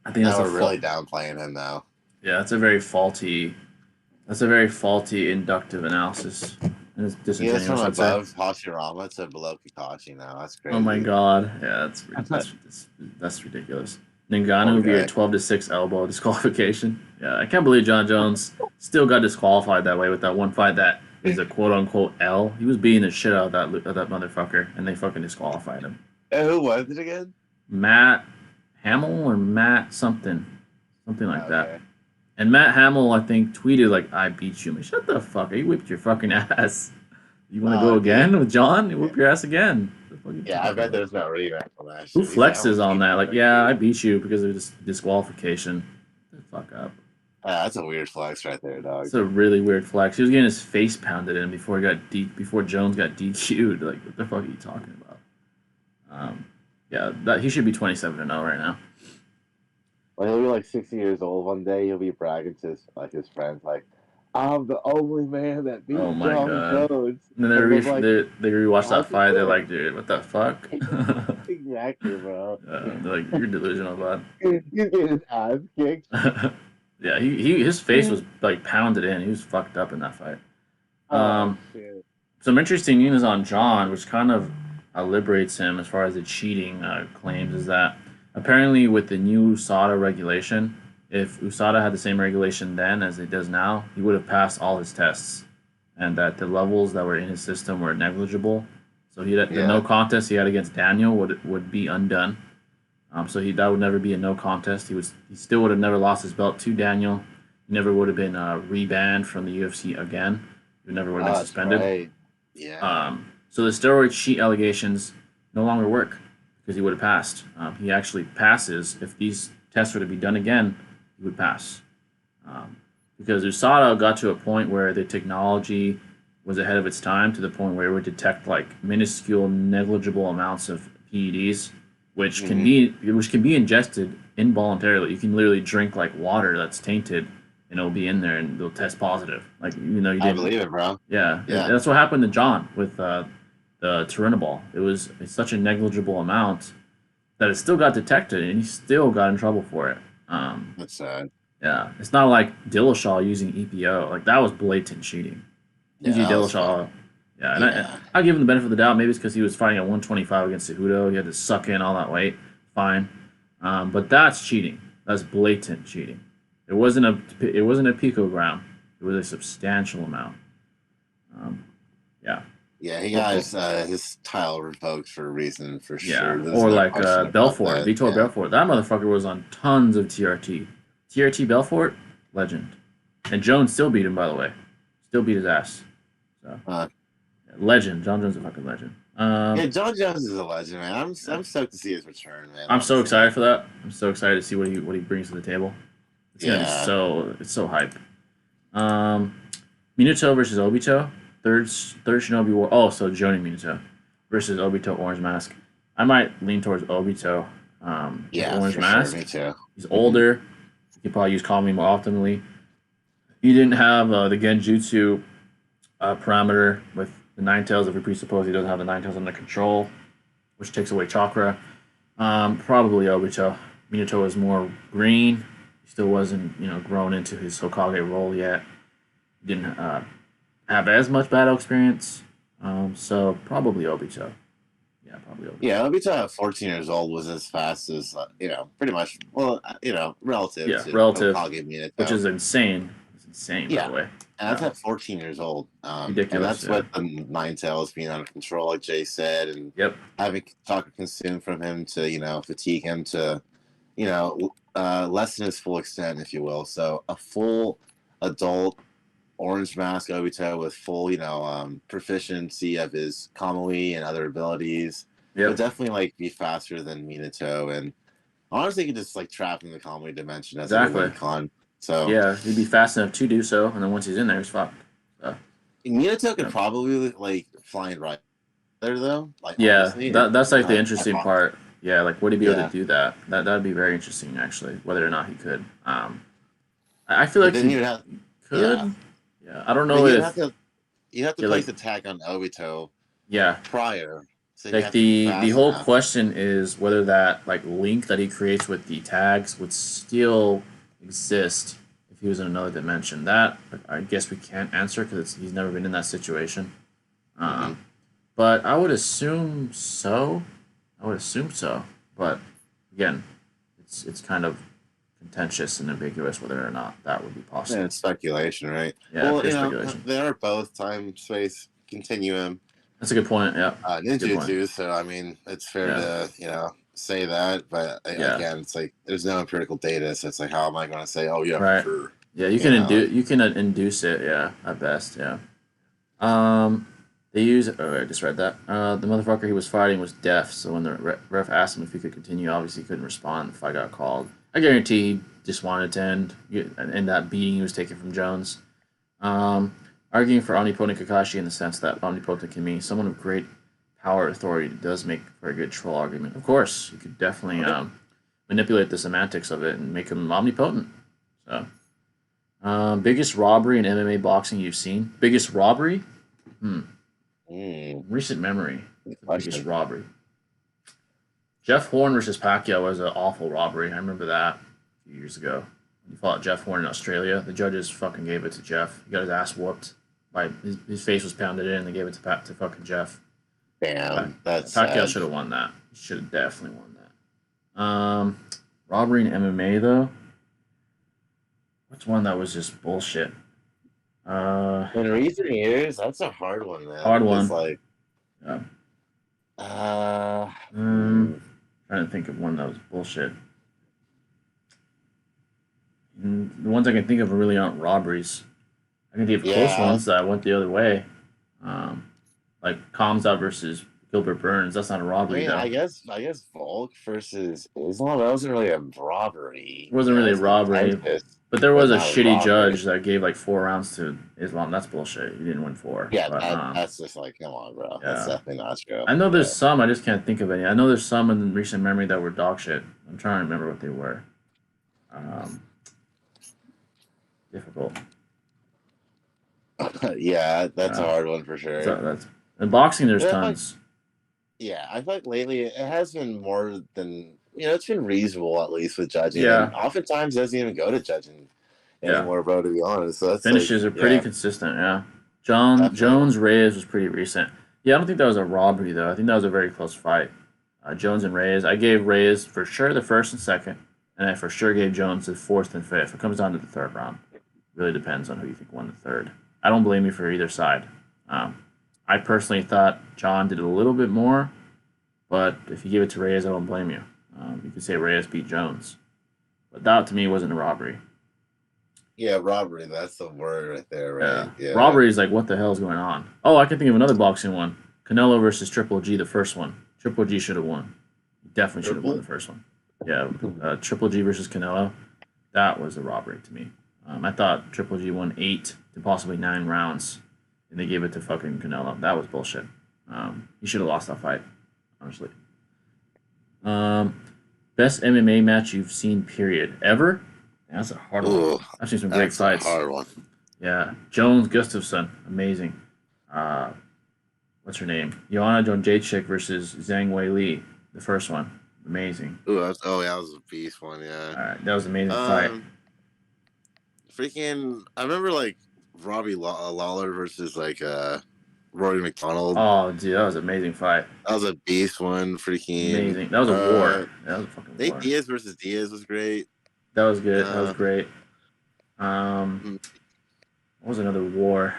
I think that's really downplaying him now. Yeah, that's a very faulty inductive analysis. And it's disingenuous. He is from above Hashirama to below Kakashi now. That's crazy. Oh my god. Yeah, that's ridiculous. Ngannou via 12-6 elbow disqualification. Yeah, I can't believe John Jones still got disqualified that way with that one fight that is a quote-unquote L. He was beating the shit out of that motherfucker, and they fucking disqualified him. And who was it again? Matt Hamill or Matt something like that. And Matt Hamill, I think, tweeted like, "I beat you." I mean, shut the fuck! You whipped your fucking ass. You want to go again with John? You whip your ass again. Yeah, I bet there's no rematch on that. Who flexes on that? Like, yeah, I beat you because of this disqualification. Fuck up. That's a weird flex right there, dog. It's a really weird flex. He was getting his face pounded in before Jones got DQ'd. Like, what the fuck are you talking about? He should be 27-0 right now. Well, he'll be like 60 years old one day. He'll be bragging to his friends, like, "I'm the only man that beat John Jones." And then they rewatch that fight. They're like, "Dude, what the fuck?" Exactly, bro. They're like, "You're delusional, bud." He's getting his ass kicked. Yeah, his face was like pounded in. He was fucked up in that fight. Some interesting news on John, which kind of liberates him as far as the cheating claims, is that apparently with the new USADA regulation, if USADA had the same regulation then as it does now, he would have passed all his tests, and that the levels that were in his system were negligible. So the no contest he had against Daniel would be undone. So that would never be a no contest. He still would have never lost his belt to Daniel. He never would have been rebanned from the UFC again. He never would have been suspended. Right. Yeah. So the steroid cheat allegations no longer work because he would have passed. He actually passes. If these tests were to be done again, he would pass. Because USADA got to a point where the technology was ahead of its time, to the point where it would detect like minuscule, negligible amounts of PEDs, which can be ingested involuntarily. You can literally drink like water that's tainted, and it'll be in there, and they'll test positive. Like, you didn't. I believe it, bro. Yeah. That's what happened to John with the Turinabol. It's such a negligible amount that it still got detected, and he still got in trouble for it. That's sad. Yeah, it's not like Dillashaw using EPO. Like, that was blatant cheating. Yeah, Dillashaw Yeah, and I'll give him the benefit of the doubt. Maybe it's because he was fighting at 125 against Cejudo. He had to suck in all that weight. Fine, but that's cheating. That's blatant cheating. It wasn't a picogram. It was a substantial amount. Yeah. Yeah, he got his title revoked for a reason, for sure. Yeah, or like Belfort, Vitor Belfort. That motherfucker was on tons of TRT. TRT Belfort, legend. And Jones still beat him, by the way. Still beat his ass. So, legend. John Jones is a fucking legend. Yeah, John Jones is a legend, man. I'm stoked to see his return, man. I'm so excited for that. I'm so excited to see what he brings to the table. It's gonna be so hype. Minato versus Obito. Third Shinobi War. Oh, so Joni Minato versus Obito Orange Mask. I might lean towards Obito. Orange Mask. Sure, me too. He's older. He could probably use Kami more optimally. He didn't have the Genjutsu parameter with the Nine Tails. If we presuppose he doesn't have the Nine Tails under control, which takes away chakra. Probably Obito. Minato is more green. He still wasn't grown into his Hokage role yet. He didn't have as much battle experience. So probably Obito. Yeah, probably Obito. Yeah, Obito at 14 years old was as fast as pretty much. Well, relative. Yeah, to relative. Hokage Minato, which is insane. It's insane, by the way. And that's at 14 years old. Ridiculous. And that's what the Nine Tails being under control, like Jay said, and having chakra consumed from him to fatigue him to lessen his full extent, if you will. So a full adult Orange Mask Obito with full, proficiency of his Kamui and other abilities. Would definitely be faster than Minato, and honestly, could just trap in the Kamui dimension as a win con. So yeah, he'd be fast enough to do so, and then once he's in there, he's fucked. So. Minato could probably flying right there though. Honestly, that's the interesting part. Yeah, would he be able to do that? That'd be very interesting, actually, whether or not he could. I feel like he could. Yeah, I don't know if you have to place attack on Obito. Yeah. Prior. So the whole question is whether that link that he creates with the tags would still exist if he was in another dimension. That I guess we can't answer because he's never been in that situation. But I would assume so. But again, it's kind of contentious and ambiguous whether or not that would be possible. Yeah, it's speculation, right? Yeah, well, speculation. They are both time space continuum. That's a good point. Yeah, ninjutsu. So I mean, it's fair to say that, but again, it's there's no empirical data, so it's how am I going to say? Oh yeah, right. For sure. Yeah, you can induce it. Yeah, at best. Yeah. They use. Oh, I just read that. The motherfucker he was fighting was deaf, so when the ref asked him if he could continue, obviously he couldn't respond. The fight got called. I guarantee he just wanted to end that beating he was taking from Jones. Arguing for omnipotent Kakashi in the sense that omnipotent can mean someone of great power authority does make for a good troll argument. Of course, you could definitely manipulate the semantics of it and make him omnipotent. So, biggest robbery in MMA boxing you've seen? Biggest robbery? Recent memory. Biggest robbery. Jeff Horn versus Pacquiao was an awful robbery. I remember that a few years ago. He fought Jeff Horn in Australia. The judges fucking gave it to Jeff. He got his ass whooped. His face was pounded in, and they gave it to fucking Jeff. Damn, that's Pacquiao should have won that. He should have definitely won that. Robbery in MMA though. What's one that was just bullshit? In recent years, that's a hard one, man. Hard one. Trying to think of one that was bullshit. The ones I can think of really aren't robberies. I can think of close ones that went the other way. Like Kamza versus Gilbert Burns. That's not a robbery. I mean, I guess Volk versus Islam. That wasn't really a robbery. It wasn't really a robbery. But there was a shitty judge that gave 4 rounds to Islam. That's bullshit. He didn't win 4. Yeah, that's just come on, bro. Yeah. That's definitely not true. I know there's some. I just can't think of any. I know there's some in recent memory that were dog shit. I'm trying to remember what they were. Difficult. Yeah, that's a hard one for sure. In boxing, there's tons. I feel lately it has been more than it's been reasonable at least with judging. Yeah. And oftentimes it doesn't even go to judging anymore, bro. To be honest, so that's finishes are pretty consistent. Yeah, Jones Reyes was pretty recent. Yeah, I don't think that was a robbery though. I think that was a very close fight. Jones and Reyes. I gave Reyes for sure the first and second, and I for sure gave Jones the fourth and fifth. It comes down to the third round. Really depends on who you think won the third. I don't blame you for either side. I personally thought John did a little bit more, but if you give it to Reyes, I don't blame you. You could say Reyes beat Jones, but that to me wasn't a robbery. Yeah, robbery. That's the word right there, right? Yeah. Robbery is like, what the hell is going on? Oh, I can think of another boxing one. Canelo versus Triple G, the first one. Triple G should have won. He definitely should have won the first one. Yeah, Triple G versus Canelo. That was a robbery to me. I thought Triple G won 8 to possibly 9 rounds, and they gave it to fucking Canelo. That was bullshit. He should have lost that fight, honestly. Best MMA match you've seen, period. Ever? Yeah, that's a hard one. I've seen some great fights. That's a hard one. Yeah. Jones Gustafsson. Amazing. What's her name? Joanna Jędrzejczyk versus Zhang Wei Li. The first one. Amazing. That was a beast one, yeah. All right. That was an amazing fight. Freaking, I remember like Robbie Lawler versus like Rory McDonald. Oh, dude, that was an amazing fight. That was a beast one. Freaking amazing. That was a war. That was a fucking war. Nate Diaz versus Diaz was great. That was good. That was great. What was another war?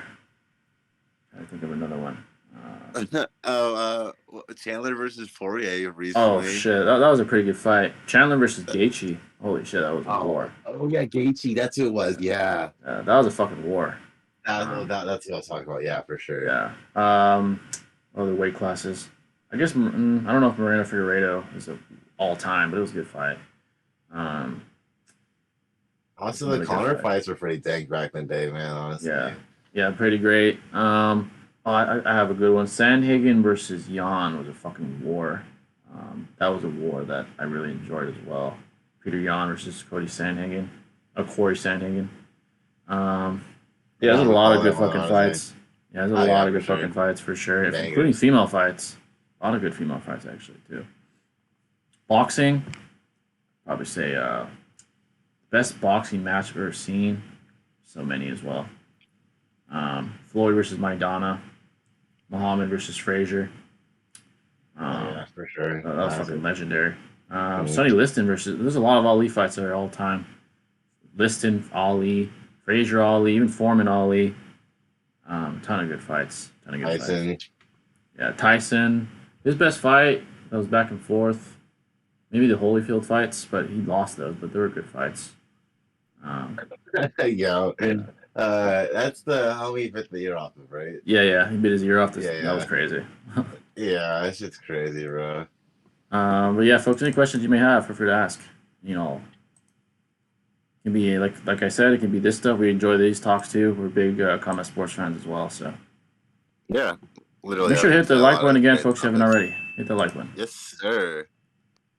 I think of another one. Chandler versus Poirier recently. Oh shit, that was a pretty good fight. Chandler versus Gaethje. Holy shit, that was a war. Oh yeah, Gaethje. That's who it was. Yeah. That was a fucking war. That's what I was talking about. Yeah, for sure. Yeah. Other weight classes. I guess I don't know if Moreno Figueiredo is an all time, but it was a good fight. Also, the Conor fights were pretty dank back in the day, man. Honestly. Yeah, pretty great. I have a good one. Sandhagen versus Jan was a fucking war. That was a war that I really enjoyed as well. Peter Yan versus Corey Sandhagen. There's a lot of good fucking fights. Yeah, there's a lot of good fucking fights for sure, including female fights. A lot of good female fights actually too. Boxing, probably say best boxing match I've ever seen. So many as well. Floyd versus Maidana. Muhammad versus Frazier. For sure. That was fucking legendary. Sonny Liston versus. There's a lot of Ali fights that are all time. Liston, Ali, Frazier, Ali, even Foreman, Ali. Ton of good fights. Tyson. Yeah, Tyson. His best fight that was back and forth. Maybe the Holyfield fights, but he lost those. But they were good fights. That's how he bit the ear off of, right? Yeah, he bit his ear off. That was crazy. Yeah, that's just crazy, bro. But yeah, folks, any questions you may have, feel free to ask. It can be like I said, it can be this stuff. We enjoy these talks too. We're big combat sports fans as well. So yeah, literally. Make sure to hit the like button again, folks. If you haven't already, hit the like button. Yes, sir.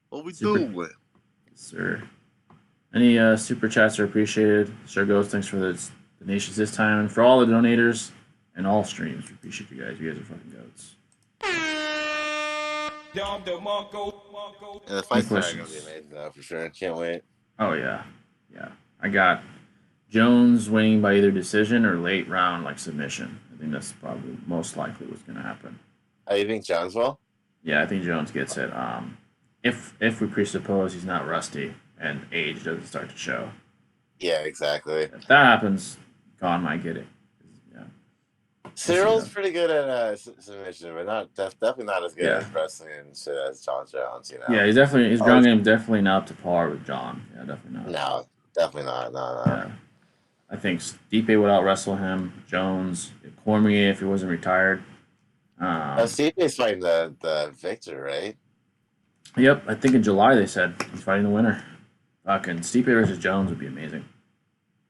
What we doing? Yes, sir. Any super chats are appreciated. Sure goes. Thanks for the donations this time, and for all the donators and all streams. We appreciate you guys. You guys are fucking goats. Yeah, the fight's gonna be amazing though, for sure. Can't wait. Oh yeah. I got Jones winning by either decision or late round like submission. I think that's probably most likely what's gonna happen. Oh, you think Jones will? Yeah, I think Jones gets it. If we presuppose he's not rusty and age doesn't start to show. Yeah, exactly. If that happens, Gon might get it. Yeah. Cyril's pretty good at submission, but definitely not as good at wrestling and shit as John Jones. Yeah, his ground game definitely not up to par with John. Yeah, definitely not. No, definitely not. No. Yeah. I think Stipe would out wrestle him. Jones, Cormier if he wasn't retired. Stipe's fighting the victor, right? Yep, I think in July they said he's fighting the winner. Fucking Stipe versus Jones would be amazing.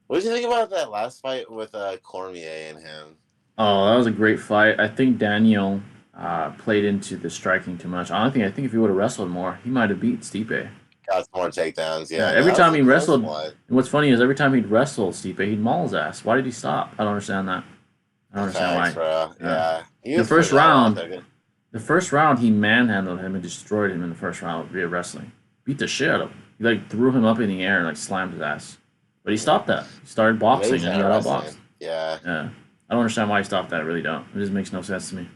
What did you think about that last fight with Cormier and him? Oh, that was a great fight. I think Daniel played into the striking too much. I think if he would have wrestled more, he might have beat Stipe. Got some more takedowns, yeah. Every time he wrestled, and what's funny is every time he'd wrestle Stipe, he'd maul his ass. Why did he stop? I don't understand that. I don't understand why. Bro. Yeah. The first round, he manhandled him and destroyed him in the first round via wrestling. Beat the shit out of him. He threw him up in the air and slammed his ass. But he stopped that. He started boxing and he got outboxed. Yeah. I don't understand why he stopped that. I really don't. It just makes no sense to me.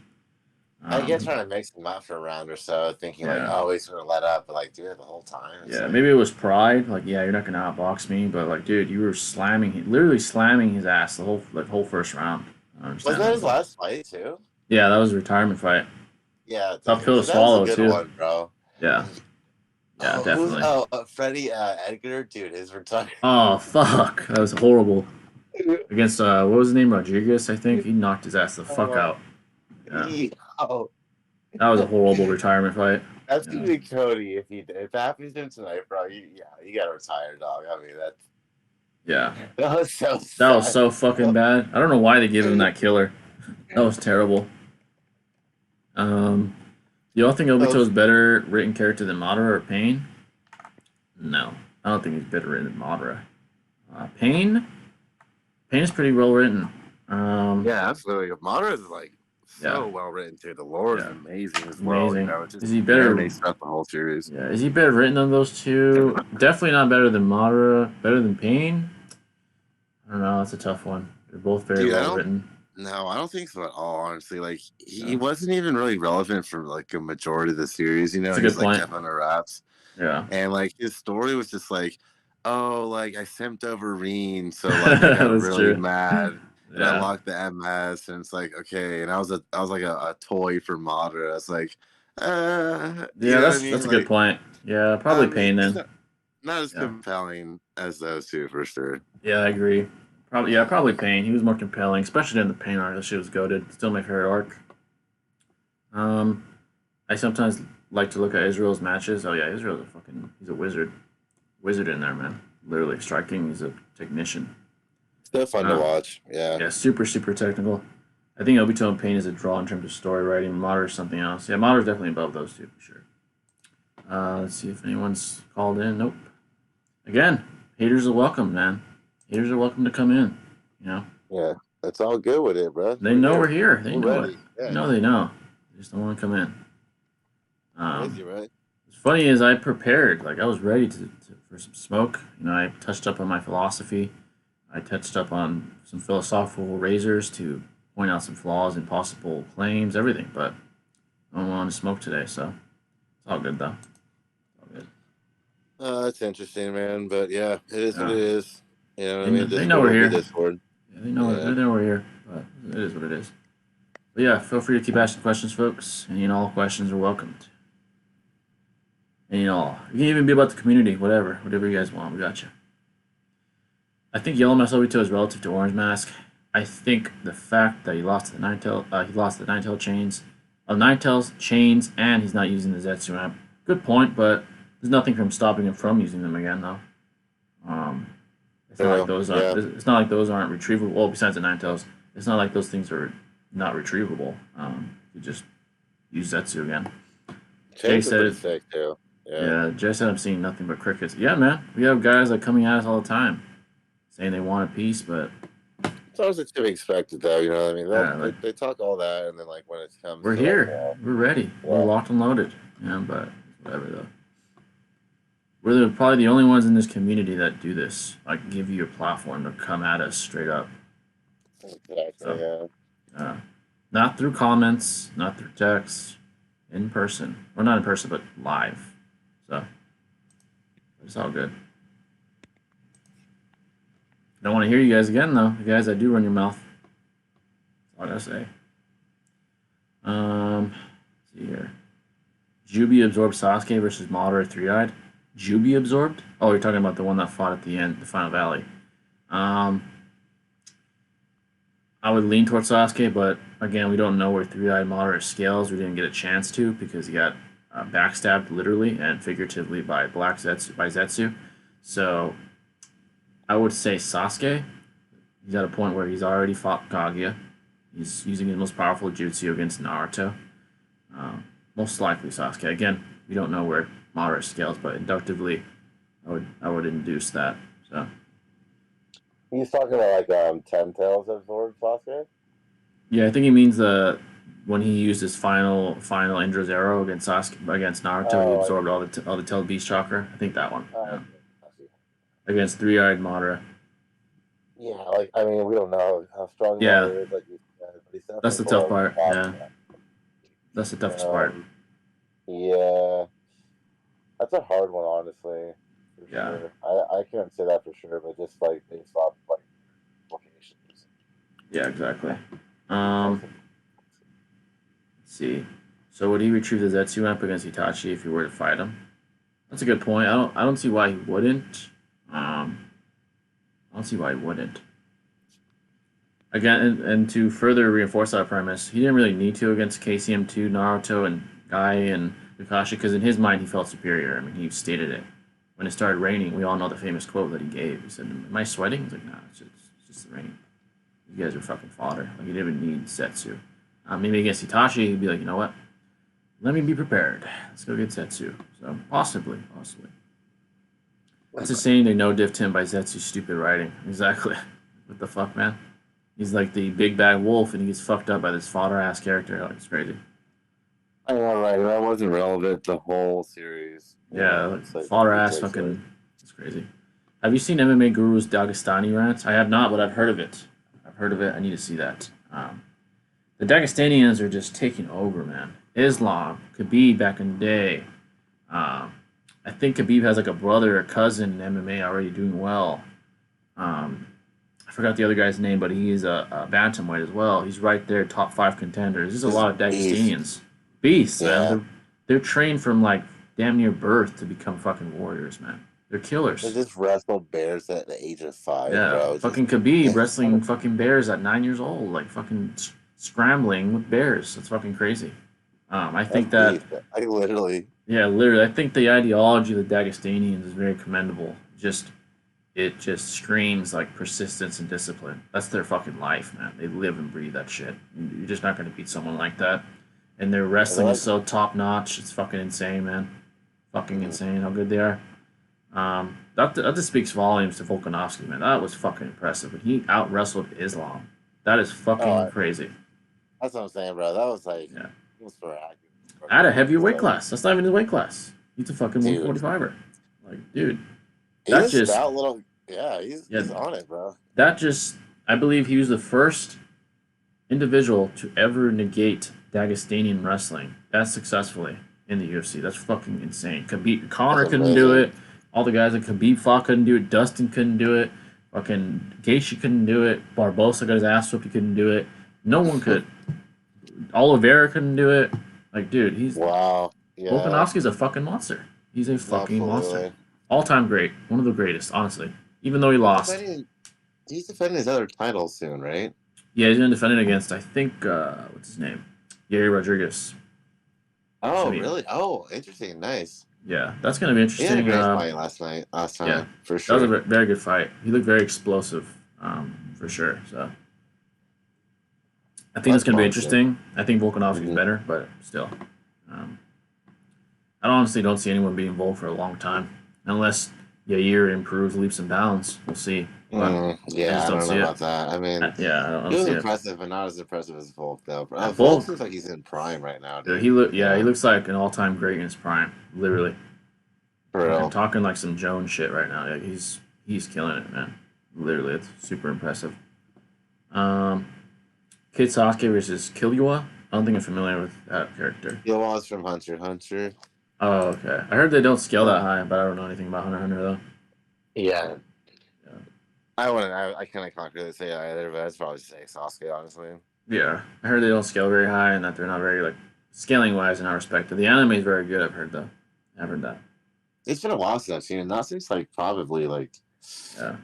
I get trying to mix him up for a round or so, thinking like, Yeah. oh, he's gonna let up, but like, dude, the whole time. It's Yeah, like, maybe it was pride. Like, yeah, you're not gonna outbox me, but like, dude, you were literally slamming his ass the whole first round. I don't was understand that that, his but last fight too? yeah, that was a retirement fight. Yeah, Tough damn. pill to See, that was a swallow good too. one, bro. Yeah, yeah, Who's definitely. Freddie Edgar, dude, his retired. Oh fuck, that was horrible. Against what was his name, Rodriguez? I think he knocked his ass the fuck out. Yeah, Oh, that was a horrible retirement fight. that's Yeah. gonna be Cody if that happens to him tonight, bro. You gotta retire, dog. I mean, Yeah, that was so that was sad. so fucking bad. I don't know why they gave him that killer. That was terrible. You all think Obito is better written character than Madara or Pain? No, I don't think he's better written than Madara. Pain is pretty well written. Yeah, absolutely. Madara is like so Yeah. well written too. The lore is Yeah. amazing as well. Amazing. You know, it just Is he better? marinates throughout the whole series. Yeah, is he better written than those two? Definitely not better than Madara. Better than Pain? I don't know. That's a tough one. They're both very well written. No, I don't think so at all. Honestly, like he Yeah. wasn't even really relevant for like a majority of the series. You know, That's a he good was like point. kept under wraps. Yeah. And like his story was just like, oh, like I simped over Reen, so like I got That's really true. mad. And I Yeah. locked the MS, and it's like okay, and I was like a toy for Madara. I was like, Yeah, you know that's what I mean? that's a Like, good point. Yeah, probably Pain he's then. not as Yeah. compelling as those two for sure. Yeah, I agree. Probably Pain. He was more compelling, especially in the Pain arc. That shit was goated. Still my favorite arc. I sometimes like to look at Israel's matches. Oh yeah, Israel's he's a wizard. Wizard in there, man. Literally striking. He's a technician. Still fun to watch. Yeah. Yeah, super technical. I think Obito and Pain is a draw in terms of story writing. Madara is something else. Yeah, Madara is definitely above those two for sure. Let's see if anyone's called in. Nope. Again, haters are welcome, man. Haters are welcome to come in. You know. Yeah, that's all good with it, bro. They know we're here. They know ready. it. Yeah. They know. They just don't want to come in. Crazy, right? What's funny is I prepared. Like I was ready for some smoke. You know, I touched up on my philosophy. I touched up on some philosophical razors to point out some flaws in possible claims, everything. But I don't want to smoke today, so it's all good though. All good. That's interesting, man. But yeah, it is what it is. You know what I mean? They know we're here. Discord. Yeah, they know we're here. But it is what it is. But yeah, feel free to keep asking questions, folks. Any and all questions are welcomed. Any and all. You can even be about the community, whatever you guys want. We got you. I think Yellow Mask Obito is relative to Orange Mask. I think the fact that he lost the Nine-Tail chains, and he's not using the Zetsu amp. Good point, but there's nothing from stopping him from using them again, though. It's not like those aren't. Yeah. It's not like those aren't retrievable. Well, besides the Nine-Tails, it's not like those things are not retrievable. You just use Zetsu again. Jay said, sick too. Yeah, Jay said I'm seeing nothing but crickets. Yeah, man, we have guys like coming at us all the time, saying they want a piece, but it's always to be expected, though. You know what I mean? They talk all that, and then like when it comes, we're here, we're ready, we're locked and loaded. Yeah, but whatever though. We're probably the only ones in this community that do this, like give you a platform to come at us straight up. Exactly. So, not through comments, not through text, in person. Well, not in person, but live. So it's all good. Don't want to hear you guys again, though. You guys that do run your mouth. That's all I gotta say. Let's see here. Jubi absorbed Sasuke versus Madara 3-eyed. Jubi absorbed? Oh, you're talking about the one that fought at the end, the final valley. I would lean towards Sasuke, but again, we don't know where 3-eyed Madara scales. We didn't get a chance to because he got backstabbed literally and figuratively by Zetsu. So I would say Sasuke. He's at a point where he's already fought Kaguya. He's using his most powerful jutsu against Naruto. Most likely Sasuke. Again, we don't know where Madara scales, but inductively, I would induce that. So he's talking about like 10 tails absorbed Sasuke. Yeah, I think he means when he used his final Indra's arrow against Naruto, he absorbed all the tailed beast chakra. I think that one. Against 3-eyed Madara. Yeah, like I mean, we don't know how strong Yeah, Water is, like you said, but he's that's definitely the tough below the part. top. Yeah, that's the toughest part. Yeah, that's a hard one, honestly, for Yeah, sure. I can't say that for sure, but just like based off like locations, yeah, exactly. I Um, think. let's see. So would he retrieve the Zetsu up against Itachi if he were to fight him? That's a good point. I don't see why he wouldn't. I don't see why he wouldn't. Again, and to further reinforce that premise, he didn't really need to against KCM2, Naruto, and Guy and Kakashi because in his mind he felt superior. I mean, he stated it. When it started raining, we all know the famous quote that he gave. He said, "Am I sweating?" He's like, "No, it's just the rain. You guys are fucking fodder. Like, he didn't even need Setsu." Maybe against Itachi, he'd be like, "You know what? Let me be prepared. Let's go get Setsu." So, possibly. It's a saying they no diffed him by Zetsu's stupid writing. Exactly. What the fuck, man? He's like the big bad wolf, and he gets fucked up by this fodder ass character. Like, it's crazy. I know, right? That wasn't relevant the whole series. Yeah, like, It's like fodder it's ass like so. fucking. It's crazy. Have you seen MMA Guru's Dagestani rants? I have not, but I've heard of it. I've heard of it. I need to see that. The Dagestanians are just taking over, man. Islam, Khabib back in the day. Um, I think Khabib has like a brother or cousin in MMA already doing well. Um, I forgot the other guy's name, but he's a bantamweight as well. He's right there, top five contenders. There's a This lot of beast. Dagestanians, beasts, man. Yeah, They're trained from like damn near birth to become fucking warriors, man. They're they killers. just wrestled bears at the age of 5, Yeah, bro. Just fucking Khabib wrestling fucking bears at 9 years old, like fucking scrambling with bears. That's fucking crazy. I that's think that beast. I literally. yeah, literally, I think the ideology of the Dagestanians is very commendable. It just screams like persistence and discipline. That's their fucking life, man. They live and breathe that shit. You're just not going to beat someone like that. And their And they're wrestling is like, so top notch. It's fucking insane, man. Fucking mm, insane how good they are. That just speaks volumes to Volkanovski, man. That was fucking impressive. When he out wrestled Islam, that is fucking oh, crazy. that's what I'm saying, bro. That was like, Yeah, it was miraculous. at a heavier It's weight like, class. That's not even his weight class. He's a fucking dude, 145er. Like, dude, he's that a just stout little. Yeah, yeah, he's on it, bro. that just I believe he was the first individual to ever negate Dagestanian wrestling that successfully in the UFC. That's fucking insane. Khabib, That's Connor couldn't do amazing. it. All the guys that Khabib fought couldn't do it. Dustin couldn't do it. Fucking Gaethje couldn't do it. Barbosa got his ass whooped. He couldn't do it. No one could. Oliveira couldn't do it. Like, dude, he's Wow. Yeah, Volkanovski's a fucking monster. He's a fucking monster. absolutely. All time great. One of the greatest, honestly. Even though he He's lost. defending. He's defending his other title soon, right? Yeah, he's gonna defend it against I think what's his name? Gary Rodriguez. Oh, Should be really? Oh, interesting. Nice. yeah, that's gonna be He had a interesting. great fight last Yeah, time, for that was a sure. very good fight. He looked very explosive, for sure. So I think That's it's gonna be promising. interesting. I think Volkanovski's Mhm. better, but still, um, I honestly don't see anyone beating Volk for a long time unless Yair improves leaps and bounds. We'll see, but I Yeah, just I don't don't know see it. about that. I mean, Yeah, I he don't was see it. impressive, but not as impressive as Volk, though. Volk Volk, seems like he's in prime right now, he dude. look You yeah, he know, looks like an all-time great in his prime, literally. for real. Talking like some Jones shit right now. Like he's killing it, man. Literally, it's super impressive. Um, Kid Sasuke versus Killua. I don't think I'm familiar with that character. He was from Hunter x Hunter. Oh, okay. I heard they don't scale that high, but I don't know anything about Hunter x Hunter though. Yeah. Yeah, I wouldn't. I can't really say either, but I'd probably say Sasuke, honestly. yeah. I heard they don't scale very high, and that they're not very like scaling wise and not respected. The anime is very good. I've heard though. I've heard that. It's been a while since I've seen it. Not since like probably like Yeah.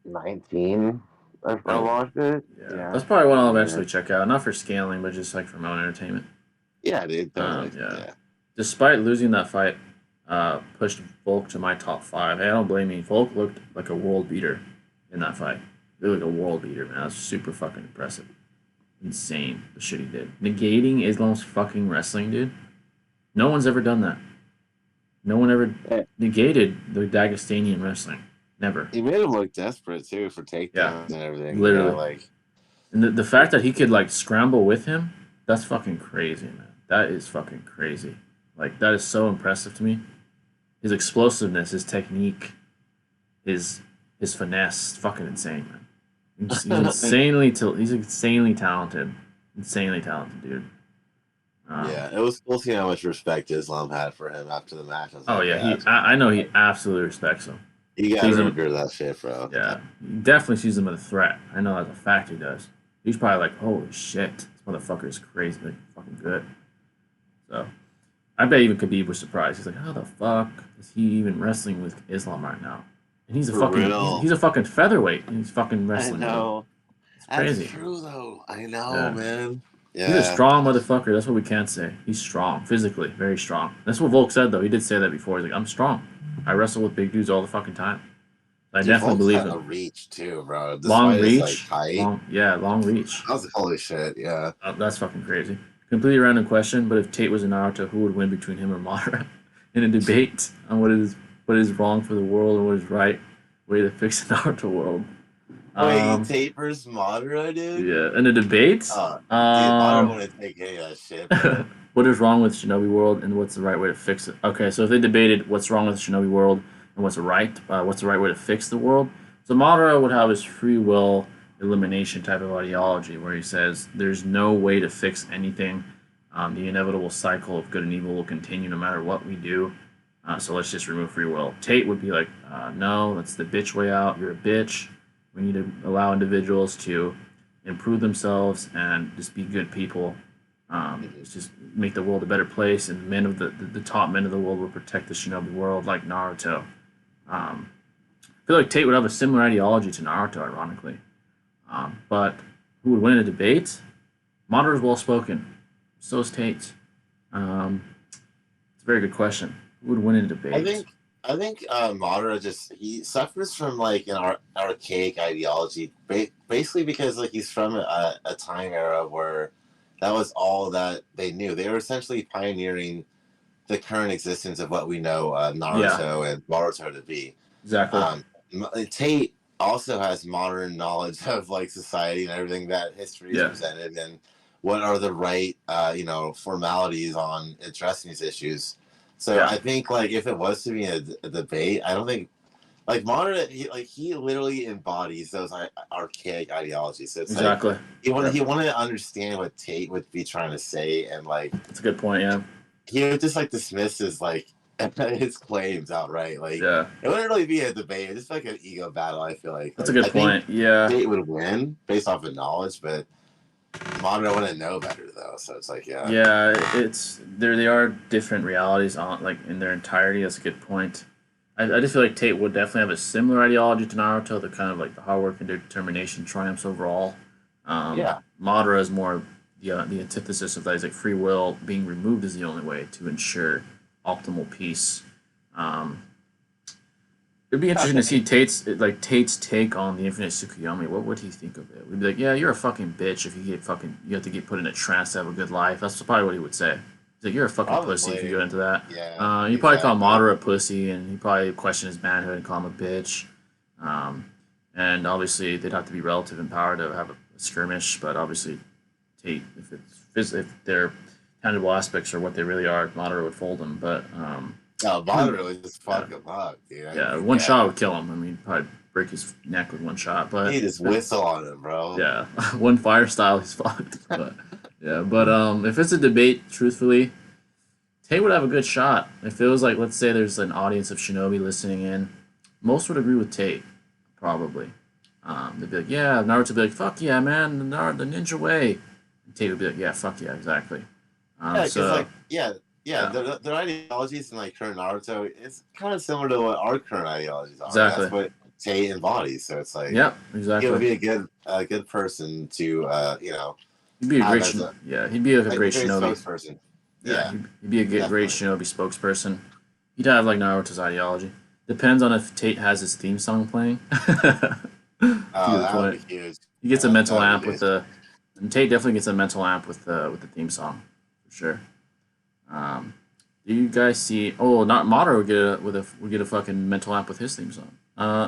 19. I Oh, watched it. yeah. Yeah. That's probably what I'll Yeah. eventually check out. Not for scaling, but just like for my own entertainment. Yeah, dude. Totally. Yeah. Yeah. Despite losing that fight, pushed Volk to my top five. Hey, I don't blame me. Volk looked like a world beater in that fight. He looked like a world beater, man. That's super fucking impressive. Insane the shit he did. Negating Islam's fucking wrestling, dude. No one's ever done that. No one ever Yeah. negated the Dagestanian wrestling. Never. He made him look desperate too for Yeah, takedowns and everything. literally. Like And the fact that he could like scramble with him, that's fucking crazy, man. That is fucking crazy. Like that is so impressive to me. His explosiveness, his technique, his finesse, fucking insane, man. He's insanely talented. Insanely talented, dude. Yeah, it was cool seeing how much respect Islam had for him after the match. I was Oh like, yeah, yeah, I know he absolutely respects him. you gotta Sees him, remember that shit, bro. yeah, he definitely sees him as a threat. I know as a fact he does. He's probably like, holy shit, this motherfucker is crazy, like, fucking good. So I bet even Khabib was surprised. He's like, how the fuck is he even wrestling with Islam right now? And he's a For fucking real. he's a fucking featherweight, and he's fucking I wrestling with him. know. It's That's crazy. true, though. I know, Yeah. man. He's a Yeah. strong motherfucker. That's what we can't say. He's strong, physically, very strong. That's what Volk said, though. He did say that before. He's like, I'm strong. I wrestle with big dudes all the fucking time. I Dude, definitely Volk's believe got a him. reach, too, bro. This Long fight is, like, reach, tight. long reach. I was like, holy shit, yeah. That's fucking crazy. Completely random question, but if Tate was in Naruto, who would win between him or Madara in a debate on what is wrong for the world and what is right way to fix the Naruto world? Wait, Tate versus Madara, dude? Yeah, in a debate. Dude, Madara wouldn't take any of that shit, bro. What is wrong with Shinobi World and what's the right way to fix it? Okay, so if they debated what's wrong with Shinobi World and what's the right way to fix the world, so Madara would have his free will elimination type of ideology where he says there's no way to fix anything. The inevitable cycle of good and evil will continue no matter what we do. So let's just remove free will. Tate would be like, no, that's the bitch way out. You're a bitch. We need to allow individuals to improve themselves and just be good people. It's just make the world a better place, and men of the top men of the world will protect the Shinobi world, like Naruto. I feel like Tate would have a similar ideology to Naruto, ironically. But who would win in a debate? Madara's well spoken. So is Tate. It's a very good question. Who would win in a debate? I think Madara he suffers from like an archaic ideology, basically because like he's from a time era where that was all that they knew. They were essentially pioneering the current existence of what we know Naruto and Boruto to be. Exactly. Tate also has modern knowledge of like society and everything that history is presented and what are the right formalities on addressing these issues. So I think like if it was to be a debate, I don't think like Madara he literally embodies those archaic ideologies. So it's exactly. Like, he wanted to understand what Tate would be trying to say, and like that's a good point. Yeah, he would just like dismiss his claims outright. Like it wouldn't really be a debate; it's just like an ego battle. I feel like that's a good point. Yeah, Tate would win based off of knowledge, but Madara wouldn't know better though. So it's like it's they are different realities on like in their entirety. That's a good point. I just feel like Tate would definitely have a similar ideology to Naruto. The kind of like the hard work and determination triumphs overall. Madara is more the antithesis of that. He's like free will being removed is the only way to ensure optimal peace. It'd be interesting to see Tate's take on the infinite Tsukuyomi. What would he think of it? We'd be like, yeah, you're a fucking bitch if you have to get put in a trance to have a good life. That's probably what he would say. He's like, you're a fucking pussy if you go into that. Yeah. You probably call Madara a pussy, and he probably question his manhood and call him a bitch. And obviously they'd have to be relative in power to have a skirmish, but obviously Tate, if their tangible aspects are what they really are, Madara would fold him. But Madara would just fuck him up, dude. One shot would kill him. I mean, probably break his neck with one shot. But he just whistle on him, bro. Yeah, one fire style, he's fucked. But if it's a debate, truthfully, Tate would have a good shot. If it was like, let's say there's an audience of Shinobi listening in, most would agree with Tate, probably. They'd be like, yeah, Naruto would be like, fuck yeah, man, the ninja way. And Tate would be like, yeah, fuck yeah, exactly. Their ideologies in like current Naruto is kind of similar to what our current ideologies are. Exactly. That's what Tate embodies. So it's like, exactly. He would be a good person to He'd be a great he'd be a great Shinobi spokesperson. He'd be a great Shinobi spokesperson. He'd have like Naruto's ideology. Depends on if Tate has his theme song playing. That would be huge. He gets a mental amp with and Tate definitely gets a mental amp with the theme song for sure. Do you guys see? Oh, not Madara would get a fucking mental amp with his theme song.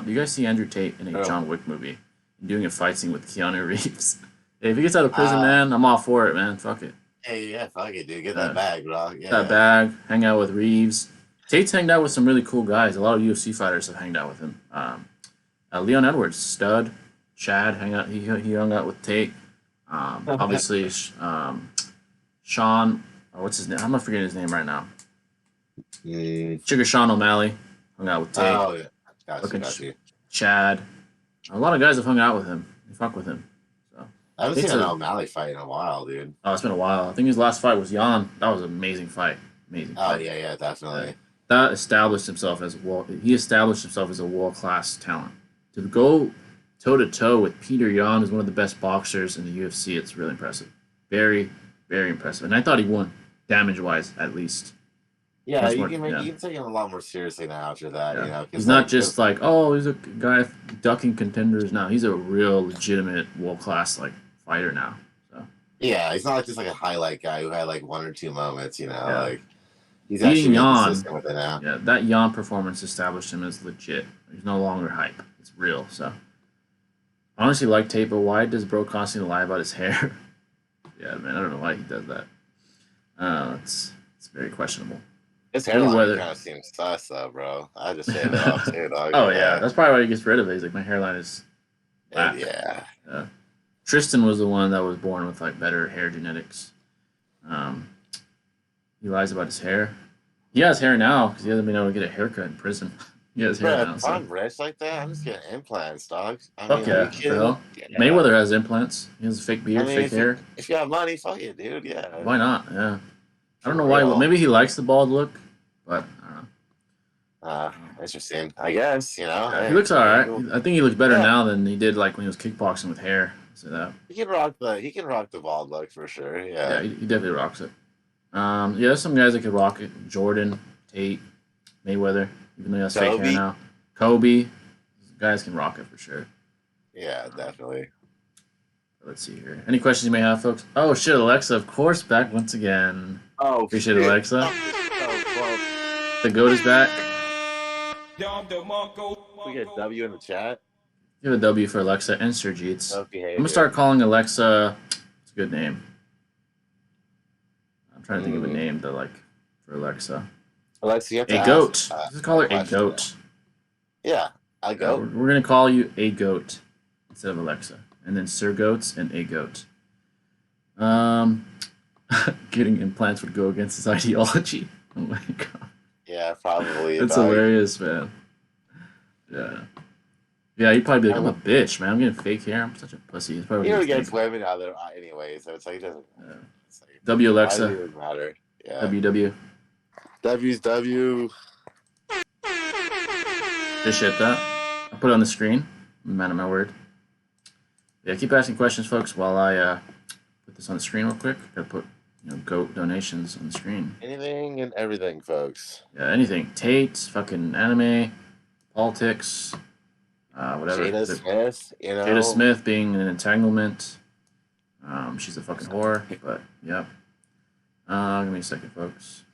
Do you guys see Andrew Tate in a John Wick movie doing a fight scene with Keanu Reeves? Hey, if he gets out of prison, man, I'm all for it, man. Fuck it. Hey, yeah, fuck it, dude. Get that bag, bro. Yeah. That bag. Hang out with Reeves. Tate's hanged out with some really cool guys. A lot of UFC fighters have hanged out with him. Leon Edwards, stud. Chad hang out. He hung out with Tate. Obviously, Sean. What's his name? I'm not forgetting his name right now. Sugar Sean O'Malley hung out with Tate. Oh yeah, got Look you, at got you. Chad. A lot of guys have hung out with him. They fuck with him. So I haven't Tate's seen an a- O'Malley fight in a while, dude. Oh, it's been a while. I think his last fight was Jan. That was an amazing fight. Amazing. Oh Fight. yeah, definitely. That established himself as He established himself as a world class talent. To go toe to toe with Peter Yan, who's one of the best boxers in the UFC, it's really impressive. Very, very impressive. And I thought he won, damage wise, at least. Yeah, Much you more- can yeah. you can take him a lot more seriously now after that. Yeah. You know, 'cause, He's not like, just like, oh, he's a guy ducking contenders now. He's a real legitimate world class like fighter now. So yeah, he's not like just like a highlight guy who had like one or two moments. You know, Yeah. like he's Beating actually Yan, consistent with it now. yeah, that Jan performance established him as legit. He's no longer hype. It's real. So I honestly like Tate, but why does bro constantly lie about his hair? Yeah, man, I don't know why he does that. It's very questionable. His Maybe hairline whether- kind of seems sus, though, bro. I just say that off too, dog. Oh yeah, that's probably why he gets rid of it. He's like, my hairline is. whack. yeah. Tristan was the one that was born with like better hair genetics. He lies about his hair. He has hair now because he hasn't been able to get a haircut in prison. He has hair Bro, now. if So. I'm rich like that, I'm just getting implants, dog. Fuck yeah, are you what the kidding? hell? Yeah. Mayweather has implants. He has a fake beard, fake if hair. if you have money, fuck it, dude. Yeah. Why not? Yeah. I don't know For why. real. Maybe he likes the bald look, but I don't know. Interesting. I guess you know. Yeah, hey, he looks all right. cool. I think he looks better Yeah. now than he did like when he was kickboxing with hair. So that. He can rock the bald look for sure. Yeah, Yeah. he definitely rocks it. Yeah, there's some guys that could rock it. Jordan, Tate, Mayweather, even though he has fake hair Kobe. now. Kobe, guys can rock it for sure. Yeah, definitely. Let's see here. Any questions you may have, folks? Oh shit, Alexa, of course, back once again. Oh, Appreciate it, shit. Alexa. Oh, The goat is back. well, we get W in the chat. Give a W for Alexa and Sir Jeets. Hope you hate I'm gonna it. start calling Alexa. It's a good name. I'm trying to think of a name to like for Alexa. Alexa, you have to A ask, goat. Let's call her a question. goat. Yeah, a Yeah, goat. we're gonna call you a goat instead of Alexa, and then Sir Goats and a goat. Getting implants would go against his ideology. Oh my god, Yeah, probably. that's dog. hilarious, man. Yeah, yeah. He'd probably be like, "I'm a bitch, man. I'm getting fake hair. I'm such a pussy." It's probably He what already he'd gets think. women out there anyway, so it's like it doesn't. Yeah. It's like, W why does Alexa. it even matter? Yeah. WW. W's W. Appreciate that. I'll put it on the screen. I'm a man of my word. Yeah, keep asking questions, folks, while I put this on the screen real quick. Gotta put goat donations on the screen. Anything and everything, folks. Yeah, anything. Tate, fucking anime, politics, whatever. Jada Smith, you know. Jada Smith being an entanglement. She's a fucking whore, but yep. Give me a second, folks.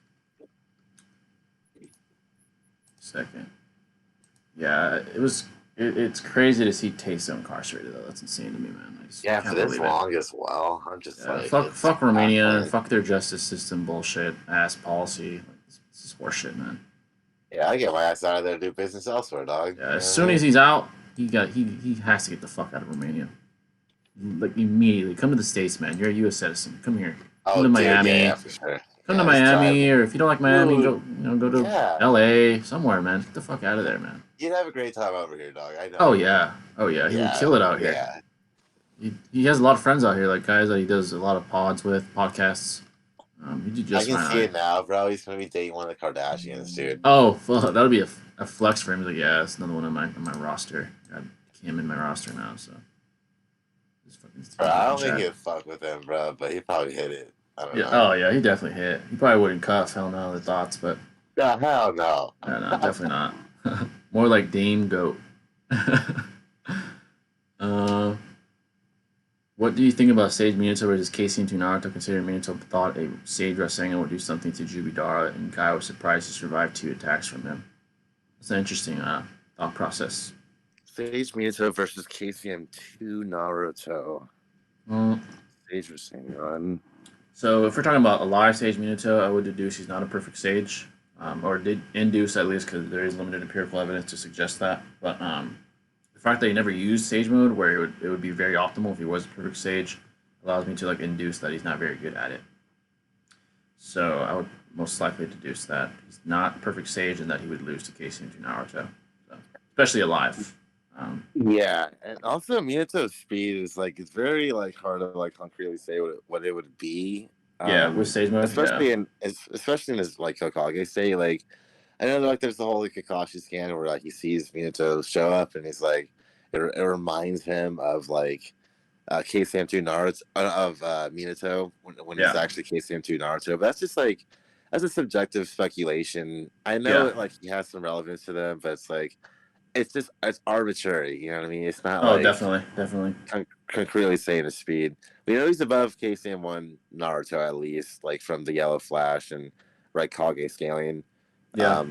Second. Yeah, it's crazy to see Tate so incarcerated though. That's insane to me, man. I just Yeah, can't for this believe it. long as well. I'm just Yeah, like, fuck, it's fuck Romania, baffling. fuck their justice system bullshit ass policy. Like, this is horseshit, man. Yeah, I get my ass out of there to do business elsewhere, dog. Yeah, as soon as he's out, he has to get the fuck out of Romania. Like immediately, come to the States, man. You're a U.S. citizen. Come here. oh, to dude, Miami. yeah, for sure. Come to Yeah, just Miami, drive. or if you don't like Miami, Dude, go to yeah. L.A. somewhere, man. Get the fuck out of there, man. You'd have a great time over here, dog. I know. Oh yeah, he would kill it out here. Yeah, He has a lot of friends out here, like guys that he does a lot of podcasts. He did I just can fine. see it now, bro. He's gonna be dating one of the Kardashians, dude. Oh, fuck, that'll be a flex for him. He's like, yeah, it's another one on my roster. Got him in my roster now, so. Just fucking Bro, I don't think chat. he'd fuck with him, bro, but he probably hit it. I don't Yeah. know. Oh yeah, he definitely hit. He probably wouldn't cuff. Hell no, the thoughts, but No, hell no. no, definitely not. More like Dame Goat. What do you think about Sage Minato versus Casey and Naruto? Considering Minato thought a Sage Rasengan would do something to Jubidara, and Guy was surprised to survive 2 attacks from him. It's an interesting thought process. Sage Minato versus KCM2 Naruto. Well, Sage Rasengan. so if we're talking about a live Sage Minato, I would deduce he's not a perfect Sage, or did induce at least because there is limited empirical evidence to suggest that. But if fact that he never used Sage Mode, where it would be very optimal if he was a perfect Sage, allows me to like induce that he's not very good at it. So I would most likely deduce that he's not perfect Sage and that he would lose to Casey and Naruto, so, especially alive. Yeah, and also Minato's speed is like it's very like hard to like concretely say what it would be. Yeah, with Sage Mode, especially yeah. especially in his like Hokage state. Like I know like there's the whole like, Kakashi scan where like he sees Minato show up and he's like it reminds him of like KCM2 Naruto of Minato when he's Yeah. actually KCM2 Naruto. But that's just like that's a subjective speculation. I know Yeah. it like he has some relevance to them, but it's like it's arbitrary. You know what I mean? It's not Oh, like definitely. concretely saying his speed. We know he's above KCM1 Naruto at least, like from the Yellow Flash and Red Kage scaling. Yeah.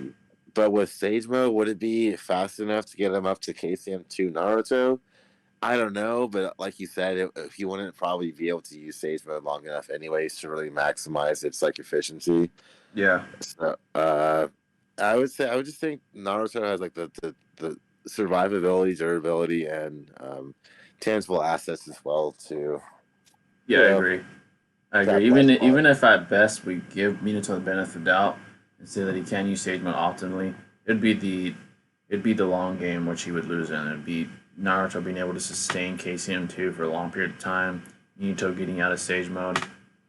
But with Sage Mode, would it be fast enough to get him up to KCM2 Naruto? I don't know, but like you said, he wouldn't probably be able to use Sage Mode long enough anyways to really maximize its like efficiency. Yeah. So I would just think Naruto has like the survivability, durability, and tangible assets as well too. Yeah, I agree. Even if at best we give Minato the benefit of the doubt and say that he can use Sage Mode optimally, it'd be the long game which he would lose in. It'd be Naruto being able to sustain KCM2 for a long period of time, Minato getting out of Sage Mode,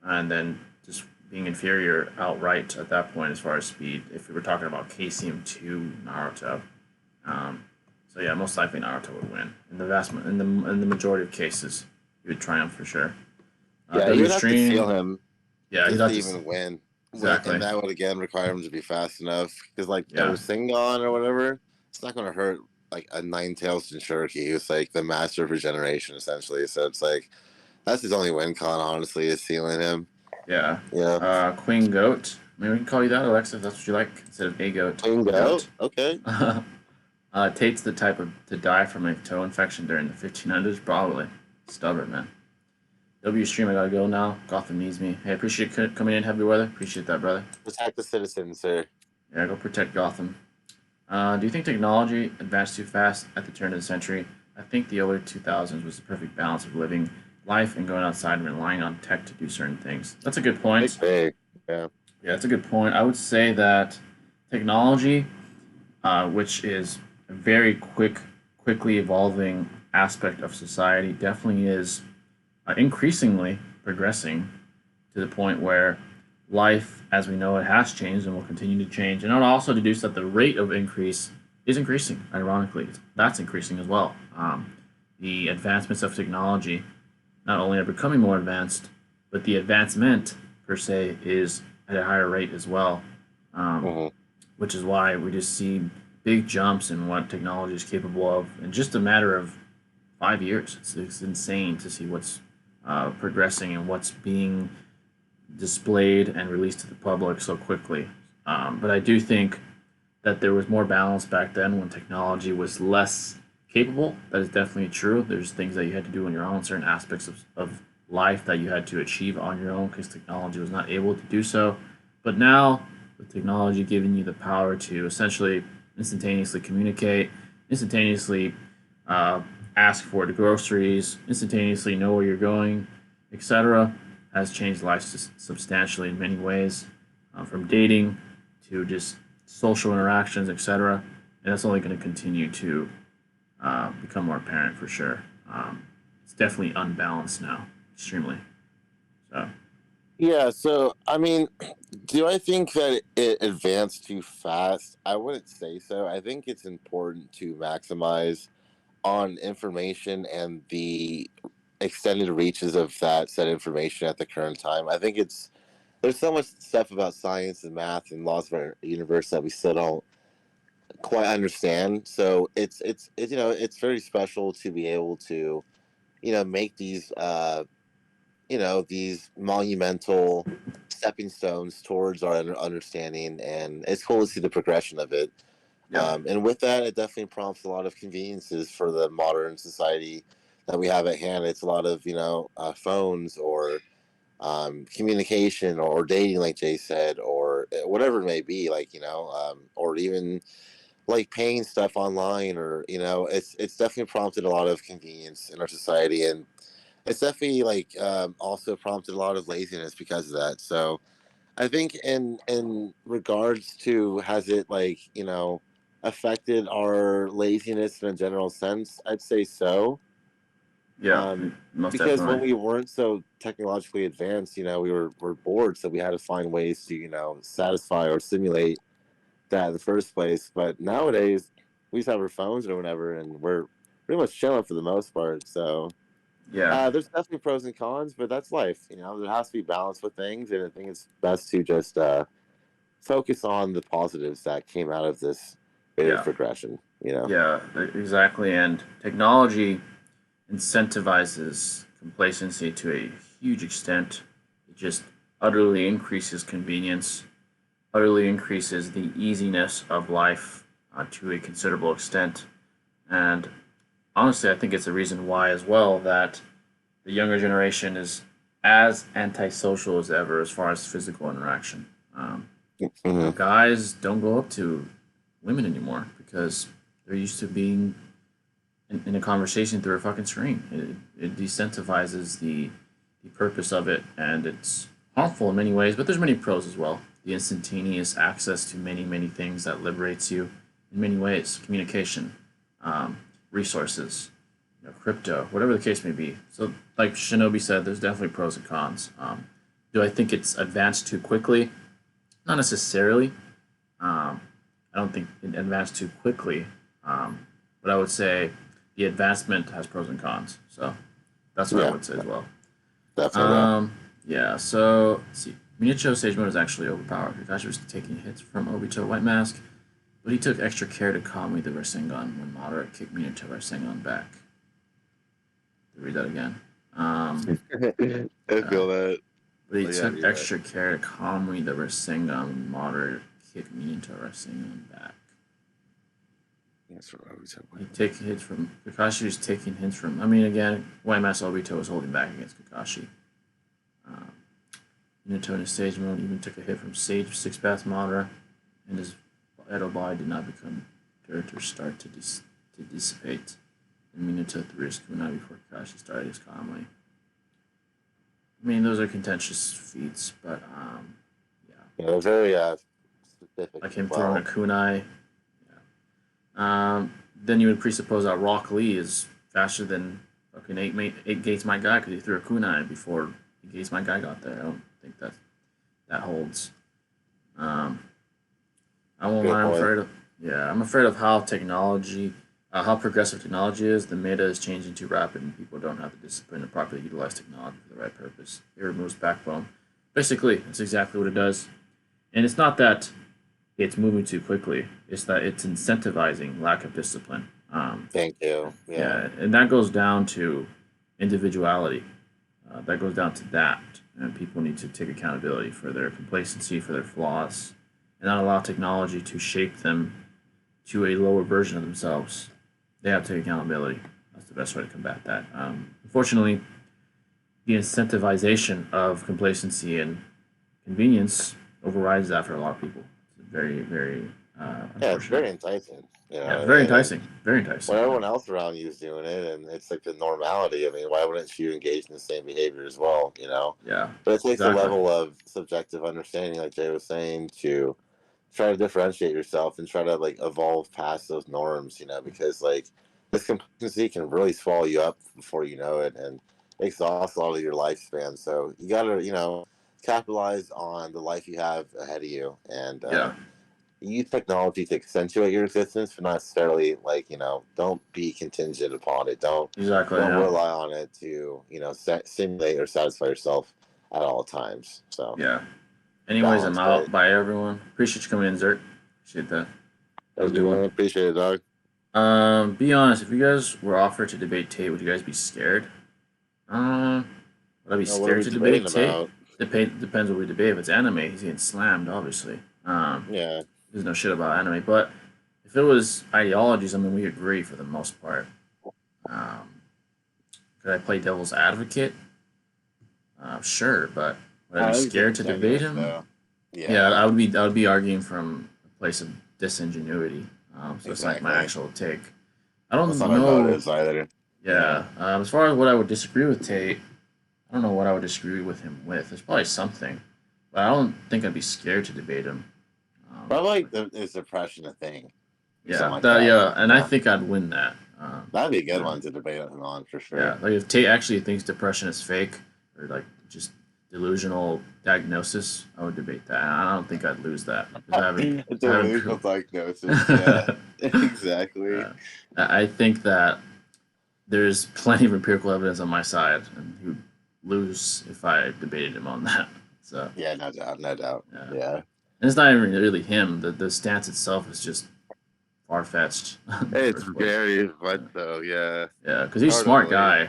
and then just being inferior outright at that point as far as speed. If we were talking about KCM2 Naruto, so yeah, most likely Naruto would win in the majority of cases. He would triumph for sure. Yeah, you'd have to feel him. Yeah, he'd have to even win. Exactly. And that would again require him to be fast enough because like Rasengan or whatever, it's not going to hurt like a Nine-Tails Jinchuriki who's like the master of regeneration essentially. So it's like that's his only win con, honestly, is sealing him. Yeah. Yeah. Queen Goat. Maybe we can call you that, Alexa, if that's what you like, instead of a goat. Queen Goat? Okay. Tate's the type to die from a toe infection during the 1500s, probably. Stubborn, man. W stream, I gotta go now. Gotham needs me. Hey, appreciate you coming in, heavy weather. Appreciate that, brother. Protect the citizens, sir. Yeah, go protect Gotham. Do you think technology advanced too fast at the turn of the century? I think the early 2000s was the perfect balance of living life and going outside and relying on tech to do certain things. That's a good point. Yeah. Yeah, that's a good point. I would say that technology, which is a very quickly evolving aspect of society, definitely is increasingly progressing to the point where life, as we know it, has changed and will continue to change. And I would also deduce that the rate of increase is increasing, ironically. That's increasing as well. The advancements of technology not only are becoming more advanced, but the advancement, per se, is at a higher rate as well. Which is why we just see big jumps in what technology is capable of in just a matter of 5 years. It's insane to see what's progressing and what's being displayed and released to the public so quickly. But I do think that there was more balance back then when technology was less capable. That is definitely true. There's things that you had to do on your own, certain aspects of life that you had to achieve on your own because technology was not able to do so. But now, with technology giving you the power to essentially instantaneously communicate, instantaneously ask for the groceries, instantaneously know where you're going, etc., has changed life substantially in many ways, from dating to just social interactions, etc. And that's only going to continue to become more apparent for sure. It's definitely unbalanced now, extremely. So. Yeah, so I mean, do I think that it advanced too fast? I wouldn't say so. I think it's important to maximize on information and the extended reaches of that said information at the current time. I think there's so much stuff about science and math and laws of our universe that we still don't quite understand. So it's it's very special to be able to make these these monumental stepping stones towards our understanding, and it's cool to see the progression of it. Yeah. And with that, it definitely prompts a lot of conveniences for the modern society that we have at hand. It's a lot of phones or communication or dating, like Jay said, or whatever it may be, or even like paying stuff online, or it's definitely prompted a lot of convenience in our society, and it's definitely like also prompted a lot of laziness because of that. So I think in regards to, has it like affected our laziness in a general sense, I'd say so. Yeah, most Because when definitely. we weren't so technologically advanced, we're bored, so we had to find ways to satisfy or simulate that in the first place. But nowadays, we just have our phones or whatever, and we're pretty much chilling for the most part. So Yeah, there's definitely pros and cons, but that's life. There has to be balance with things, and I think it's best to just focus on the positives that came out of this rate of yeah, progression. yeah, exactly. And technology incentivizes complacency to a huge extent. It just utterly increases convenience, utterly increases the easiness of life to a considerable extent. And honestly, I think it's a reason why, as well, that the younger generation is as antisocial as ever as far as physical interaction. Hmm. Guys don't go up to women anymore because they're used to being in a conversation through a fucking screen. It decentivizes the purpose of it, and it's harmful in many ways, but there's many pros as well. The instantaneous access to many things that liberates you in many ways, communication, um, resources, crypto, whatever the case may be. So, like Shinobi said, there's definitely pros and cons. Do I think it's advanced too quickly? Not necessarily. Um, I don't think it advanced too quickly, but I would say the advancement has pros and cons. So that's what I Yeah, would say as well. definitely. Yeah. Yeah. So let's see. Minacho stage mode is actually overpowered. Kakashi was taking hits from Obito White Mask, but he took extra care to calm the Rasengan when Madara kicked Minato Rasengan back. Read that again. I Yeah. feel that. But he Oh, yeah, took you're right. extra care to calmly the Rasengan when Madara kicked Minato Rasengan back. That's what I was He take hits from Kakashi was taking hits from. I mean, again, White Master Obito was holding back against Kakashi. Um, Minato in his stage mode even took a hit from Sage Six Path Madara, and his Edo body did not become dirt or start to dissipate. And Minato threw his kunai before Kakashi started his calmly. I mean, those are contentious feats, but yeah, Yeah, they're very specific like as him throwing a well. kunai. Then you would presuppose that Rock Lee is faster than fucking eight Gates my guy because he threw a kunai before Gates my guy got there. I don't think that holds. Um, I won't Good lie. point. I'm afraid of how progressive technology is. The meta is changing too rapid, and people don't have the discipline to properly utilize technology for the right purpose. It removes backbone. Basically, that's exactly what it does. And it's not that it's moving too quickly. It's that it's incentivizing lack of discipline. Thank you. Yeah. Yeah, and that goes down to individuality. That goes down to that, and people need to take accountability for their complacency, for their flaws, and not allow technology to shape them to a lower version of themselves. They have to take accountability. That's the best way to combat that. Unfortunately, the incentivization of complacency and convenience overrides that for a lot of people. It's very Yeah, it's unfortunate. very enticing. Yeah, And, very and enticing. Very when enticing. Yeah. everyone else around you is doing it, and it's like the normality. I mean, why wouldn't you engage in the same behavior as well? Yeah. But it takes a Exactly. level of subjective understanding, like Jay was saying, to try to differentiate yourself and try to like evolve past those norms. Because like this complacency can really swallow you up before you know it, and exhaust a lot of your lifespan. So you gotta, capitalize on the life you have ahead of you, and Yeah. use technology to accentuate your existence, but not necessarily like don't be contingent upon it. Don't Exactly. don't Yeah. rely on it to simulate or satisfy yourself at all times. So Yeah. Anyways, I'm balance, right? out. Bye, everyone. Appreciate you coming in, Zert. Appreciate that. Have a Thank good you, one. man. Appreciate it, dog. Be honest. If you guys were offered to debate Tate, would you guys be scared? Would I be What are scared we to debating debate Tate? about? Depends what we debate. If it's anime, he's getting slammed, obviously. Yeah, There's no shit about anime. But if it was ideologies, I mean, we agree for the most part. Um, could I play devil's advocate? Sure, but would I be I would be scared taking to debate genuine him? though. Yeah, Yeah, I would be arguing from a place of disingenuity. So it's like my Exactly. actual take. I don't That's not my know. motives either. Yeah. As far as what I would disagree with Tate, I don't know what I would disagree with him with. There's probably something, but I don't think I'd be scared to debate him. Probably like is depression a thing? Yeah, Something like that. yeah, and I Yeah. think I'd win that. That'd be a good Yeah. one to debate him on for sure. Yeah, like if Tate actually thinks depression is fake or like just delusional diagnosis, I would debate that. I don't think I'd lose that. 'Cause I haven't, It's I a haven't medical pro- diagnosis. Yeah, exactly. Yeah. I think that there's plenty of empirical evidence on my side, and he would lose if I debated him on that. So Yeah, no doubt, no doubt. yeah, Yeah. and it's not even really him. The stance itself is just far fetched. It's very but though, yeah. Yeah, because he's a Hard to smart believe. guy.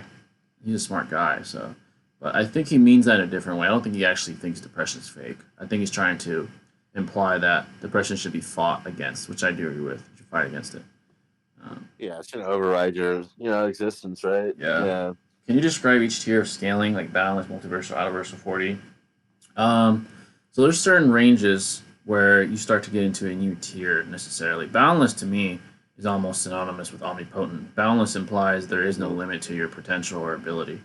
He's a smart guy. So, but I think he means that in a different way. I don't think he actually thinks depression is fake. I think he's trying to imply that depression should be fought against, which I do agree with. You should fight against it. Yeah, it should override your, existence, right? Yeah. Can you describe each tier of scaling, like balance, multiversal, autoversal, 4D? So there's certain ranges where you start to get into a new tier necessarily. Boundless to me is almost synonymous with omnipotent. Boundless implies there is no limit to your potential or ability.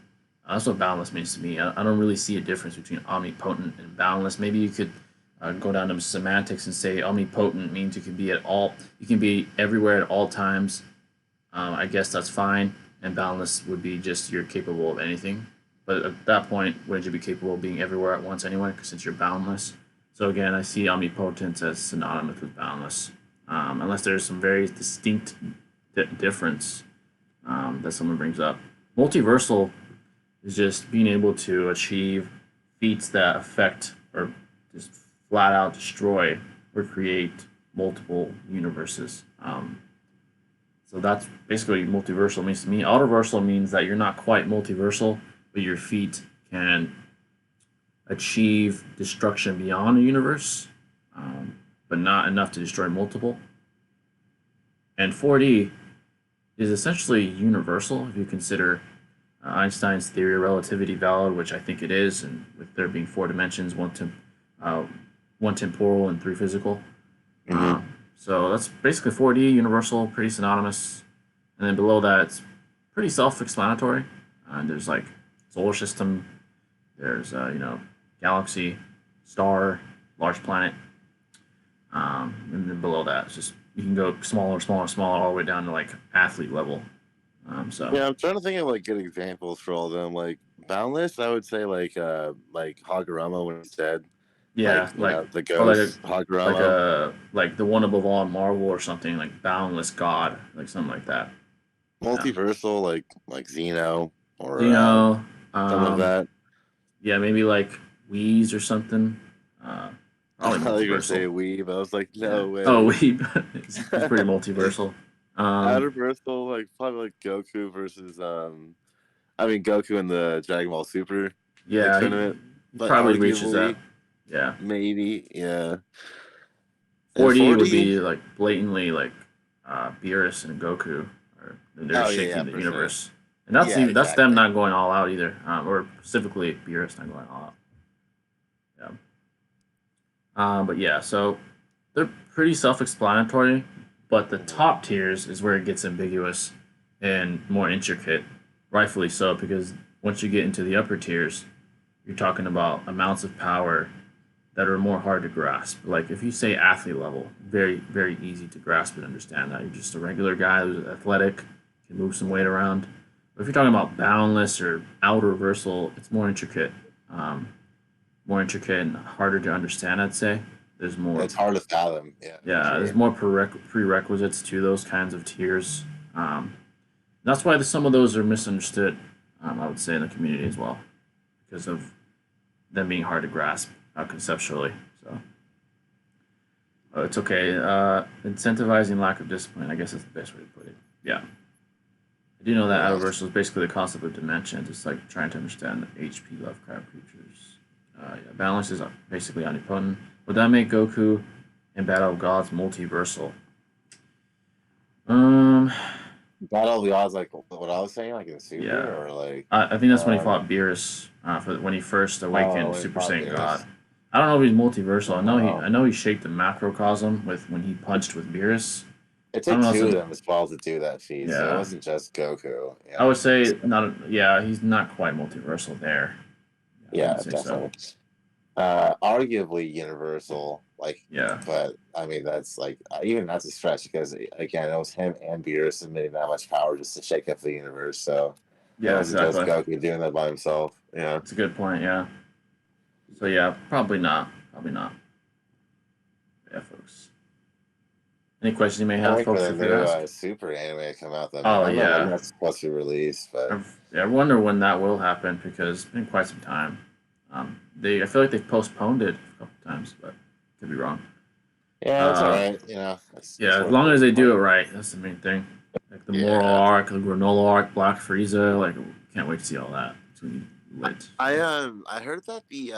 That's what boundless means to me. I don't really see a difference between omnipotent and boundless. Maybe you could go down to semantics and say omnipotent means you can be you can be everywhere at all times. I guess that's fine. And boundless would be just you're capable of anything. But at that point, wouldn't you be capable of being everywhere at once anyway? Since you're boundless. So again, I see omnipotence as synonymous with boundless, unless there's some very distinct difference that someone brings up. Multiversal is just being able to achieve feats that affect or just flat out destroy or create multiple universes. So that's basically what multiversal means to me. Autoversal means that you're not quite multiversal, but your feat can achieve destruction beyond a universe, but not enough to destroy multiple. And 4D is essentially universal if you consider Einstein's theory of relativity valid, which I think it is, and with there being 4 dimensions, one temporal and 3 physical. So that's basically 4D, universal, pretty synonymous. And then below that, it's pretty self-explanatory. There's like solar system, there's galaxy, star, large planet, and then below that, it's just you can go smaller, smaller, smaller, all the way down to like athlete level. Yeah, I'm trying to think of like good examples for all of them. Like boundless, I would say like Hagurama when he's dead. Yeah, the ghost like Hagurama. like the one above all in Marvel or something like boundless god, like something like that. Multiversal, like Xeno or Some of that. Yeah, maybe like Wheeze or something. I Probably thought you were gonna say multiversal. Weeb. I was like, no way. Oh, Weeb. It's pretty multiversal. Universal, like probably like Goku versus Goku in the Dragon Ball Super Yeah, tournament. he But probably reaches arguably, that. Yeah. maybe, yeah. 4D would be like blatantly like Beerus and Goku, or they're shaking the for universe, sure. and that's Yeah, that's them exactly. not going all out either, or specifically Beerus not going all out. Yeah. But yeah, so they're pretty self-explanatory, but the top tiers is where it gets ambiguous and more intricate, rightfully so, because once you get into the upper tiers, you're talking about amounts of power that are more hard to grasp. Like if you say athlete level, very, very easy to grasp and understand that. You're just a regular guy who's athletic, can move some weight around. But if you're talking about boundless or outer reversal, it's more intricate. And harder to understand, I'd say. There's more. It's hard to fathom. Yeah. Yeah, sure. there's more prerequisites to those kinds of tiers. That's why some of those are misunderstood, I would say, in the community as well, because of them being hard to grasp conceptually. So it's okay. Incentivizing lack of discipline, I guess that's the best way to put it. Yeah. I do know that Autoversal is basically the concept of dimensions. It's like trying to understand the HP Lovecraft creatures. Balance is basically omnipotent. Would that make Goku in Battle of Gods multiversal? Battle of the Odds, like what I was saying, like in Super, Yeah. or like I think that's when he fought Beerus when he first awakened when he Super fought Saiyan Beerus. God. I don't know if he's multiversal. I know Wow. I know he shaped the macrocosm when he punched with Beerus, It I don't took know. two of them as well to do that feat, so it Yeah. wasn't just Goku. I would say not. Yeah, he's not quite multiversal there. I Yeah, wouldn't say definitely. so. Arguably universal, like, Yeah. but I mean that's like even that's a stretch because again it was him and Beerus submitting that much power just to shake up the universe. So it Yeah, wasn't just exactly. Goku doing that by himself. Yeah. That's a good point. Yeah. So yeah, probably not. Probably not. Yeah, folks. Any questions you may I have, wait for folks, the feel free to new ask. Super anime to come out though, man. Oh I don't know when yeah. that's supposed to be released, but I wonder when that will happen because it's been quite some time. I feel like they've postponed it a couple times, but could be wrong. yeah, that's all Uh, right. You know, it's yeah, as worth long as they do it it. right, that's the main thing. Like the Yeah. moral arc, the granola arc, Black Frieza, like can't wait to see all that. It's gonna be lit. I heard that the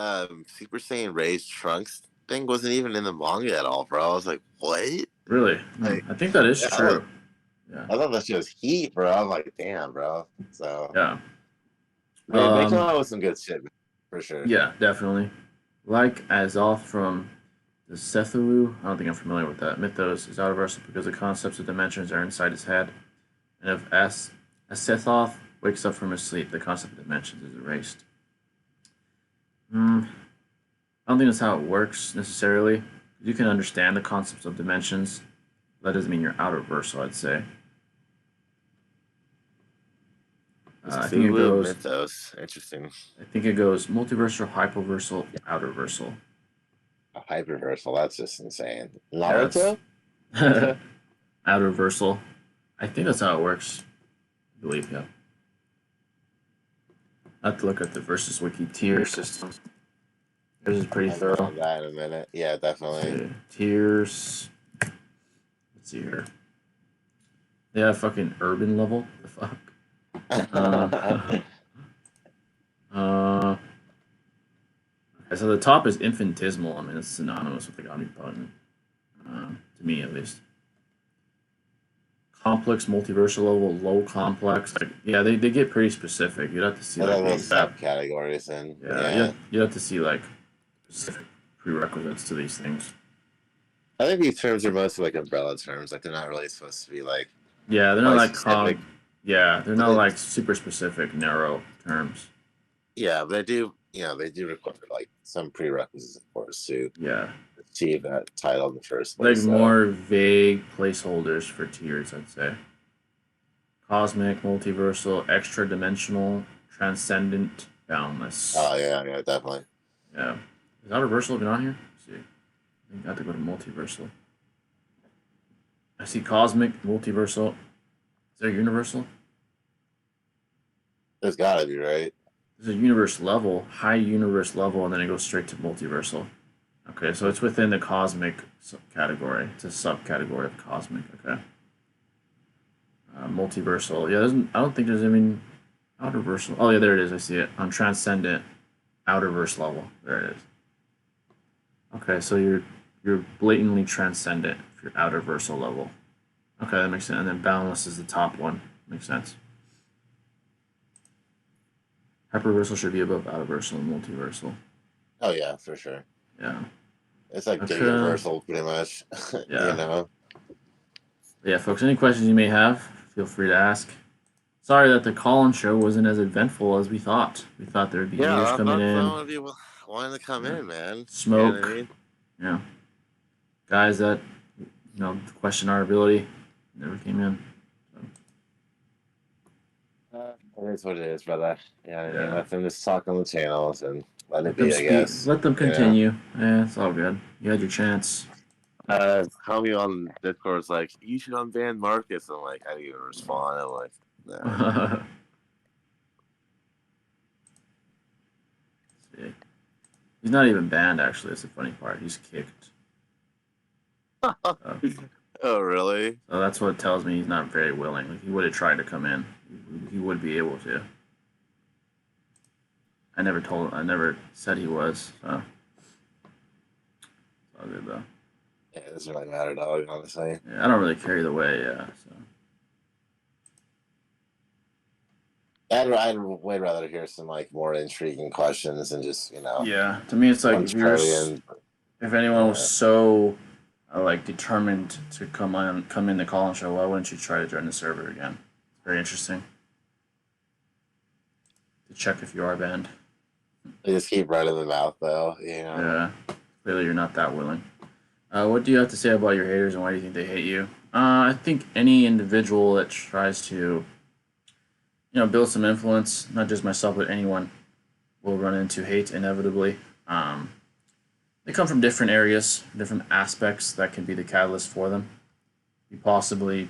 Super Saiyan raised Trunks thing wasn't even in the manga at all, bro. I was like, what? Really, Like, I think that is yeah, true. Yeah, I thought that shit was heat, bro. I'm like, damn, bro. So yeah, they come out with some good shit for sure. yeah, definitely. Like Azoth from the Setharu, I don't think I'm familiar with that mythos, is universal because the concepts of dimensions are inside his head, and if Asethoth wakes up from his sleep, the concept of dimensions is erased. I don't think that's how it works necessarily. You can understand the concepts of dimensions. That doesn't mean you're out of versal, I'd say. I think it goes. Mythos. Interesting. I think it goes multiversal, hyperversal, outer versal. A hyperversal. That's just insane. Yeah, Naruto. outer versal. I think that's how it works. I believe, yeah. I have to look at the versus wiki tier system. This is pretty I'll thorough. on that in a minute. Yeah, definitely. Tiers. Let's see here. They have fucking urban level. The fuck. Okay, so the top is infinitesimal. I mean, it's synonymous with like omnipotent, to me at least. Complex, multiversal level, low complex. Like, yeah, they get pretty specific. You'd have to see like those subcategories and you'd have to see like specific prerequisites to these things. I think these terms are mostly like umbrella terms. Like they're not really supposed to be like Yeah, they're not like specific. they're not like super specific, narrow terms. Yeah, but they do. You know, they do require like some prerequisites, of course, to achieve that title in the first place. Like more vague placeholders for tiers, I'd say. Cosmic, multiversal, extra dimensional, transcendent, boundless. Oh yeah, definitely. Yeah. Is outer versal even on here? Let's see. I think I have to go to multiversal. I see cosmic, multiversal. Is there universal? There's gotta be, right? There's a universe level, high universe level, and then it goes straight to multiversal. Okay, so it's within the cosmic category. It's a subcategory of cosmic. Okay. Multiversal. Yeah, I don't think there's any outer versal. Oh yeah, there it is. I see it on transcendent, outer verse level. There it is. Okay, so you're blatantly transcendent if you're outer versal level. Okay, that makes sense. And then boundless is the top one. Makes sense. Hyperversal should be above outer versal and multiversal. Oh yeah, for sure. Yeah. It's like universal, pretty much. Yeah. You know. Yeah, folks. Any questions you may have, feel free to ask. Sorry that the call-in show wasn't as eventful as we thought. We thought there'd be viewers coming in. Some of you wanted to come in, man. Smoke. You know what I mean? Yeah. Guys that question our ability never came in. It is what it is, brother. Yeah, I mean, let them just talk on the channels and let it be, I guess. Let them continue. Yeah, it's all good. You had your chance. Homie on Discord was like, you should unban Marcus. I'm like, I didn't even respond. I'm like, nah. See. He's not even banned, actually. That's the funny part. He's kicked. Oh, really? So that's what tells me he's not very willing. Like, he would have tried to come in. He would be able to. I never said he was. So it's all good though. Yeah, it doesn't really matter, dog. Honestly. Yeah, I don't really care either way. Yeah. So. I'd way rather hear some like more intriguing questions and just Yeah, to me it's like if anyone was so like determined to come in the call and show. Why wouldn't you try to join the server again? Very interesting to check if you are banned. They just keep running the mouth, though. Yeah, clearly you're not that willing. What do you have to say about your haters and why do you think they hate you? I think any individual that tries to, build some influence, not just myself, but anyone, will run into hate inevitably. They come from different areas, different aspects that can be the catalyst for them. You possibly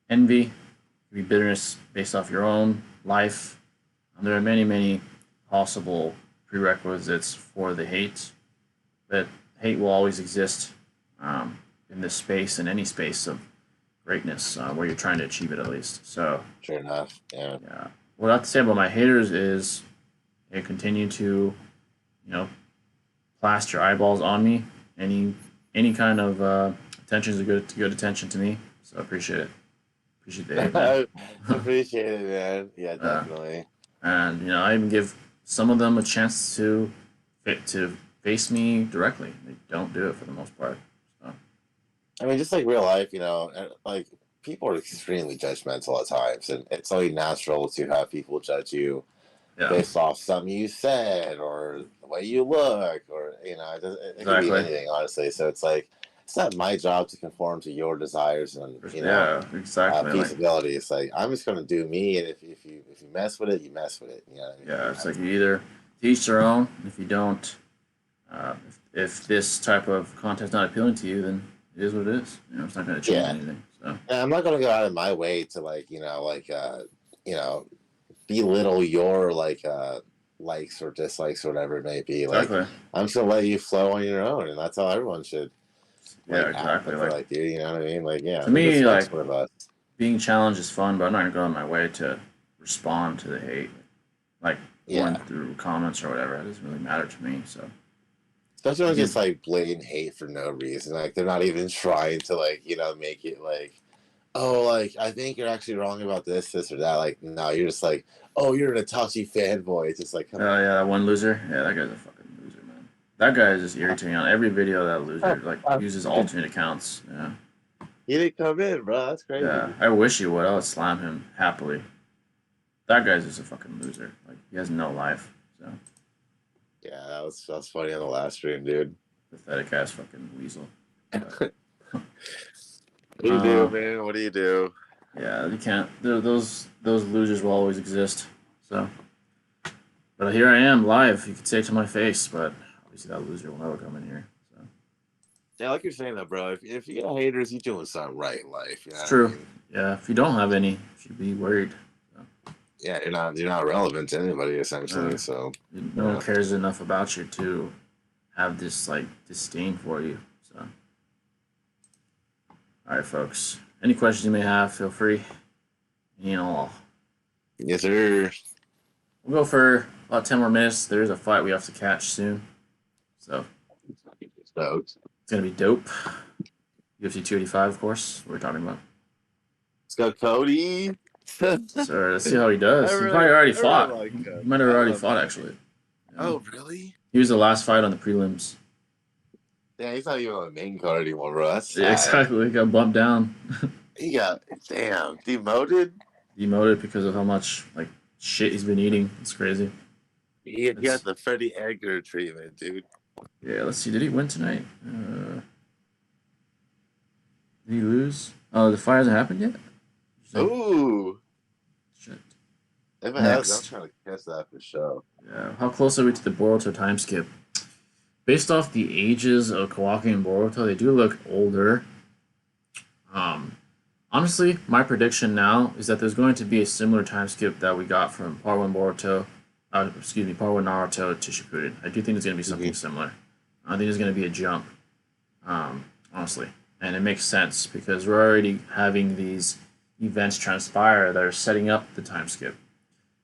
envy, could be bitterness based off your own life. There are many, many possible prerequisites for the hate, but hate will always exist in this space, in any space of greatness where you're trying to achieve it at least. So, Sure enough. Yeah. What I have to say about my haters is they continue to, blast your eyeballs on me. Any kind of attention is a good attention to me. So I appreciate it. Appreciate the hate, man. Appreciate it, man. Yeah, definitely. And I even give some of them a chance to face me directly. They don't do it for the most part. So. I mean, just like real life, like people are extremely judgmental at times, and it's only natural to have people judge you based off something you said or the way you look, or it could be anything, honestly. So it's like it's not my job to conform to your desires and feasibility. It's like I'm just gonna do me, and if you mess with it, you mess with it. You know what I mean? Yeah, it's like you either teach their own. If you don't, if this type of content's not appealing to you, then it is what it is. It's not going to change anything. So I'm not going to go out of my way to belittle your likes or dislikes or whatever it may be. Like I'm just gonna let you flow on your own, and that's how everyone should. Exactly. Dude, you know what I mean? To me, being challenged is fun, but I'm not gonna go on my way to respond to the hate, going through comments or whatever. It doesn't really matter to me. So. Especially when it's just blatant hate for no reason. They're not even trying to make it I think you're actually wrong about this or that. No, you're just you're an Itachi fanboy. It's just come on. Yeah, that one loser. Yeah, that guy's a fucking loser, man. That guy is just irritating on every video. That loser uses alternate accounts. Yeah. He didn't come in, bro. That's crazy. Yeah, I wish he would. I would slam him happily. That guy's just a fucking loser. He has no life. So. Yeah, that was funny on the last stream, dude. Pathetic ass fucking weasel. What do you do, man? What do you do? Yeah, you can't. Those losers will always exist. So, but here I am live. You could say to my face, but obviously that loser will never come in here. So. Yeah, like you're saying that, bro. If you got haters, you're doing something right in life. It's true. I mean? Yeah, if you don't have any, you should be worried. Yeah, you're not relevant to anybody essentially. So no one cares enough about you to have this disdain for you. So, all right, folks. Any questions you may have, feel free. All. Yes, sir. We'll go for about 10 more minutes. There is a fight we have to catch soon, so it's gonna be dope. UFC 285, of course. We're talking about. Let's go, Cody. Sir, let's see how he does. He probably already fought. He might have already fought, actually. Oh, really? He was the last fight on the prelims. Yeah, he's not even on the main card anymore, bro. That's sad. Yeah, exactly. He got bumped down. He got, demoted? Demoted because of how much, shit he's been eating. It's crazy. He got the Freddie Edgar treatment, dude. Yeah, let's see. Did he win tonight? Did he lose? Oh, the fight hasn't happened yet? Ooh. Shit. If it has, I'm trying to catch that for sure. Yeah. How close are we to the Boruto time skip? Based off the ages of Kawaki and Boruto, they do look older. Honestly, my prediction now is that there's going to be a similar time skip that we got from Part 1 Boruto, Part 1 Naruto to Shippuden. I do think there's going to be something similar. I think there's going to be a jump, honestly. And it makes sense because we're already having these events transpire that are setting up the time skip.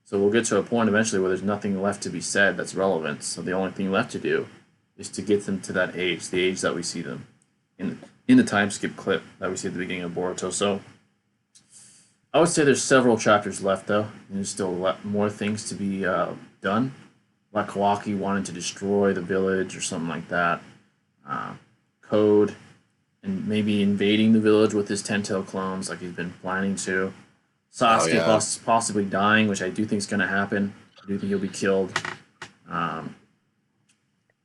So we'll get to a point eventually where there's nothing left to be said that's relevant. So the only thing left to do is to get them to that age, the age that we see them in the time skip clip that we see at the beginning of Boruto. So I would say there's several chapters left, though. There's still more things to be done. Like Kawaki wanting to destroy the village or something like that. Code and maybe invading the village with his ten-tail clones like he's been planning to. Sasuke yeah. possibly dying, which I do think is going to happen. I do think he'll be killed. Um,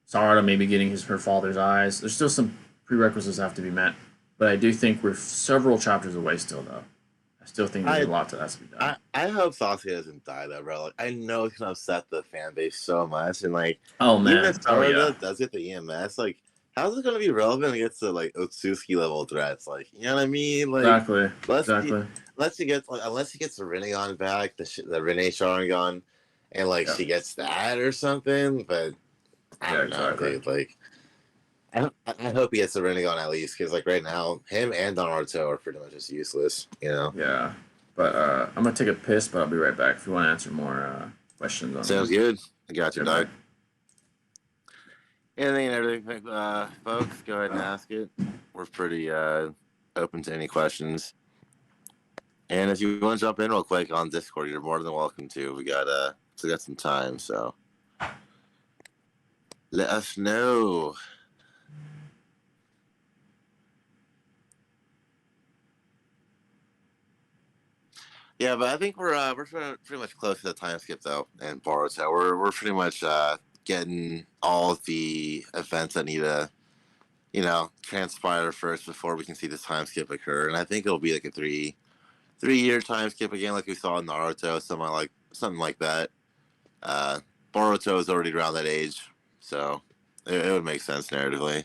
Sarada maybe getting her father's eyes. There's still some prerequisites that have to be met, but I do think we're several chapters away still, though. I still think there's a lot that has to be done. I hope Sasuke doesn't die though, bro. Like, I know it's gonna upset the fan base so much, and like, Oh man, even if Sarada yeah. does get the EMS, like, how's it gonna be relevant against the like Otsutsuki level threats? Like, you know what I mean? Like, Exactly. unless he gets the Rinnegan back, the Rinne Sharingan, and like she gets that or something. But I don't know, dude. Like, I hope he gets the Rinnegan at least, because like right now, him and Naruto are pretty much just useless. You know? Yeah. But I'm gonna take a piss, but I'll be right back if you want to answer more questions on Sounds good. I got you, dog. Bye. Anything and everything, folks, go ahead and ask it. We're pretty open to any questions. And if you want to jump in real quick on Discord, you're more than welcome to. We got some time, so let us know. Yeah, but I think we're pretty much close to the time skip though, and Boruto. We're pretty much getting all the events that need to, transpire first before we can see this time skip occur. And I think it'll be like a 3-year time skip again, like we saw in Naruto, something like that. Boruto is already around that age, so it would make sense narratively.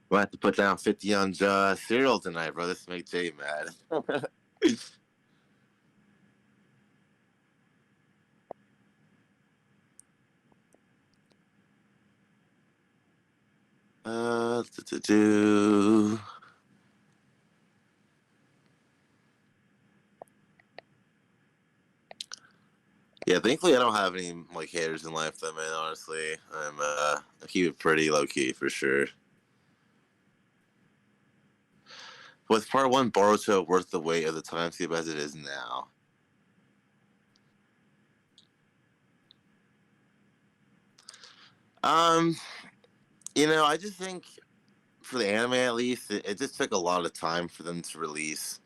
We'll have to put down 50 on cereal tonight, bro. This make Jay mad. Yeah, thankfully I don't have any like haters in life though, man. Honestly, I keep it pretty low key for sure. Was part 1 Boruto worth the wait of the time skip as it is now? I just think for the anime at least, it just took a lot of time for them to release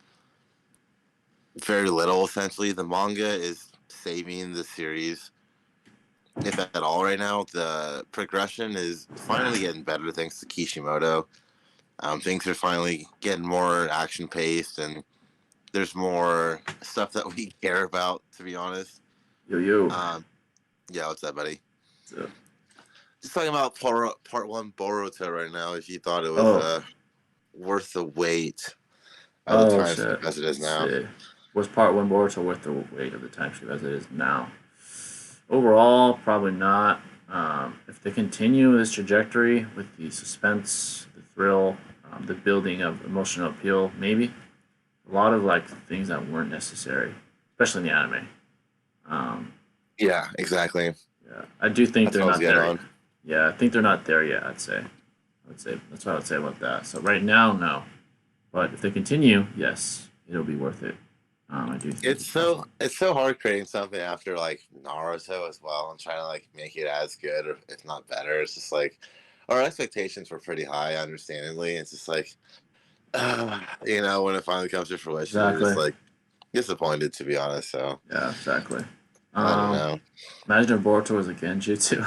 very little. Essentially, the manga is saving the series, if at all, right now. The progression is finally getting better thanks to Kishimoto. Things are finally getting more action paced, and there's more stuff that we care about, to be honest. Yo. Yeah, what's up, buddy? What's up? Just talking about part 1 Boruto right now. If you thought it was worth the wait of the time skip as it is now. Was part 1 Boruto worth the wait of the time skip as it is now? Overall, probably not. If they continue this trajectory with the suspense, the thrill, the building of emotional appeal, maybe. A lot of like things that weren't necessary, especially in the anime. Yeah, exactly. Yeah, I do think they're not there. Yeah, I think they're not there yet. I'd say that's what I would say about that. So right now, no, but if they continue, yes, it'll be worth it. I do. Think it's so hard creating something after like Naruto as well, and trying to like make it as good or if not better. It's just like our expectations were pretty high, understandably. It's just like when it finally comes to fruition, you're just like disappointed, to be honest. So yeah, exactly. I don't know. Imagine if Boruto was a genjutsu.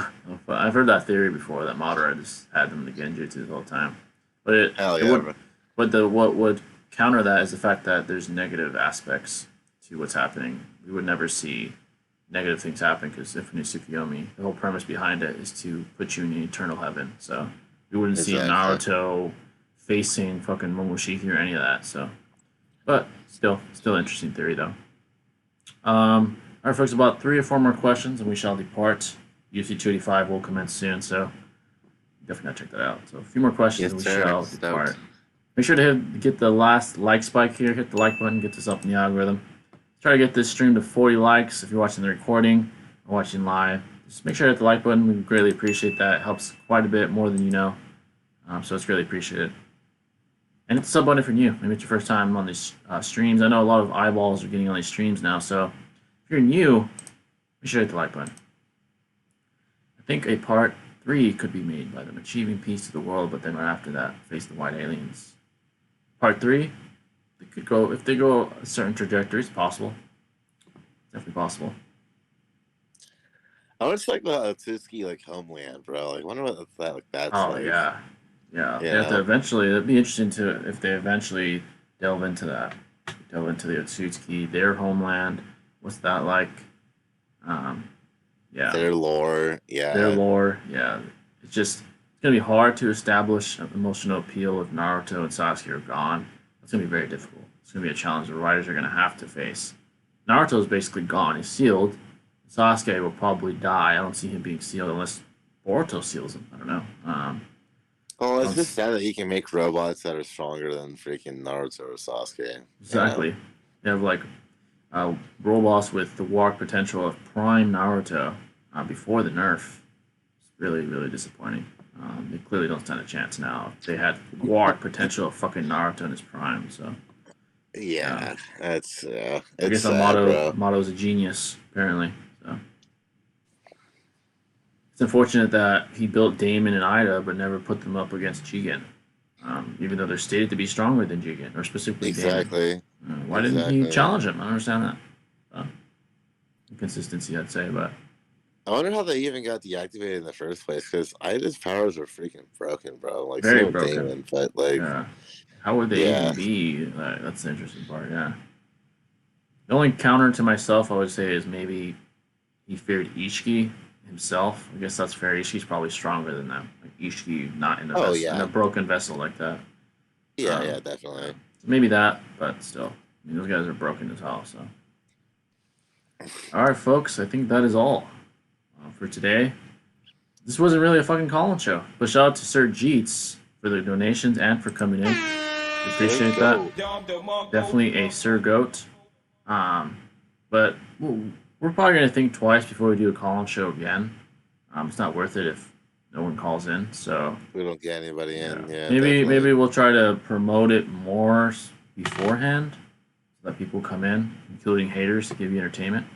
I've heard that theory before, that Madara just had them in the genjutsu the whole time. But what would counter that is the fact that there's negative aspects to what's happening. We would never see negative things happen because Infinite Tsukuyomi, the whole premise behind it is to put you in an eternal heaven. So we wouldn't see Naruto facing fucking Momoshiki or any of that. So, but still interesting theory though. All right, folks, about 3 or 4 more questions and we shall depart. UFC 285 will commence soon, so definitely gotta check that out. So a few more questions and we shall depart. Make sure to get the last like spike here. Hit the like button, get this up in the algorithm. Try to get this stream to 40 likes if you're watching the recording or watching live. Just make sure to hit the like button. We greatly appreciate that. It helps quite a bit, more than you know. So it's really appreciated. And it's a sub button for you. Maybe it's your first time on these streams. I know a lot of eyeballs are getting on these streams now, so if you're new, be sure to hit the like button. I think a part 3 could be made by them achieving peace to the world, but then right after that, face the white aliens. Part 3, they could go, if they go a certain trajectory, it's possible. Definitely possible. I want to check the Atsuki like homeland, bro. Like, wonder what that's Oh, like. yeah. Yeah. They You have to know? eventually, it'd be interesting to, if they eventually delve into that. Delve into the Otsutsuki, their homeland. What's that like? Yeah. Their lore, yeah. Their lore, yeah. It's gonna be hard to establish an emotional appeal if Naruto and Sasuke are gone. It's gonna be very difficult. It's gonna be a challenge the writers are gonna have to face. Naruto is basically gone. He's sealed. Sasuke will probably die. I don't see him being sealed unless Boruto seals him. I don't know. Well, it's just sad that he can make robots that are stronger than freaking Naruto or Sasuke. Exactly. You know? You have like robots with the warp potential of prime Naruto before the nerf. It's really, really disappointing. They clearly don't stand a chance now. They had warp potential of fucking Naruto in his prime, so. Yeah, that's I it's guess sad, bro. Amato's a genius, apparently. So it's unfortunate that he built Damon and Ida, but never put them up against Jigen, even though they're stated to be stronger than Jigen, or specifically Exactly. Damon. Why didn't he challenge him? I don't understand that. Inconsistency, I'd say, but I wonder how they even got deactivated in the first place, because Ida's powers are freaking broken, bro. Like, very same with broken. Damon, but like, Yeah. How would they even be? That's the interesting part. Yeah. The only counter to myself, I would say, is maybe he feared Ishiki himself. I guess that's fair. Ishiki's probably stronger than them. Like Ishiki, not in a in a broken vessel like that. Yeah, definitely. So maybe that, but still, I mean, those guys are broken as hell. So, all right, folks, I think that is all for today. This wasn't really a fucking call-in show, but shout out to Sir Jeets for the donations and for coming in. We appreciate that. Definitely a Sir Goat. But we're probably gonna think twice before we do a call-in show again. It's not worth it if no one calls in. So we don't get anybody in. Yeah, maybe we'll try to promote it more beforehand so that people come in, including haters, to give you entertainment.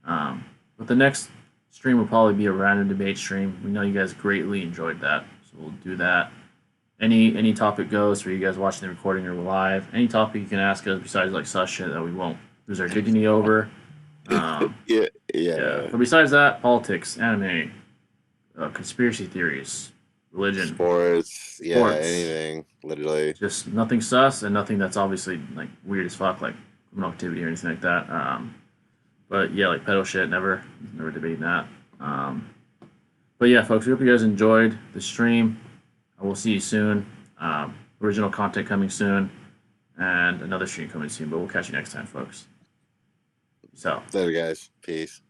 But the next stream will probably be a random debate stream. We know you guys greatly enjoyed that, so we'll do that. Any topic goes for you guys watching the recording or live. Any topic you can ask us besides like sus shit that we won't lose our dignity over. Yeah. But besides that, politics, anime, conspiracy theories, religion, sports, anything, literally. Just nothing sus and nothing that's obviously like weird as fuck, like criminal activity or anything like that. But yeah, like pedo shit, never debating that. But yeah, folks, we hope you guys enjoyed the stream. We'll see you soon. Original content coming soon, and another stream coming soon. But we'll catch you next time, folks. So, later, guys. Peace.